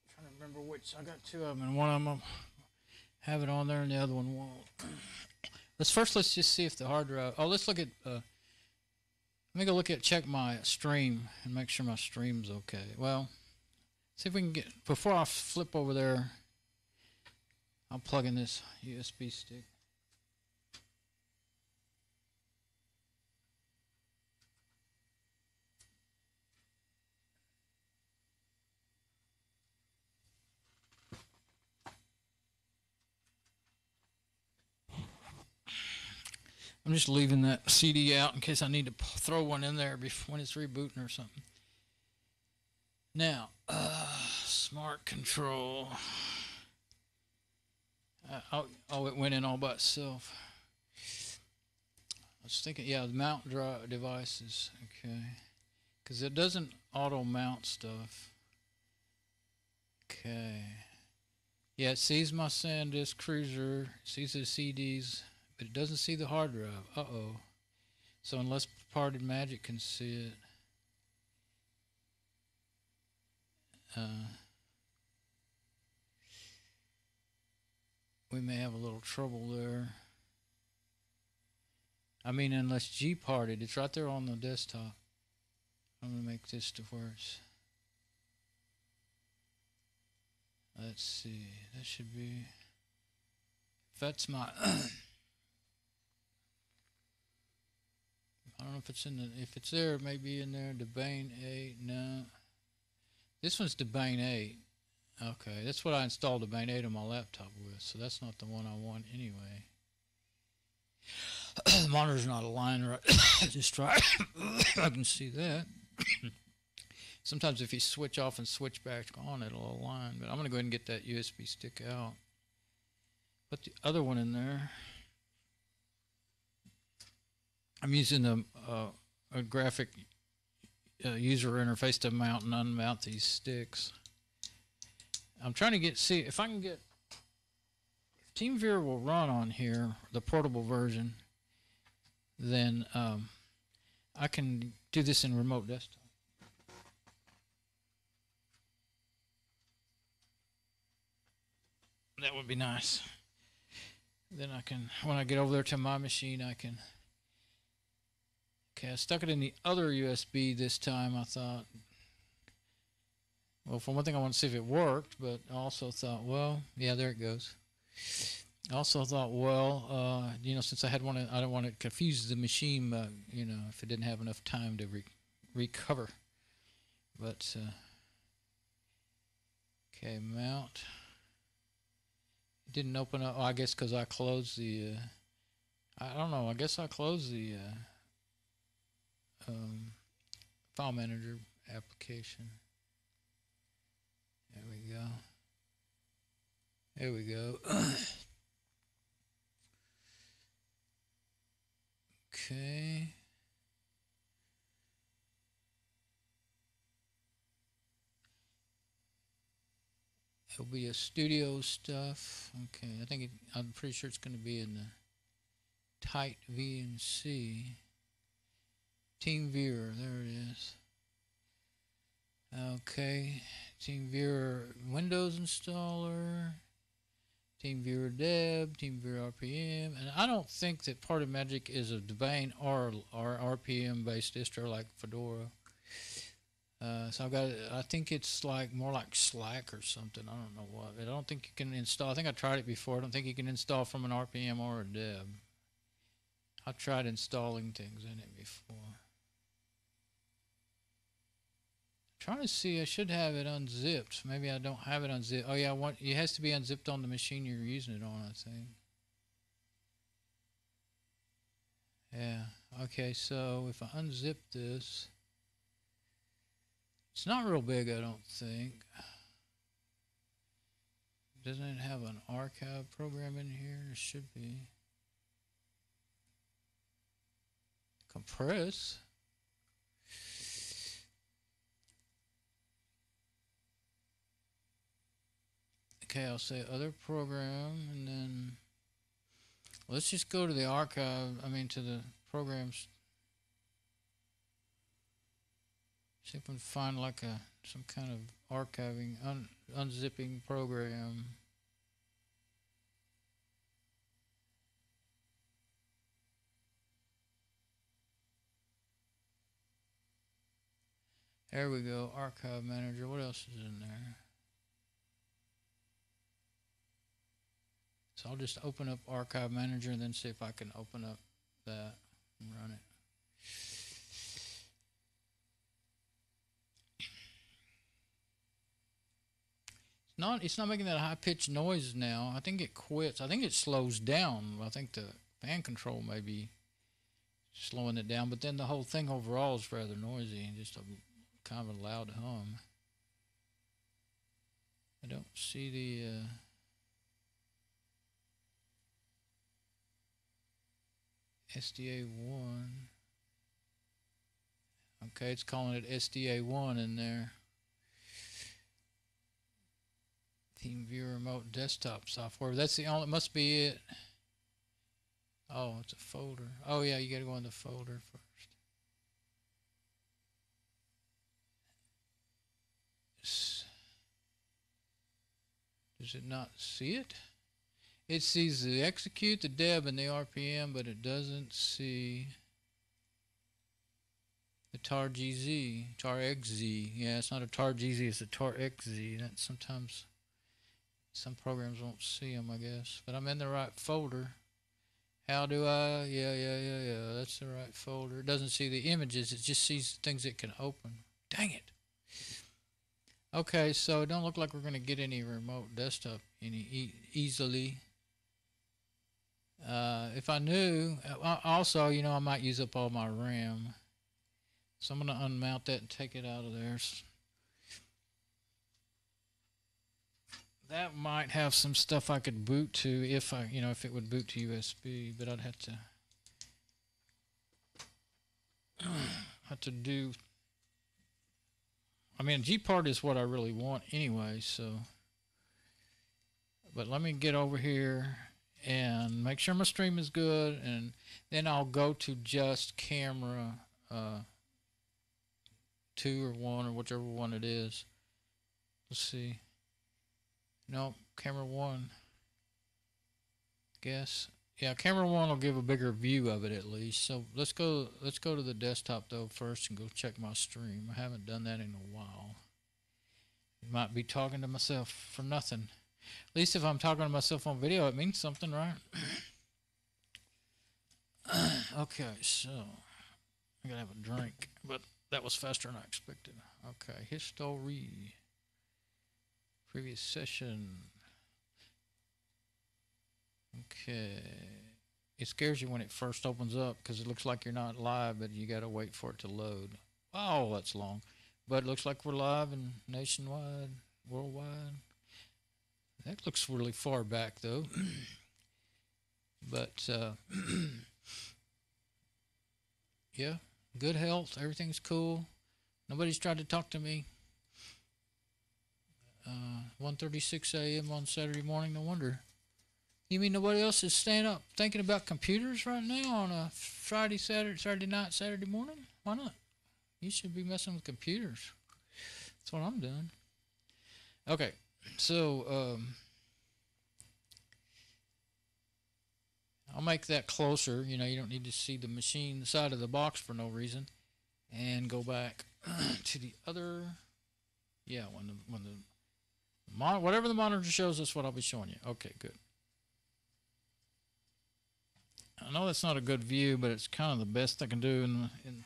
I'm trying to remember which. I got two of them, and one of them will have it on there and the other one won't. Let's just see if the hard drive. Oh, let's look at. Let me go check my stream and make sure my stream's okay. Well, see if we can get, before I flip over there, I'll plug in this USB stick. I'm just leaving that CD out in case I need to throw one in there when it's rebooting or something. Now, smart control. Oh, it went in all by itself. I was thinking, yeah, the mount devices, okay. Because it doesn't auto-mount stuff. Okay. Yeah, it sees my SanDisk Cruiser, it sees the CDs, but it doesn't see the hard drive. Uh-oh. So unless Gparted Magic can see it, we may have a little trouble there. I mean, unless Gparted, it's right there on the desktop. I'm going to make this to worse. Let's see, that should be, if that's my, I don't know if it's in the, if it's there, it may be in there, Debane 8, no. This one's Debane 8. Okay, that's what I installed Debane 8 on my laptop with, so that's not the one I want anyway. The monitor's not aligned right. Just try. I can see that. Sometimes if you switch off and switch back on, it'll align. But I'm going to go ahead and get that USB stick out. Put the other one in there. I'm using a graphic user interface to mount and unmount these sticks. I'm trying to see if I can get, if TeamViewer will run on here, the portable version, then I can do this in remote desktop. That would be nice. Then I can, when I get over there to my machine, I can. Okay, I stuck it in the other USB this time. I thought, well, for one thing, I want to see if it worked, but I also thought, well, yeah, there it goes. I also thought, well, you know, since I had one, I don't want to confuse the machine, you know, if it didn't have enough time to recover. But, okay, mount. It didn't open up. Oh, I guess because I closed the, I don't know, I guess I closed the file manager application. There we go. There we go. Okay. It'll be a studio stuff. Okay, I'm pretty sure it's going to be in the tight VNC. TeamViewer, there it is. Okay, TeamViewer Windows installer, TeamViewer Deb, TeamViewer RPM, and I don't think that Part of Magic is a domain or RPM based distro like Fedora. So I think it's like more like Slack or something. I don't know what. I don't think you can install. I think I tried it before. I don't think you can install from an RPM or a Deb. I've tried installing things in it before. Trying to see, I should have it unzipped. Maybe I don't have it unzipped. Oh yeah, it has to be unzipped on the machine you're using it on, I think. Yeah. Okay, so if I unzip this, it's not real big, I don't think. Doesn't it have an archive program in here? There should be. Compress. Okay, I'll say other program, and then let's just go to the archive, to the programs. See if we can find like some kind of archiving, unzipping program. There we go, archive manager. What else is in there? So I'll just open up archive manager and then see if I can open up that and run it. It's not making that high-pitched noise now. I think it quits. I think it slows down. I think the fan control may be slowing it down, but then the whole thing overall is rather noisy and just a kind of a loud hum. I don't see the SDA1. Okay, it's calling it SDA1 in there. TeamViewer Remote Desktop Software. That's the only, it must be it. Oh, it's a folder. Oh yeah, you gotta go in the folder first. Does it not see it? It sees the execute, the deb, and the RPM, but it doesn't see the tar-gz, tar-xz. Yeah, it's not a tar-gz, it's a tar-xz. That sometimes some programs won't see them, I guess. But I'm in the right folder. How do I? Yeah. That's the right folder. It doesn't see the images. It just sees things it can open. Dang it. Okay, so it don't look like we're going to get any remote desktop easily. If I knew, also, I might use up all my RAM. So I'm going to unmount that and take it out of there. That might have some stuff I could boot to if it would boot to USB, but I'd have to. have to do. I mean, Gparted is what I really want anyway. So, but let me get over here and make sure my stream is good, and then I'll go to just camera 2 or 1 or whichever one it is. Let's see. No, camera 1. Guess. Yeah, camera 1 will give a bigger view of it at least. So let's go to the desktop though first and go check my stream. I haven't done that in a while. Might be talking to myself for nothing. At least if I'm talking to myself on video, it means something, right? Okay, so I gotta have a drink, but that was faster than I expected. Okay, history. Previous session. Okay. It scares you when it first opens up because it looks like you're not live, but you gotta wait for it to load. Oh, that's long. But it looks like we're live and nationwide, worldwide. That looks really far back though. But yeah, good health, everything's cool. Nobody's tried to talk to me. 1:36 a.m. on Saturday morning, no wonder. You mean nobody else is staying up thinking about computers right now on a Saturday night, Saturday morning? Why not? You should be messing with computers. That's what I'm doing. Okay, so I'll make that closer. You know, you don't need to see the machine side of the box for no reason. And go back to the other. Yeah, whatever the monitor shows, that's what I'll be showing you. Okay, good. I know that's not a good view, but it's kind of the best I can do in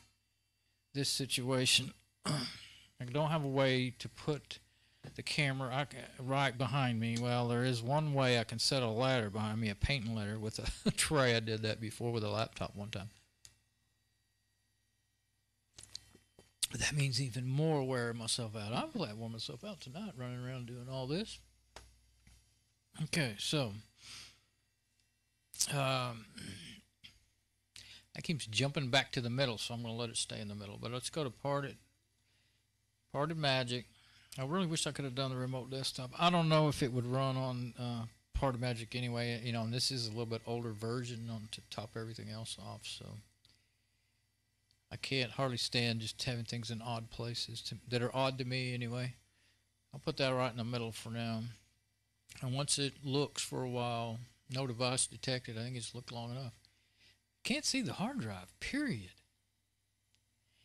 this situation. I don't have a way to put the camera right behind me. Well, there is one way I can set a ladder behind me, a painting ladder with a tray. I did that before with a laptop one time. That means even more wearing myself out. I'm glad I wore myself out tonight running around doing all this. Okay, so that keeps jumping back to the middle, so I'm going to let it stay in the middle. But let's go to Parted Magic. I really wish I could have done the remote desktop. I don't know if it would run on Parted Magic anyway. You know, and this is a little bit older version to top everything else off, so I can't hardly stand just having things in odd places that are odd to me anyway. I'll put that right in the middle for now. And once it looks for a while, no device detected, I think it's looked long enough. Can't see the hard drive, period.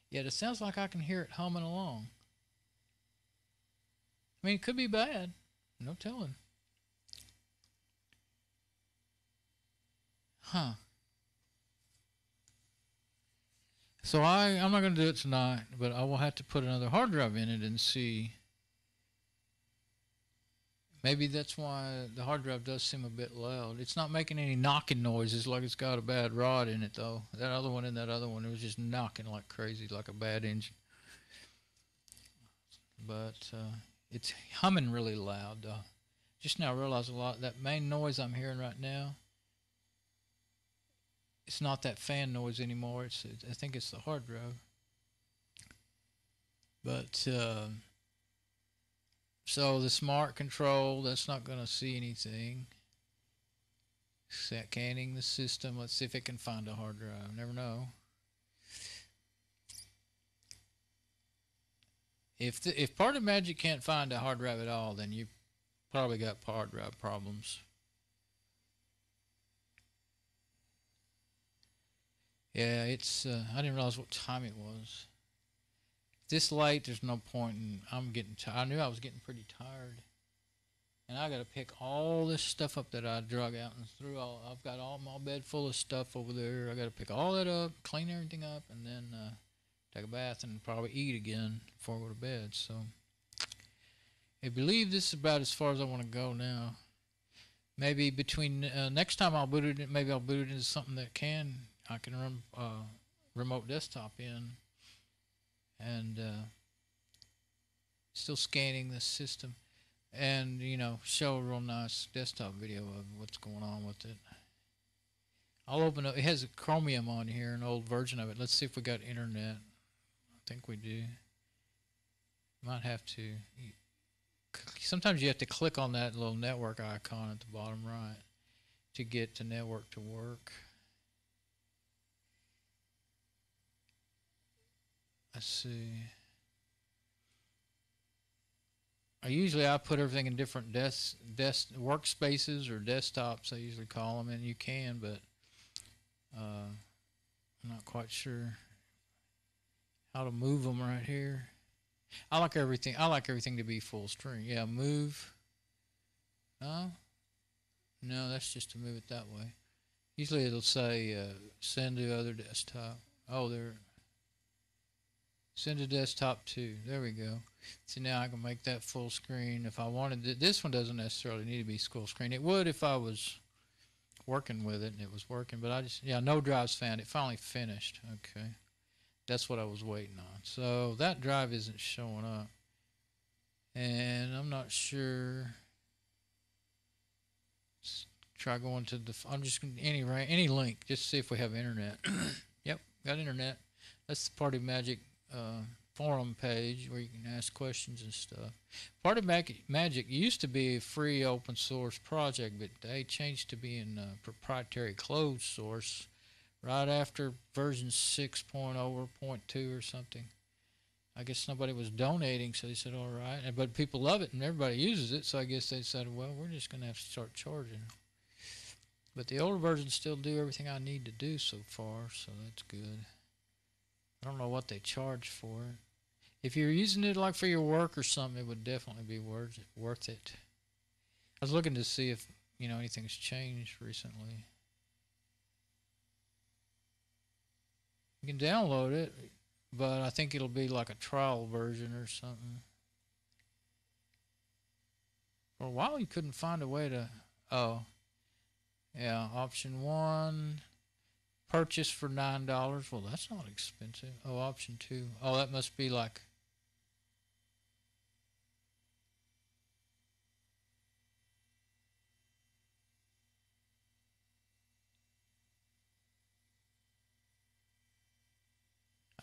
Yet it sounds like I can hear it humming along. I mean, it could be bad. No telling. Huh. So I'm not going to do it tonight, but I will have to put another hard drive in it and see. Maybe that's why the hard drive does seem a bit loud. It's not making any knocking noises like it's got a bad rod in it, though. That other one and that other one, it was just knocking like crazy, like a bad engine. But it's humming really loud. Just now I realize that main noise I'm hearing right now, it's not that fan noise anymore. I think it's the hard drive. But so the smart control, that's not going to see anything. Scanning the system. Let's see if it can find a hard drive. Never know. If Parted Magic can't find a hard drive at all, then you probably got hard drive problems. Yeah, it's. I didn't realize what time it was. This late, there's no point in. I'm getting tired. I knew I was getting pretty tired, and I got to pick all this stuff up that I drug out and threw. I've got all my bed full of stuff over there. I got to pick all that up, clean everything up, and then take a bath and probably eat again before I go to bed. So I believe this is about as far as I want to go now. Maybe between next time I'll boot it. Maybe I'll boot it into something that I can run remote desktop in, and still scanning the system, and show a real nice desktop video of what's going on with it. I'll open up. It has a Chromium on here, an old version of it. Let's see if we got internet. I think we do. Might have to. Sometimes you have to click on that little network icon at the bottom right to get the network to work. Let's see. I put everything in different desk workspaces or desktops. I usually call them, and you can, but I'm not quite sure how to move them right here. I like everything. I like everything to be full screen. Yeah, move. No, that's just to move it that way. Usually it'll say send to other desktop. Oh, there. Send to desktop 2. There we go. See, now I can make that full screen if I wanted it. This one doesn't necessarily need to be full screen. It would if I was working with it and it was working, but no drives found. It finally finished. Okay. That's what I was waiting on. So that drive isn't showing up. And I'm not sure. Let's try going to the, I'm just going to, any link, just see if we have internet. Yep, got internet. That's the Party Magic forum page where you can ask questions and stuff. Party Magic used to be a free open source project, but they changed to being proprietary closed source right after version 6.0 or 0.2 or something. I guess nobody was donating, so they said, all right. But people love it and everybody uses it, so I guess they said, well, we're just going to have to start charging. But the older versions still do everything I need to do so far, so that's good. I don't know what they charge for it. If you're using it like for your work or something, it would definitely be worth it. I was looking to see if, anything's changed recently. You can download it, but I think it'll be like a trial version or something. For a while, you couldn't find a way to... Oh. Yeah, option 1... Purchase for $9. Well, that's not expensive. Oh, option 2. Oh, that must be like...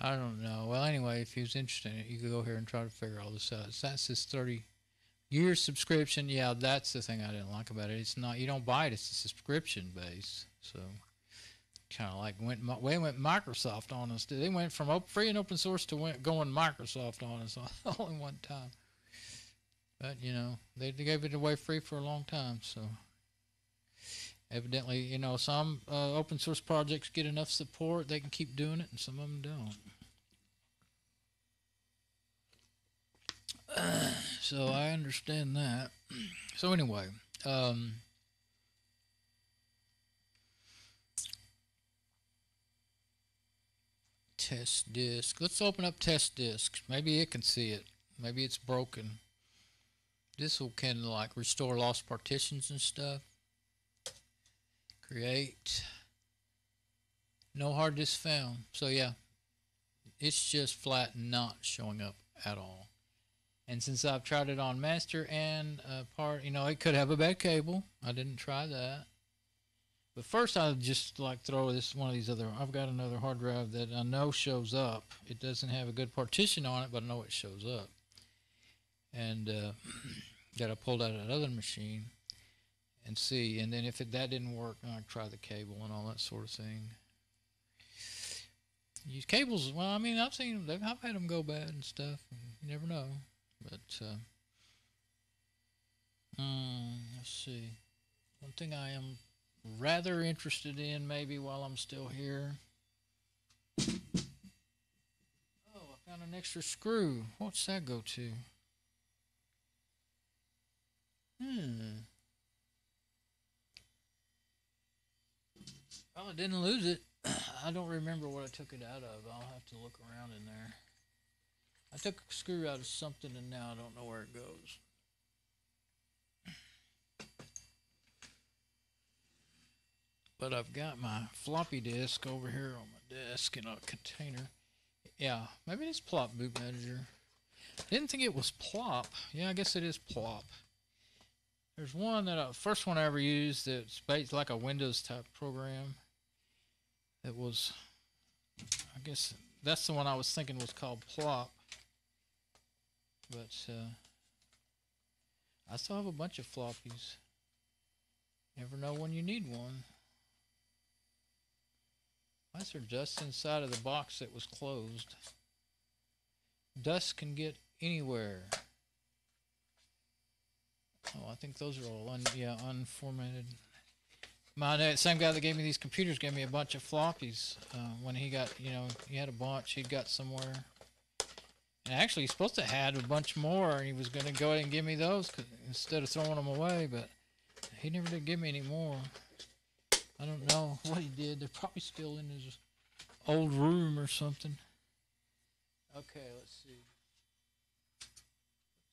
I don't know. Well, anyway, if he was interested in it, you could go here and try to figure all this out. That's his 30-year subscription. Yeah, that's the thing I didn't like about it. It's not, you don't buy it. It's a subscription base. So... kind of like went Microsoft on us. They went from free and open source to going Microsoft on us all in one time. But they gave it away free for a long time. So evidently, some open source projects get enough support they can keep doing it, and some of them don't. So I understand that. So anyway. Test disk. Let's open up test disk. Maybe it can see it. Maybe it's broken. This can like restore lost partitions and stuff. Create. No hard disk found. So yeah, it's just flat not showing up at all. And since I've tried it on master and it could have a bad cable. I didn't try that. But first, I'll just like throw one of these other. I've got another hard drive that I know shows up. It doesn't have a good partition on it, but I know it shows up. And that I pulled out of that other machine and see. And then if that didn't work, I'd try the cable and all that sort of thing. Use cables. Well, I mean, I've seen them. I've had them go bad and stuff. And you never know. But let's see. One thing I am rather interested in maybe while I'm still here. Oh, I found an extra screw. What's that go to? Well, I didn't lose it. I don't remember what I took it out of. I'll have to look around in there. I took a screw out of something and now I don't know where it goes. But I've got my floppy disk over here on my desk in a container. Yeah, maybe it's Plop Boot Manager. I didn't think it was Plop. Yeah, I guess it is Plop. There's one that first one I ever used that's based like a Windows type program. It was, I guess that's the one I was thinking was called Plop. But I still have a bunch of floppies. Never know when you need one. Why is there dust inside of the box that was closed? Dust can get anywhere. Oh, I think those are all unformatted. My same guy that gave me these computers gave me a bunch of floppies. When he got, he had a bunch he'd got somewhere. And actually, he's supposed to have had a bunch more, and he was going to go ahead and give me those instead of throwing them away, but he never did give me any more. I don't know what he did. They're probably still in his old room or something. Okay, let's see. Put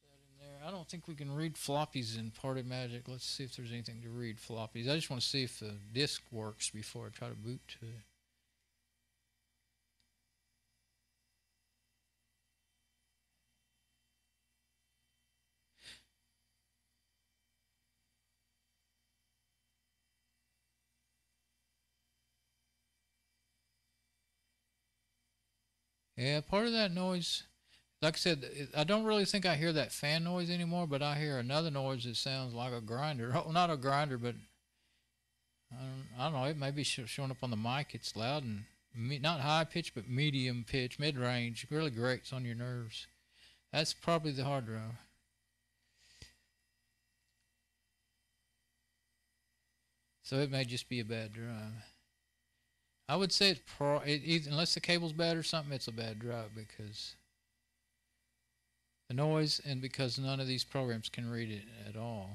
that in there. I don't think we can read floppies in Parted Magic. Let's see if there's anything to read floppies. I just want to see if the disk works before I try to boot to it. Yeah, part of that noise, like I said, I don't really think I hear that fan noise anymore, but I hear another noise that sounds like a grinder. Oh, not a grinder, but I don't know. It may be showing up on the mic. It's loud and not high pitch, but medium pitch, mid range. Really grates on your nerves. That's probably the hard drive. So it may just be a bad drive. I would say it's unless the cable's bad or something, it's a bad drive because the noise and because none of these programs can read it at all.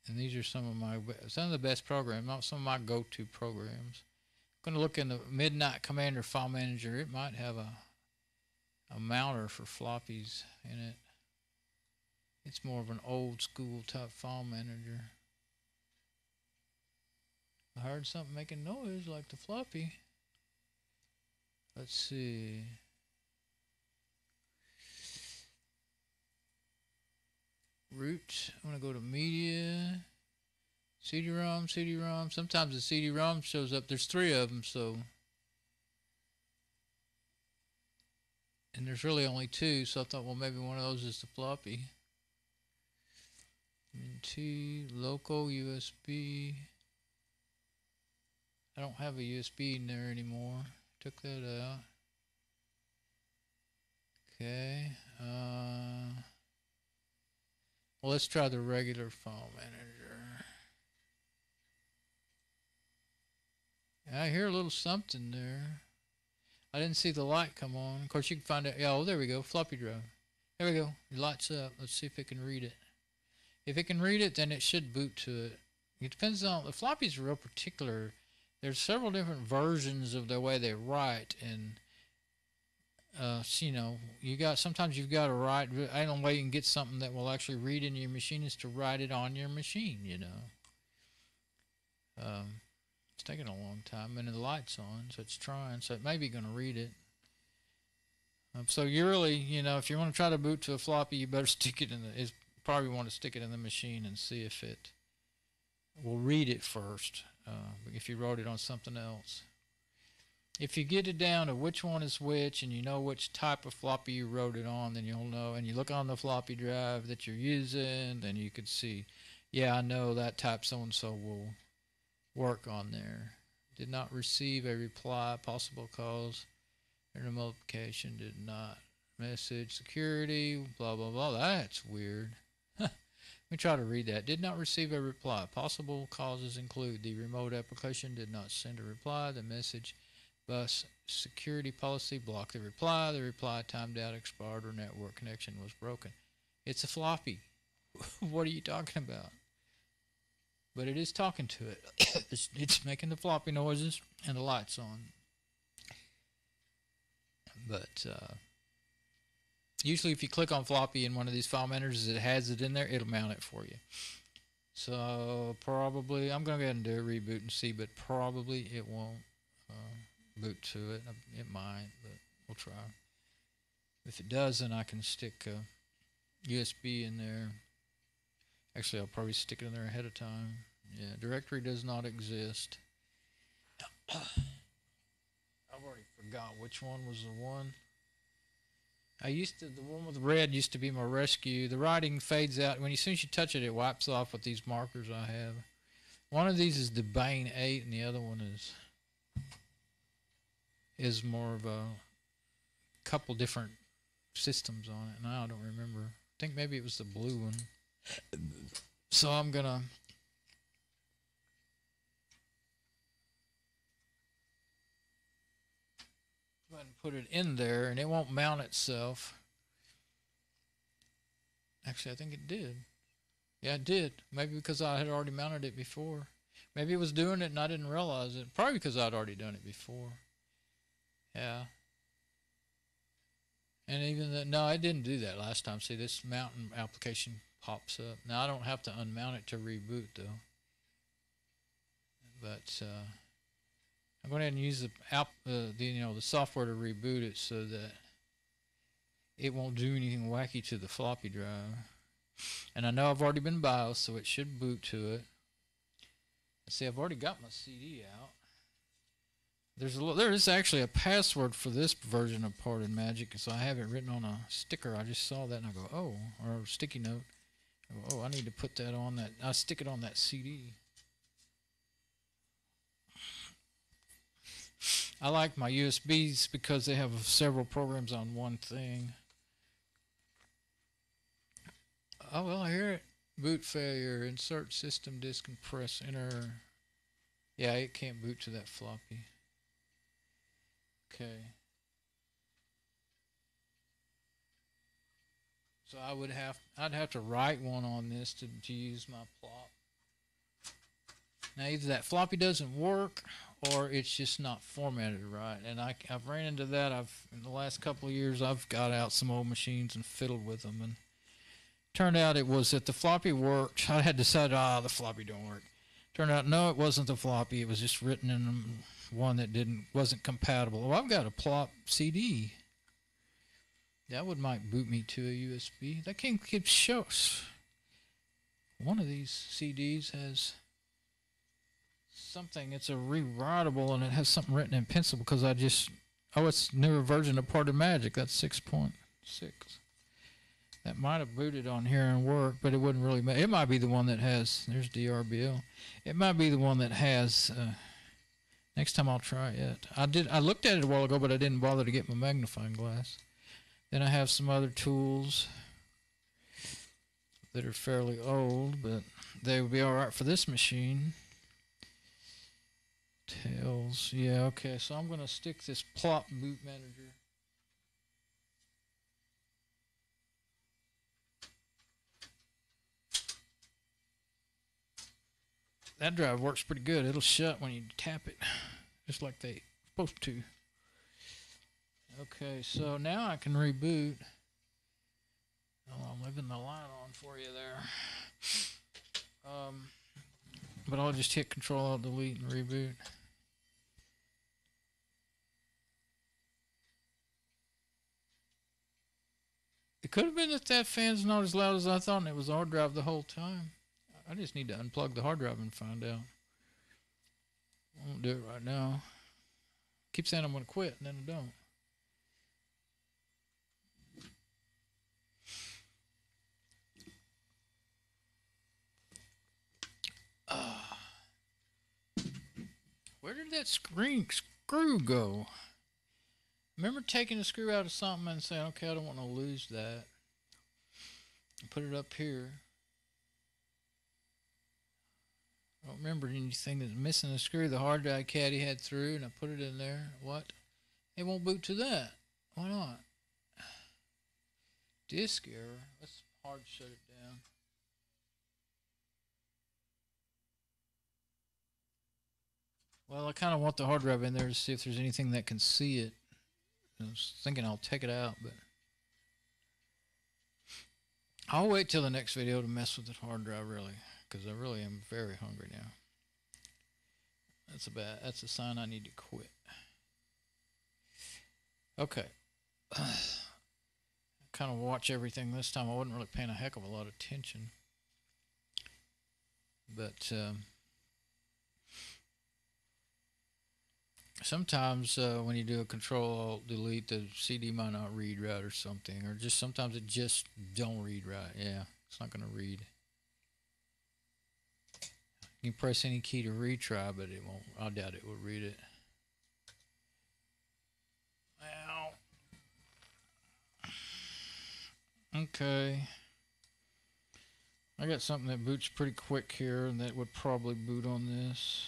And these are some of the best programs, not some of my go-to programs. I'm going to look in the Midnight Commander file manager. It might have a mounter for floppies in it. It's more of an old school type file manager. I heard something making noise like the floppy. Let's see. Root. I'm going to go to media. CD-ROM, CD-ROM. Sometimes the CD-ROM shows up. There's 3 of them, so. And there's really only 2, so I thought, well, maybe one of those is the floppy. T, local, USB. I don't have a USB in there anymore. Took that out. Okay. Well, let's try the regular file manager. I hear a little something there. I didn't see the light come on. Of course, you can find it. Yeah, oh, there we go. Floppy drive. There we go. It lights up. Let's see if it can read it. If it can read it, then it should boot to it. It depends on the floppies are real particular. There's several different versions of the way they write, and sometimes you've got to write. I don't know way you can get something that will actually read in your machine is to write it on your machine. It's taking a long time, and the light's on, so it's trying. So it may be going to read it. So you really, if you want to try to boot to a floppy, you better stick it in probably want to stick it in the machine and see if it will read it first. If you wrote it on something else. If you get it down to which one is which and you know which type of floppy you wrote it on, then you'll know. And you look on the floppy drive that you're using, then you could see, yeah, I know that type so-and-so will work on there. Did not receive a reply, possible cause. Internet multiplication did not. Message security, blah, blah, blah. That's weird. Let me try to read that. Did not receive a reply. Possible causes include the remote application did not send a reply. The message bus security policy blocked the reply timed out, expired, or network connection was broken. It's a floppy. What are you talking about? But it is talking to it. It's making the floppy noises and the lights on. But usually if you click on floppy in one of these file managers that has it in there, it'll mount it for you. So probably, I'm going to go ahead and do a reboot and see, but probably it won't boot to it. It might, but we'll try. If it does, then I can stick a USB in there. Actually, I'll probably stick it in there ahead of time. Yeah, directory does not exist. I've already forgot which one was the one. The one with red used to be my rescue. The writing fades out. As soon as you touch it, it wipes off with these markers I have. One of these is the Bane 8, and the other one is more of a couple different systems on it. Now I don't remember. I think maybe it was the blue one. So I'm going to go ahead and put it in there, and it won't mount itself. Actually, I think it did. Yeah, it did. Maybe because I had already mounted it before. Maybe it was doing it and I didn't realize it. Probably because I'd already done it before. Yeah. And even that, no, I didn't do that last time. See, this mountain application pops up. Now I don't have to unmount it to reboot though. But I'm going to have to use the software to reboot it so that it won't do anything wacky to the floppy drive. And I know I've already been BIOS, so it should boot to it. See, I've already got my CD out. There is actually a password for this version of Parted Magic, so I have it written on a sticker. I just saw that and I go, oh, or a sticky note. I go, oh, I need to put that on that. I stick it on that CD. I like my USBs because they have several programs on one thing. Oh, well, I hear it. Boot failure. Insert system disk and press enter. Yeah, it can't boot to that floppy. Okay. So I'd have to write one on this to use my plop. Now either that floppy doesn't work or it's just not formatted right. And I've ran into that. In the last couple of years I've got out some old machines and fiddled with them, and turned out it was that the floppy worked. I had decided, the floppy don't work. Turned out, no, it wasn't the floppy. It was just written in one that wasn't compatible. Oh, I've got a plop CD. That might boot me to a USB. That can't keep shows. One of these CDs has something. It's a rewritable, and it has something written in pencil because it's newer version of Parted Magic. That's 6.6. That might have booted on here and worked, but it wouldn't really matter. It might be the one that has, there's DRBL. It might be the one that has, next time I'll try it. I looked at it a while ago, but I didn't bother to get my magnifying glass. Then I have some other tools that are fairly old, but they would be all right for this machine. Tails, yeah, okay, so I'm going to stick this plop boot manager. That drive works pretty good. It'll shut when you tap it, just like they're supposed to. Okay, so now I can reboot. Oh, I'm leaving the light on for you there. But I'll just hit Control Alt Delete and reboot. It could have been that fan's not as loud as I thought, and it was the hard drive the whole time. I just need to unplug the hard drive and find out. I won't do it right now. Keep saying I'm going to quit, and then I don't. Where did that screw go? Remember taking a screw out of something and saying, okay, I don't want to lose that. And put it up here. I don't remember anything that's missing a screw. The hard drive caddy had through, and I put it in there. What? It won't boot to that. Why not? Disk error. Let's hard shut it down. Well, I kind of want the hard drive in there to see if there's anything that can see it. I was thinking I'll take it out, but I'll wait till the next video to mess with the hard drive, really, because I really am very hungry now. That's a sign I need to quit. Okay. Kind of watch everything this time. I wasn't really paying a heck of a lot of attention, but Sometimes when you do a Control-Alt-Delete, the CD might not read right or something, or just sometimes it just don't read right. Yeah, it's not going to read. You can press any key to retry, but it won't. I doubt it will read it. Well, okay. I got something that boots pretty quick here, and that would probably boot on this.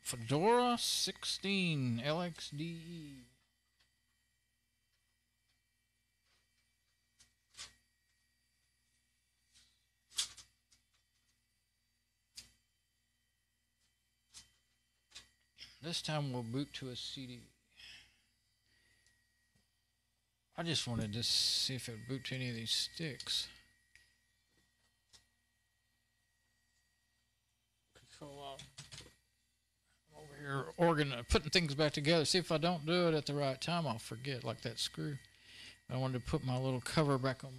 Fedora 16 LXDE. This time we'll boot to a CD. I just wanted to see if it would boot to any of these sticks. Control Alt. I'm over here putting things back together. See if I don't do it at the right time, I'll forget, like that screw. I wanted to put my little cover back on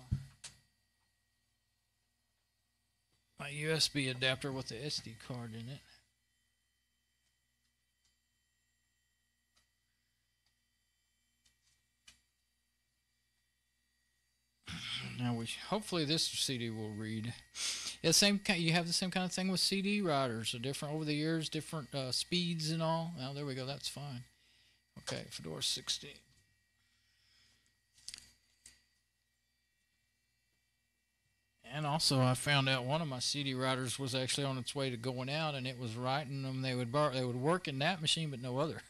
my USB adapter with the SD card in it. Now hopefully this CD will read. Yeah, you have the same kind of thing with CD writers. So different over the years, different speeds and all. Now there we go. That's fine. Okay, Fedora 16. And also, I found out one of my CD writers was actually on its way to going out, and it was writing them. They would work in that machine, but no other.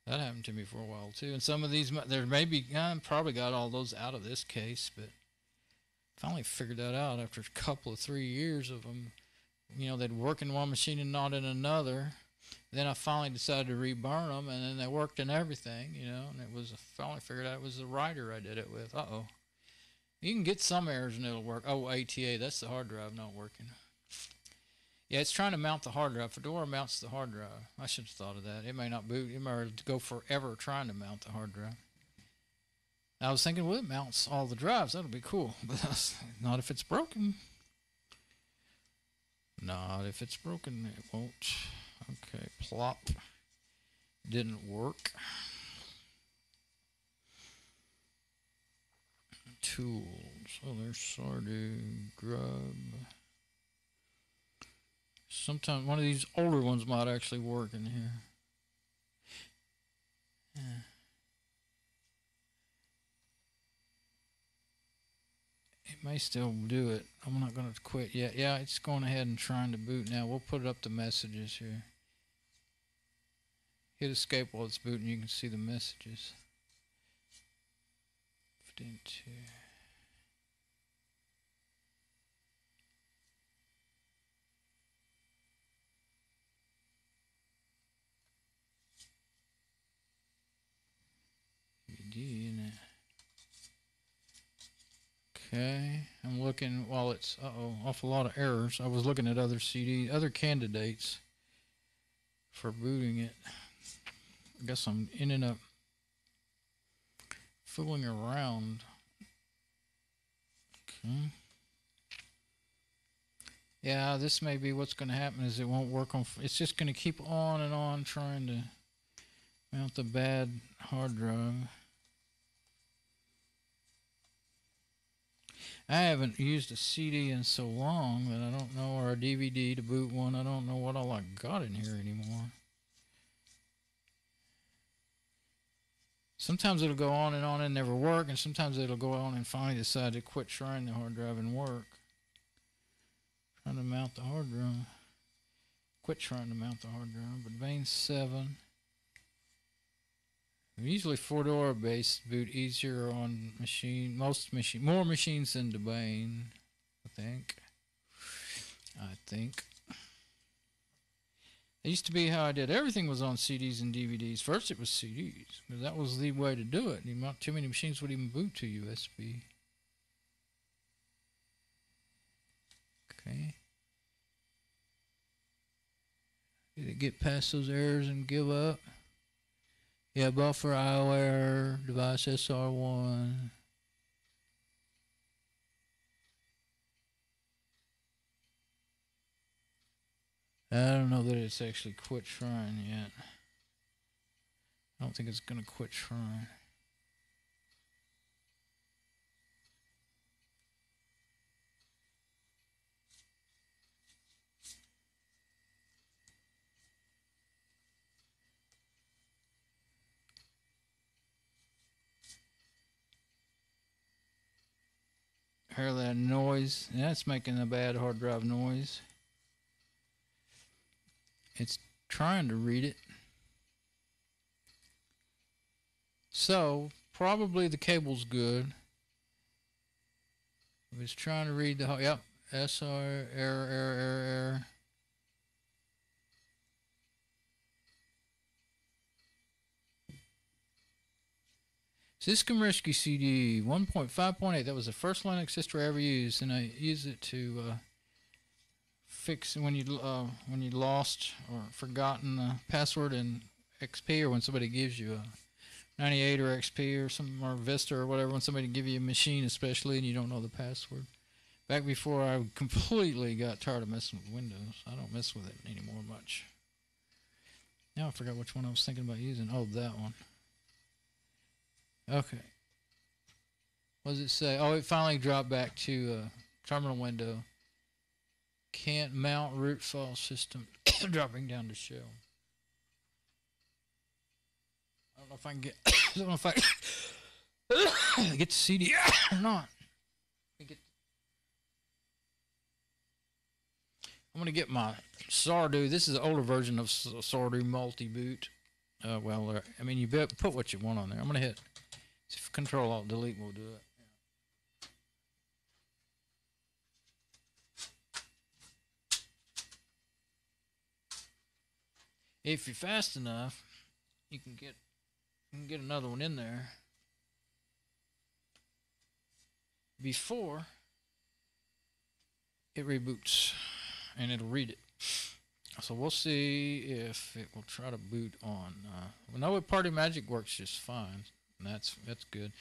That happened to me for a while too. And some of these, there may be, I probably got all those out of this case, but finally figured that out after a couple of 3 years of them. You know, they'd work in one machine and not in another. Then I finally decided to reburn them, and then they worked in everything, you know. And it was, I finally figured out it was the writer I did it with. Uh-oh. You can get some errors and it'll work. Oh, ATA, that's the hard drive not working. Yeah, it's trying to mount the hard drive. Fedora mounts the hard drive. I should have thought of that. It may not boot. It might go forever trying to mount the hard drive. I was thinking, well, it mounts all the drives. That'll be cool. But that's not if it's broken. Not if it's broken. It won't. Okay, plop. Didn't work. Tools. Oh, there's Sardu, Grub. Sometimes one of these older ones might actually work in here. Yeah. It may still do it. I'm not going to quit yet. Yeah, it's going ahead and trying to boot now. We'll put up the messages here. Hit escape while it's booting. You can see the messages. 15.2. In it. Okay, I'm looking while it's awful lot of errors. I was looking at other other candidates for booting it. I guess I'm ending up fooling around. Okay. Yeah, this may be what's going to happen is it won't work on. It's just going to keep on and on trying to mount the bad hard drive. I haven't used a CD in so long that I don't know, or a DVD to boot one. I don't know what all I got in here anymore. Sometimes it'll go on and never work, and sometimes it'll go on and finally decide to quit trying the hard drive and work. Trying to mount the hard drive. Quit trying to mount the hard drive, but Vein 7. Usually Fedora-based boot easier on more machines than Debian, I think. It used to be how I did. Everything was on CDs and DVDs. First it was CDs, because that was the way to do it. Not too many machines would even boot to USB. Okay. Did it get past those errors and give up? Yeah, buffer IO error, device SR1. I don't know that it's actually quit trying yet. I don't think it's going to quit trying. Hear that noise? That's making a bad hard drive noise. It's trying to read it. So, probably the cable's good. If it's trying to read the... Yep. SR, error. System Rescue CD 1.5.8. That was the first Linux distro I ever used, and I used it to fix when you lost or forgotten the password in XP, or when somebody gives you a 98 or XP or something, or Vista or whatever, when somebody give you a machine especially and you don't know the password. Back before I completely got tired of messing with Windows. I don't mess with it anymore much. Now I forgot which one I was thinking about using. Oh, that one. Okay. What does it say? Oh, it finally dropped back to terminal window. Can't mount root file system. Dropping down to shell. I don't know if I can get. I don't know if I can get the CD or not. I'm gonna get my Sardu. This is an older version of Sardu multi-boot. Well, I mean, you put what you want on there. I'm gonna hit Control Alt Delete. We'll do it. If you're fast enough, you can get another one in there before it reboots, and it'll read it. So we'll see if it will try to boot on. We know Party Magic works just fine. And that's good.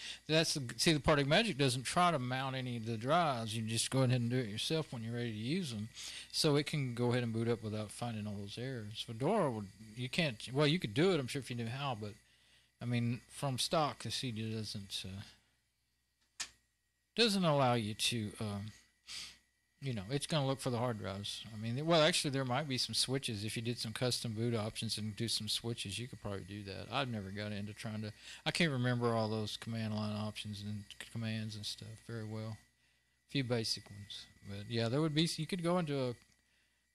See, the Party Magic doesn't try to mount any of the drives. You just go ahead and do it yourself when you're ready to use them. So it can go ahead and boot up without finding all those errors. Fedora you can't. Well, you could do it, I'm sure, if you knew how. But I mean, from stock, the CD doesn't allow you to. It's going to look for the hard drives. I mean, well, actually, there might be some switches. If you did some custom boot options and do some switches, you could probably do that. I've never got into trying to... I can't remember all those command line options and commands and stuff very well. A few basic ones. But, yeah, there would be... You could go into a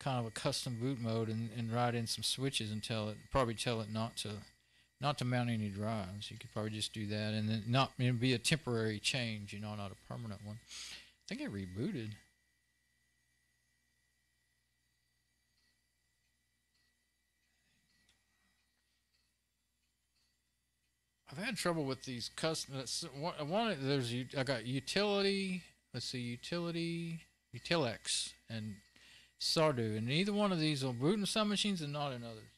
kind of a custom boot mode and write in some switches and probably tell it not to mount any drives. You could probably just do that, and then it'd be a temporary change, not a permanent one. I think it rebooted. I've had trouble with these custom. I got utility. Let's see, Utilex, and Sardu, and neither one of these will boot in some machines and not in others.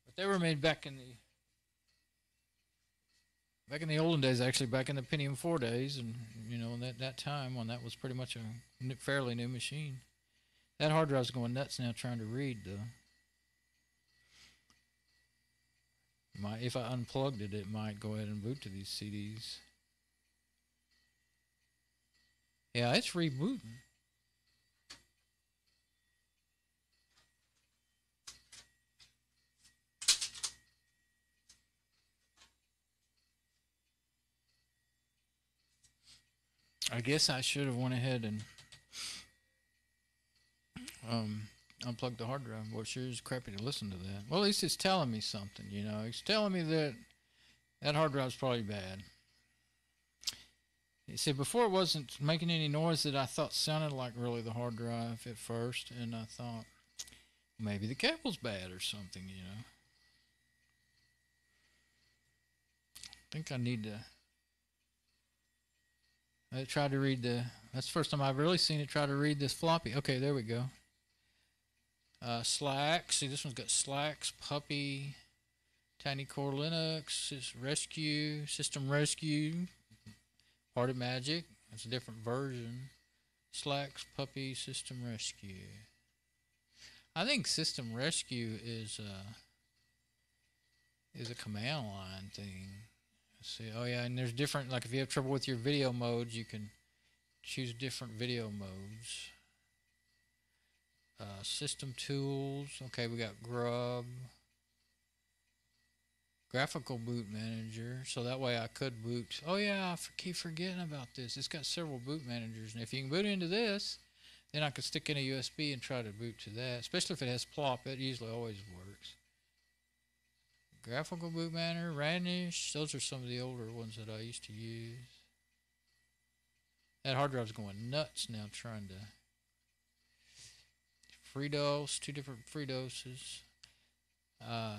But they were made back in the olden days, actually, back in the Pentium 4 days, and that time when that was pretty much a fairly new machine. That hard drive's going nuts now trying to read though. If I unplugged it, it might go ahead and boot to these CDs. Yeah, it's rebooting. I guess I should have went ahead and unplug the hard drive. Well, it sure is crappy to listen to that. Well, at least it's telling me something, It's telling me that hard drive's probably bad. You see, before it wasn't making any noise that I thought sounded like really the hard drive at first, and I thought maybe the cable's bad or something, I think I need to... I tried to read that's the first time I've really seen it try to read this floppy. Okay, there we go. Slacks. See, this one's got Slacks, Puppy, Tiny Core Linux, System Rescue, Party Magic. That's a different version. Slacks, Puppy, System Rescue. I think System Rescue is a command line thing. Let's see. Oh yeah, and there's different. Like if you have trouble with your video modes, you can choose different video modes. System tools. Okay, we got Grub. Graphical boot manager. So that way I could boot. Oh yeah, I keep forgetting about this. It's got several boot managers, and if you can boot into this, then I could stick in a USB and try to boot to that. Especially if it has plop, it usually always works. Graphical boot manager, Ranish. Those are some of the older ones that I used to use. That hard drive's going nuts now trying to. FreeDOS, 2 different FreeDOSes.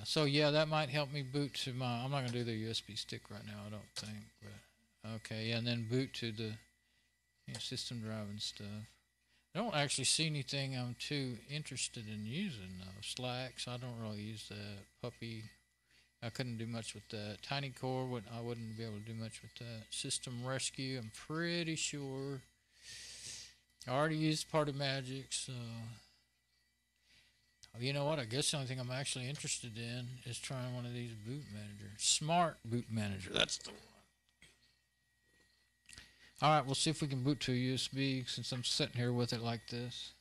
So yeah, that might help me boot to my. I'm not gonna do the USB stick right now, I don't think. But okay, yeah, and then boot to the system drive and stuff. I don't actually see anything I'm too interested in using though. Slacks, I don't really use that. Puppy, I couldn't do much with that. Tiny Core, I wouldn't be able to do much with that. System Rescue, I'm pretty sure. I already used Part of Magic, so. You know what? I guess the only thing I'm actually interested in is trying one of these boot managers. Smart boot manager. That's the one. All right, we'll see if we can boot to a USB since I'm sitting here with it like this.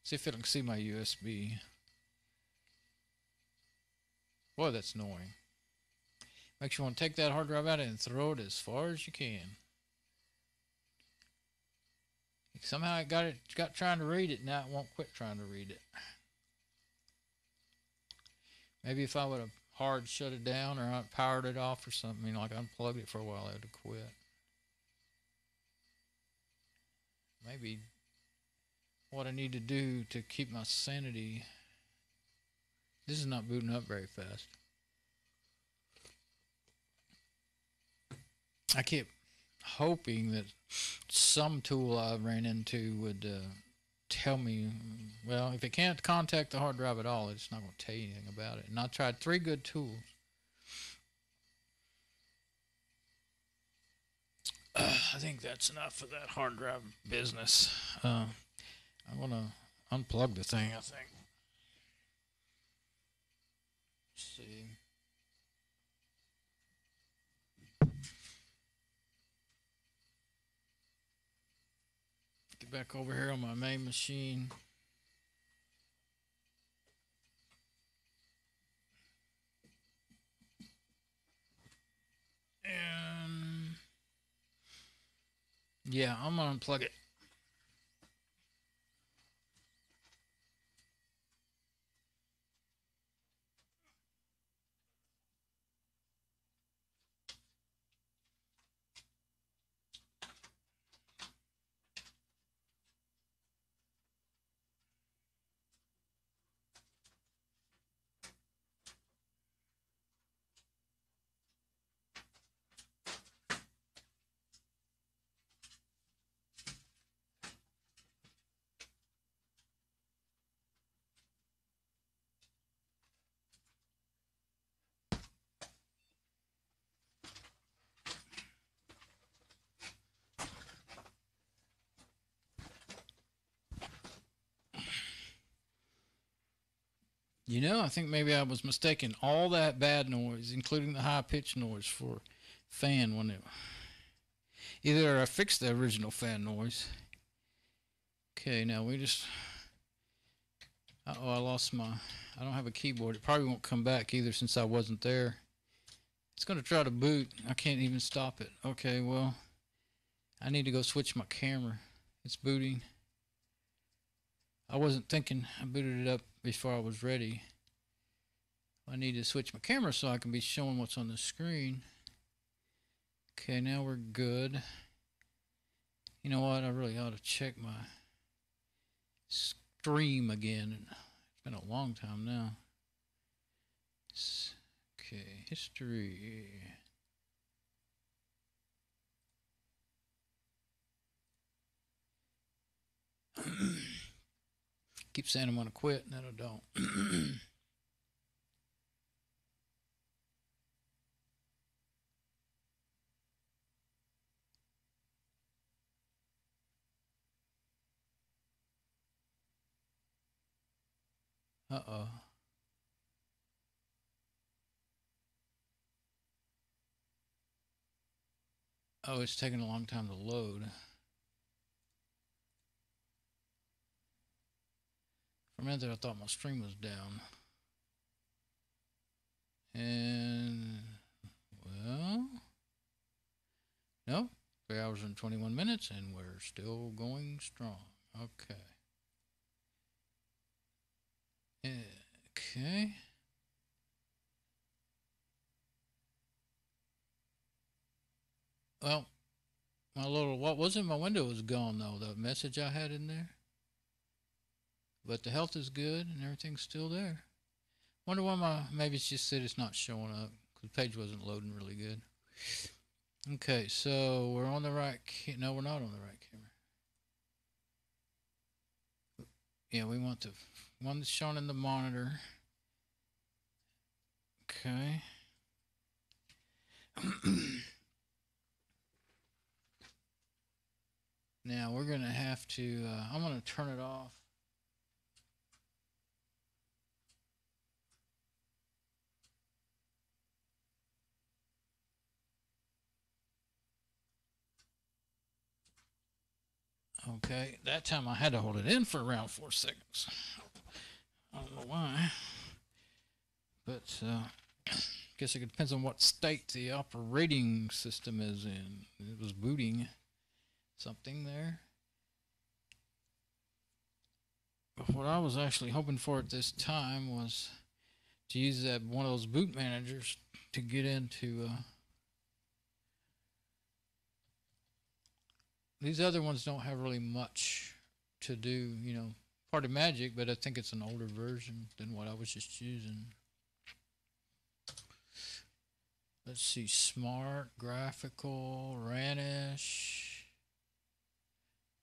See if it can see my USB. Boy, that's annoying. Makes you want to take that hard drive out and throw it as far as you can. Somehow it got trying to read it. Now it won't quit trying to read it. Maybe if I would have hard shut it down or I powered it off or something, like unplugged it for a while, it would have quit. Maybe what I need to do to keep my sanity. This is not booting up very fast. I kept hoping that some tool I ran into would tell me, well, if it can't contact the hard drive at all, it's not going to tell you anything about it. And I tried 3 good tools. I think that's enough for that hard drive business. I'm going to unplug the thing, I think. Let's see. Get back over here on my main machine. And yeah, I'm going to unplug it. You know, I think maybe I was mistaken. All that bad noise, including the high-pitched noise, for fan when it... Either I fixed the original fan noise. Okay, now we just... Uh-oh, I lost my... I don't have a keyboard. It probably won't come back either since I wasn't there. It's going to try to boot. I can't even stop it. Okay, well, I need to go switch my camera. It's booting. I wasn't thinking. I booted it up before I was ready. I need to switch my camera so I can be showing what's on the screen. Okay, now we're good. You know what? I really ought to check my stream again. It's been a long time now. Okay, history. Keep saying I'm going to quit, and then I don't. Uh-oh. Oh, it's taking a long time to load. For a minute there, I thought my stream was down. And, well, no, 3 hours and 21 minutes, and we're still going strong. Okay. Okay. Well, my little, what was in my window was gone, though, the message I had in there. But the health is good, and everything's still there. Wonder why maybe it's just that it's not showing up, because the page wasn't loading really good. Okay, so we're on the right, no, we're not on the right camera. Yeah, we want the one that's shown in the monitor. Okay. Now we're going to have to, I'm going to turn it off. Okay, that time I had to hold it in for around 4 seconds. I don't know why. But I guess it depends on what state the operating system is in. It was booting something there. But what I was actually hoping for at this time was to use that one of those boot managers to get into these other ones don't have really much to do, you know, part of magic, but I think it's an older version than what I was just using. Let's see, smart, graphical, Ranish.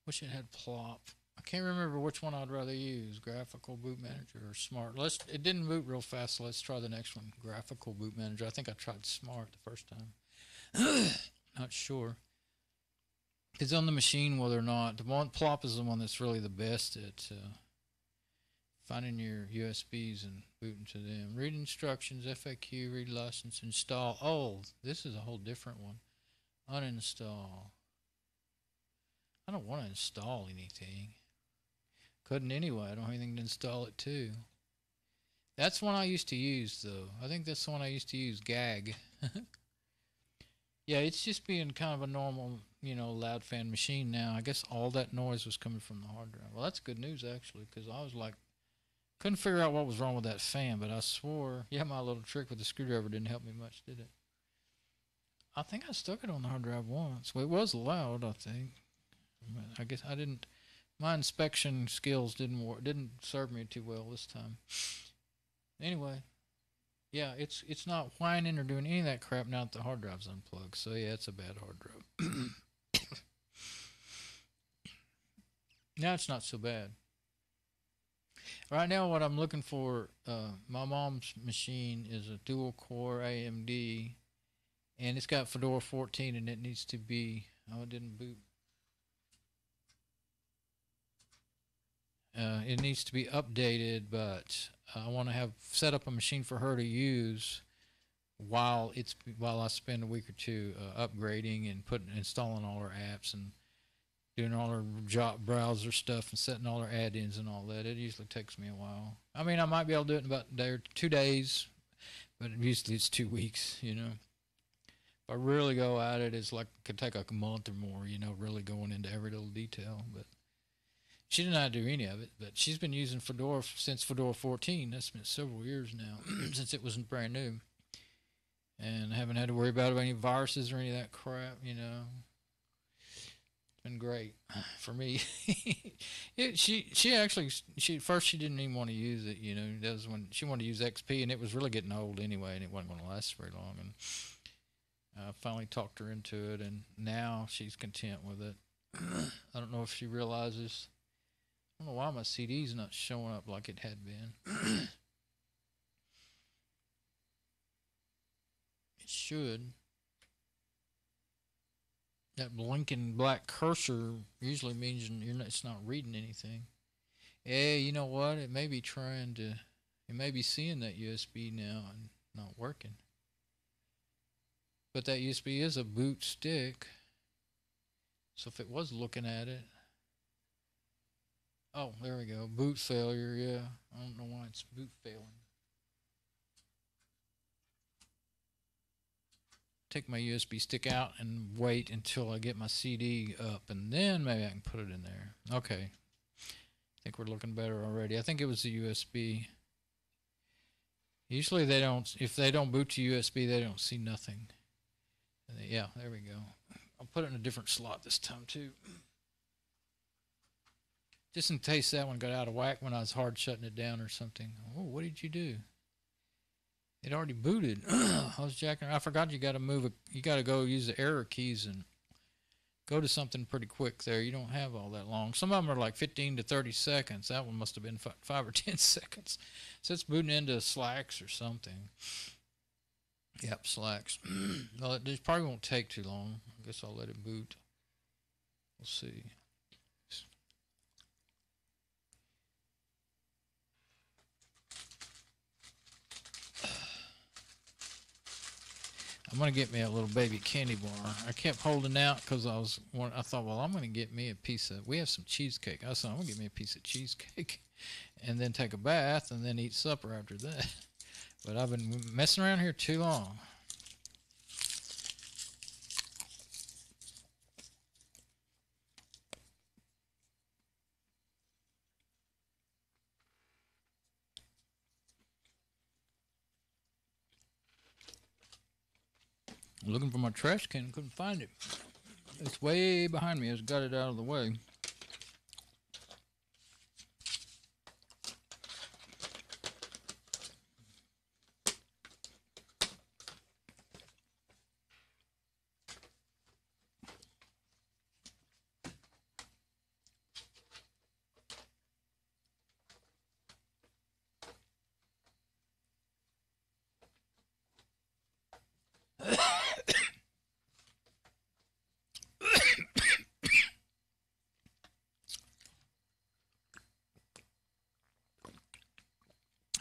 Wish it had plop. I can't remember which one I'd rather use, graphical boot manager or smart. It didn't boot real fast, so let's try the next one, graphical boot manager. I think I tried smart the first time. Not sure. It's on the machine whether or not. The one plop is the one that's really the best at finding your USBs and booting to them. Read instructions, FAQ, read license, install. Oh, this is a whole different one. Uninstall. I don't want to install anything. Couldn't anyway. I don't have anything to install it to. That's one I used to use, though. I think that's the one I used to use, GAG. Yeah, it's just being kind of a normal, you know, loud fan machine now. I guess all that noise was coming from the hard drive. Well, that's good news, actually, because I was like, couldn't figure out what was wrong with that fan, but I swore, yeah, my little trick with the screwdriver didn't help me much, did it? I think I stuck it on the hard drive once. Well, it was loud, I think. I guess I didn't, my inspection skills didn't serve me too well this time. Anyway. Yeah, it's not whining or doing any of that crap now that the hard drive's unplugged. So yeah, it's a bad hard drive. Now it's not so bad. Right now what I'm looking for, my mom's machine is a dual core AMD, and it's got Fedora 14, and it needs to be, oh, it didn't boot. It needs to be updated, but I want to have set up a machine for her to use while I spend a week or two upgrading and installing all her apps and doing all her browser stuff and setting all her add-ins and all that. It usually takes me a while. I mean, I might be able to do it in about a day or 2 days, but usually it's 2 weeks, you know. If I really go at it, it's like it could take like a month or more, you know, really going into every little detail. But she did not do any of it, but she's been using Fedora since Fedora 14. That's been several years now, since it wasn't brand new. And I haven't had to worry about any viruses or any of that crap, you know. It's been great for me. She actually, at first she didn't even want to use it, you know. That was when she wanted to use XP, and it was really getting old anyway, and it wasn't going to last very long. And I finally talked her into it, and now she's content with it. I don't know if she realizes. I don't know why my CD's not showing up like it had been. It should. That blinking black cursor usually means it's not reading anything. Yeah, you know what? It may be trying to You may be seeing that USB now and not working. But that USB is a boot stick. So if it was looking at it. Oh, there we go. Boot failure, yeah. I don't know why it's boot failing. Take my USB stick out and wait until I get my CD up, and then maybe I can put it in there. Okay. I think we're looking better already. I think it was the USB. Usually they don't, if they don't boot to USB, they don't see nothing. Yeah, there we go. I'll put it in a different slot this time too. Just in case that one got out of whack when I was hard shutting it down or something. Oh, what did you do? It already booted. I was jacking. I forgot you got to move. You got to go use the arrow keys and go to something pretty quick there. You don't have all that long. Some of them are like 15 to 30 seconds. That one must have been 5 or 10 seconds. So it's booting into Slacks or something. Yep, Slacks. Well, it probably won't take too long. I guess I'll let it boot. We'll see. I'm going to get me a little baby candy bar. I kept holding out because I thought, well, I'm going to get me a piece of, we have some cheesecake. I said, I'm going to get me a piece of cheesecake and then take a bath and then eat supper after that. But I've been messing around here too long. Looking for my trash can, couldn't find it. It's way behind me. I just got it out of the way.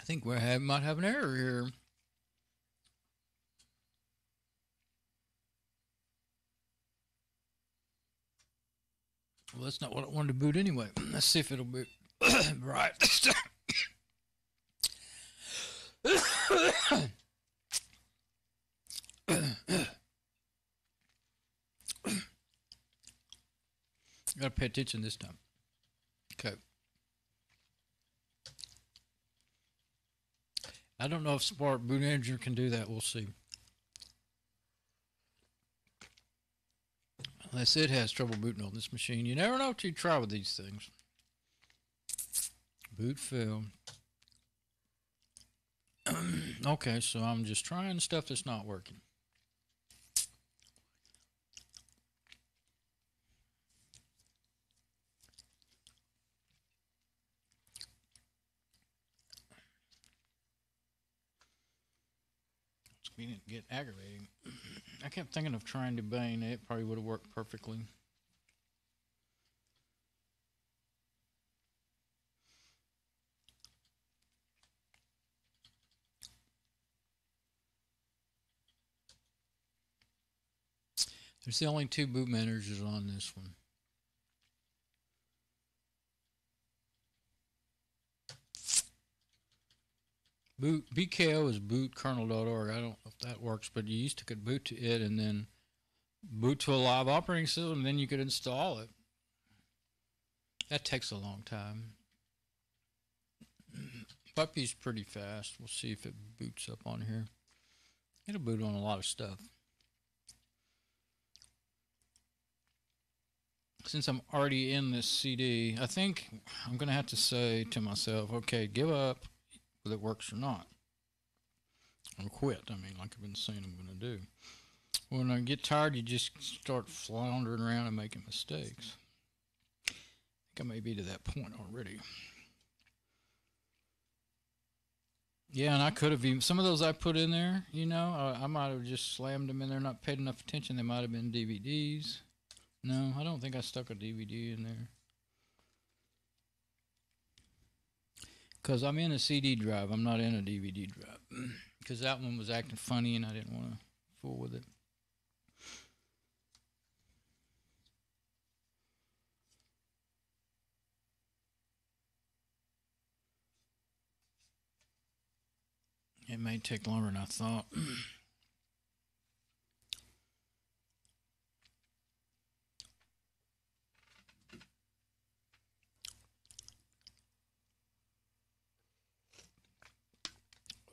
I think we might have an error here. Well, that's not what I wanted to boot anyway. Let's see if it'll boot right. Gotta pay attention this time. Okay. I don't know if Smart Boot Manager can do that. We'll see. Unless it has trouble booting on this machine. You never know till you try with these things. Boot fail. Okay, so I'm just trying stuff that's not working. It's beginning to get aggravating. I kept thinking of trying to bang it. Probably would have worked perfectly. There's the only 2 boot managers on this one. Boot BKO is bootkernel.org. I don't know if that works, but you used to could boot to it and then boot to a live operating system, and then you could install it. That takes a long time. Puppy's pretty fast. We'll see if it boots up on here. It'll boot on a lot of stuff. Since I'm already in this CD, I think I'm going to have to say to myself, okay, give up whether it works or not. Or quit, I mean, like I've been saying I'm going to do. When I get tired, you just start floundering around and making mistakes. I think I may be to that point already. Yeah, and I could have even, some of those I put in there, you know, I might have just slammed them in there, not paid enough attention. They might have been DVDs. No, I don't think I stuck a DVD in there. Because I'm in a CD drive. I'm not in a DVD drive. Because that one was acting funny and I didn't want to fool with it. It may take longer than I thought.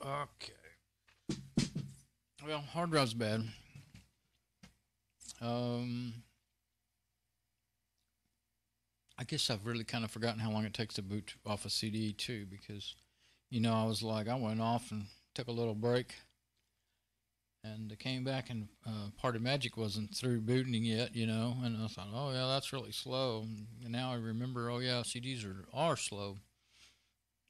Okay. Well, hard drive's bad. I guess I've really kind of forgotten how long it takes to boot off a CD too, because, I was like, I went off and took a little break, and came back, and Part of Magic wasn't through booting yet, and I thought, oh yeah, that's really slow. And now I remember, oh yeah, CDs are slow.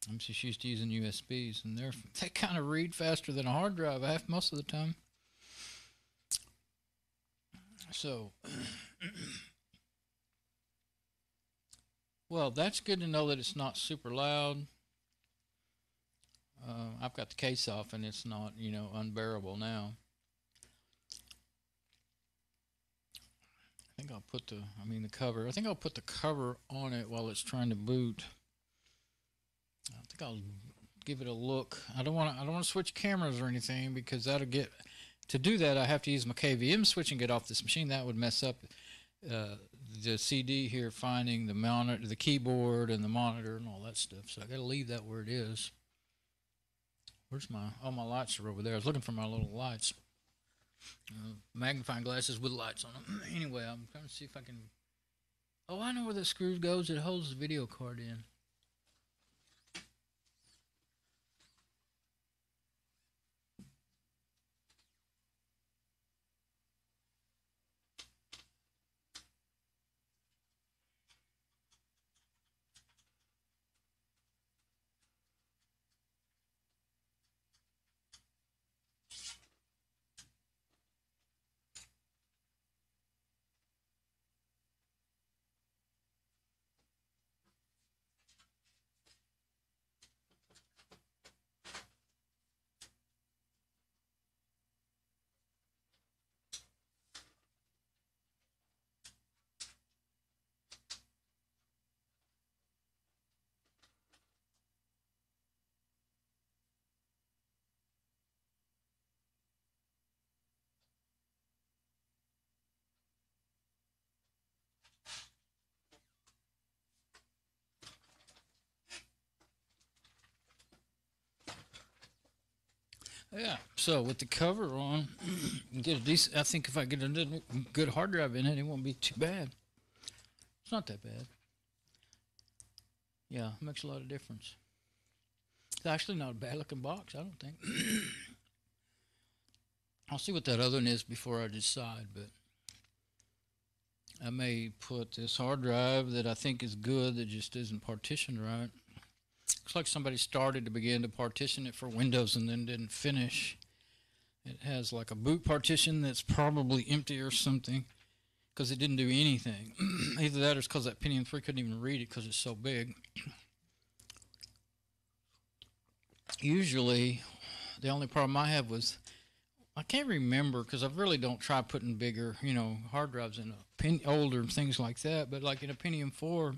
I'm just used to using USBs, and they kind of read faster than a hard drive most of the time. So, well, that's good to know that it's not super loud. I've got the case off, and it's not, unbearable now. I think I'll put the cover. I think I'll put the cover on it while it's trying to boot. I think I'll give it a look. I don't want to switch cameras or anything, because to do that I have to use my KVM switch and get off this machine. That would mess up the CD here finding the monitor, the keyboard, and the monitor and all that stuff. So I got to leave that where it is. Where's all my lights are over there. I was looking for my little lights. Magnifying glasses with lights on them. Anyway, I'm trying to see if I can. Oh, I know where the screw goes. It holds the video card in. Yeah. So with the cover on, get a decent. I think if I get a good hard drive in it, it won't be too bad. It's not that bad. Yeah, it makes a lot of difference. It's actually not a bad looking box, I don't think. I'll see what that other one is before I decide, but I may put this hard drive that I think is good that just isn't partitioned right. Looks like somebody started to begin to partition it for Windows and then didn't finish. It has like a boot partition that's probably empty or something, because it didn't do anything. Either that or it's because that Pentium 3 couldn't even read it because it's so big. Usually, the only problem I have was, I can't remember, because I really don't try putting bigger, hard drives in older things like that, but like in a Pentium 4,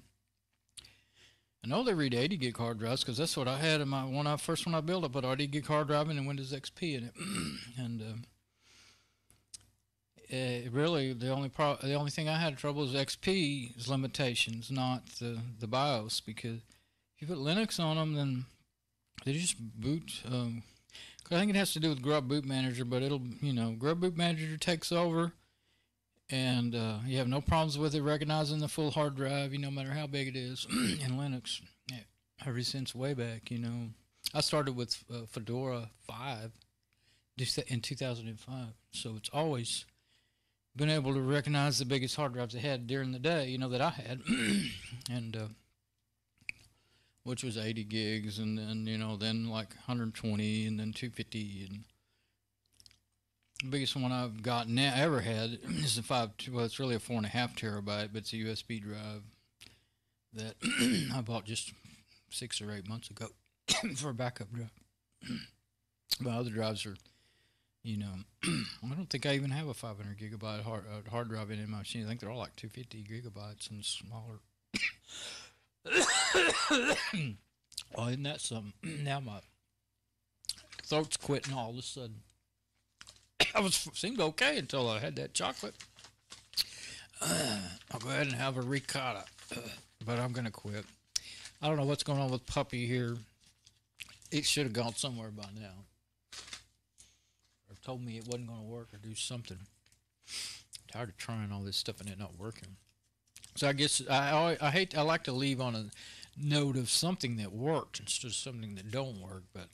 I know they read 80 gig hard drives, because that's what I had in my first one I built. I put 80 gig hard drive in and Windows XP in it, and really the only thing I had trouble is XP's limitations, not the BIOS, because if you put Linux on them, then they just boot. I think it has to do with Grub Boot Manager, but it'll Grub Boot Manager takes over. And you have no problems with it recognizing the full hard drive, no matter how big it is in Linux. Yeah, ever since way back, I started with Fedora 5 in 2005. So it's always been able to recognize the biggest hard drives it had during the day, that I had. And which was 80 gigs, and then, then like 120, and then 250, and the biggest one I've ever had is it's really a 4.5 terabyte, but it's a USB drive that I bought just 6 or 8 months ago. for a backup drive. My other drives are, you know, I don't think I even have a 500 gigabyte hard drive in my machine. I think they're all like 250 gigabytes and smaller. Oh, isn't that something? Now my throat's quitting all of a sudden. Seemed okay until I had that chocolate. I'll go ahead and have a ricotta, but I'm gonna quit. I don't know what's going on with Puppy here. It should have gone somewhere by now, or told me it wasn't gonna work, or do something. I'm tired of trying all this stuff and it not working. So I guess I like to leave on a note of something that worked instead of something that don't work, but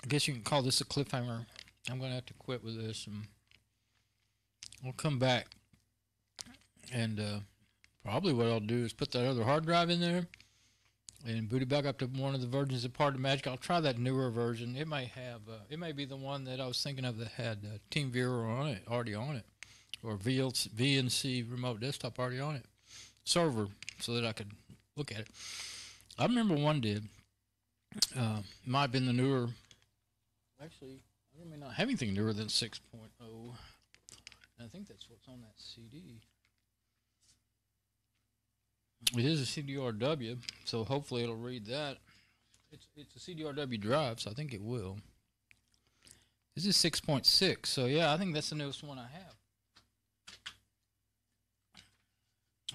I guess you can call this a cliffhanger. I'm going to have to quit with this, and I'll come back, and probably what I'll do is put that other hard drive in there and boot it back up to one of the versions of Pardon Magic. I'll try that newer version. It may have, it may be the one that I was thinking of that had TeamViewer on it, already on it, or VNC remote desktop already on it, server, so that I could look at it. I remember one did. Might have been the newer. Actually, I may not have anything newer than 6.0. I think that's what's on that CD. It is a CDRW, so hopefully it'll read that. It's a CDRW drive, so I think it will. This is 6.6, so yeah, I think that's the newest one I have.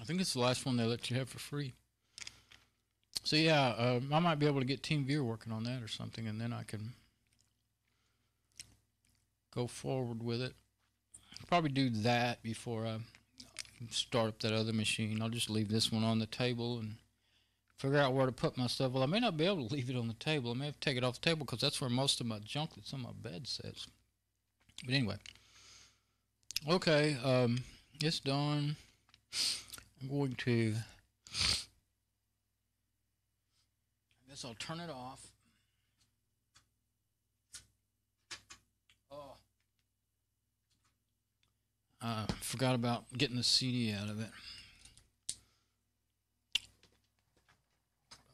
I think it's the last one they let you have for free. So yeah, I might be able to get TeamViewer working on that or something, and then I can go forward with it. Probably do that before I start up that other machine. I'll just leave this one on the table and figure out where to put my stuff. Well, I may not be able to leave it on the table. I may have to take it off the table because that's where most of my junk that's on my bed sits. But anyway. Okay, it's done. I'm going to, I guess I'll turn it off. Oh, I forgot about getting the CD out of it.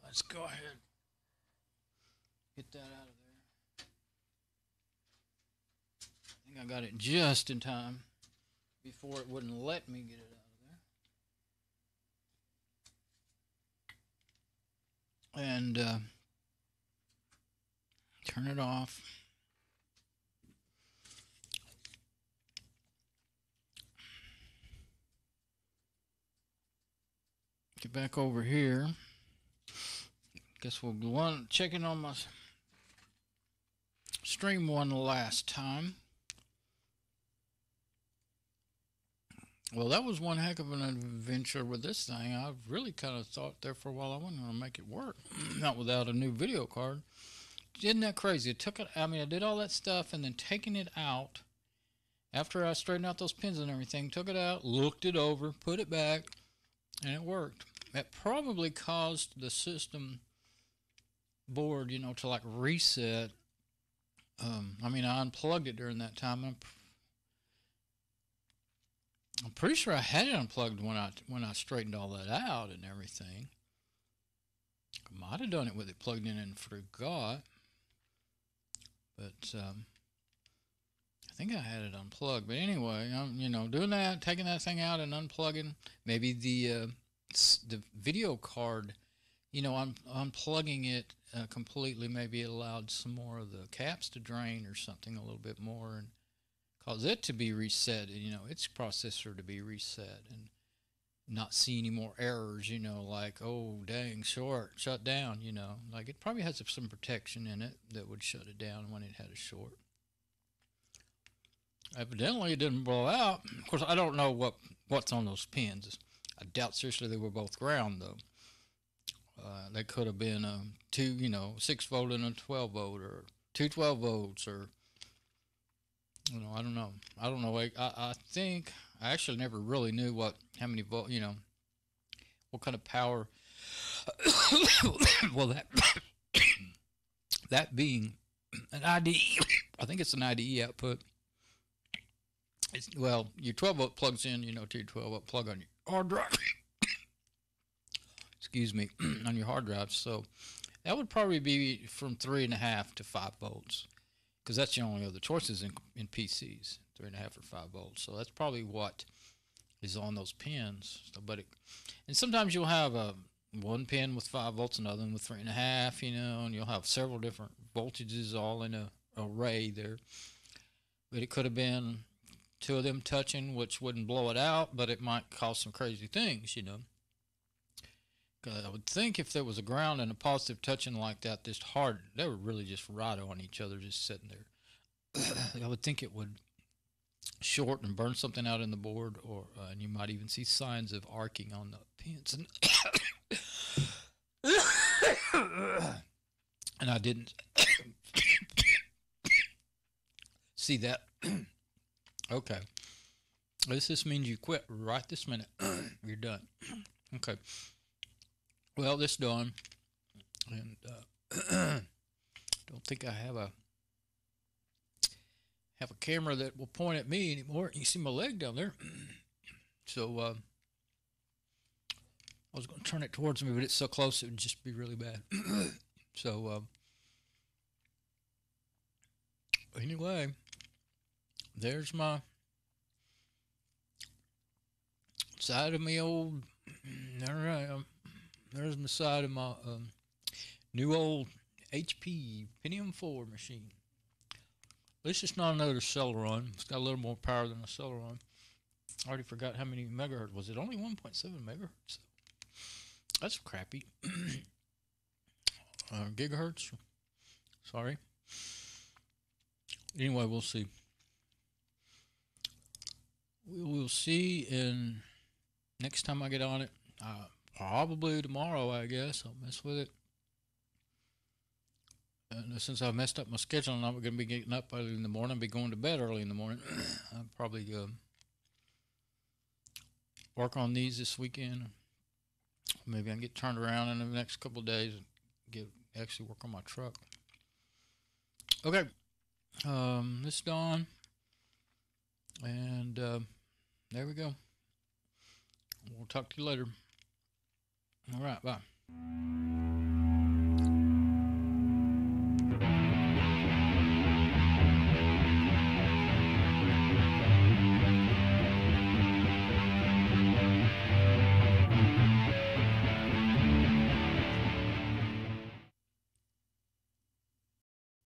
Let's go ahead. Get that out of there. I think I got it just in time before it wouldn't let me get it out. And turn it off. Get back over here. Guess we'll go on checking on my stream one last time. Well, that was one heck of an adventure with this thing. I really kind of thought there for a while I wasn't going to make it work. Not without a new video card. Isn't that crazy? It took it, I mean, I did all that stuff and then taking it out after I straightened out those pins and everything, took it out, looked it over, put it back, and it worked. That probably caused the system board, you know, to like reset. I mean, I unplugged it during that time. I'm pretty sure I had it unplugged when I straightened all that out and everything. I might have done it with it plugged in and forgot. But I think I had it unplugged. But anyway, I'm, you know, doing that, taking that thing out and unplugging. Maybe the video card, you know, I'm unplugging it completely. Maybe it allowed some more of the caps to drain or something a little bit more, and cause it to be reset, you know, its processor to be reset and not see any more errors, you know, like, oh, dang, shut down, you know. Like, it probably has some protection in it that would shut it down when it had a short. Evidently, it didn't blow out. Of course, I don't know what's on those pins. I doubt seriously they were both ground, though. They could have been two, you know, 6 volt and a 12 volt, or 2 12 volts, or, you know, I don't know. I think I actually never really knew how many volt, you know, what kind of power. Well, that being an IDE, I think it's an IDE output. Well, your 12 volt plugs in, you know, to your 12 volt plug on your hard drive. excuse me, on your hard drives. So that would probably be from 3.5 to 5 volts, because that's the only other choices in PCs, 3.5 or 5 volts. So that's probably what is on those pins. So, and sometimes you'll have one pin with 5 volts, another one with 3.5, and you'll have several different voltages all in a array there. But it could have been two of them touching, which wouldn't blow it out, but it might cause some crazy things, Cause I would think if there was a ground and a positive touching like that, they were really just right on each other, just sitting there. I would think it would short and burn something out in the board, and you might even see signs of arcing on the pins. And I didn't see that. Okay. This means you quit right this minute. You're done. Okay. Well, this done, and don't think I have a camera that will point at me anymore. You see my leg down there. So I was going to turn it towards me, but it's so close it would just be really bad. So anyway, there's my side of me old. All right. There's the side of my new old HP Pentium 4 machine. At least it's not another Celeron. It's got a little more power than a Celeron. I already forgot how many megahertz. Was it only 1.7 megahertz? That's crappy. Gigahertz? Sorry. Anyway, we'll see. We will see in next time I get on it. Probably tomorrow, I guess. I'll mess with it. And since I messed up my schedule and I'm going to be getting up early in the morning, I'll be going to bed early in the morning. I'll probably work on these this weekend. Maybe I can get turned around in the next couple of days and actually work on my truck. Okay. This is Don. And there we go. We'll talk to you later. All right, bye.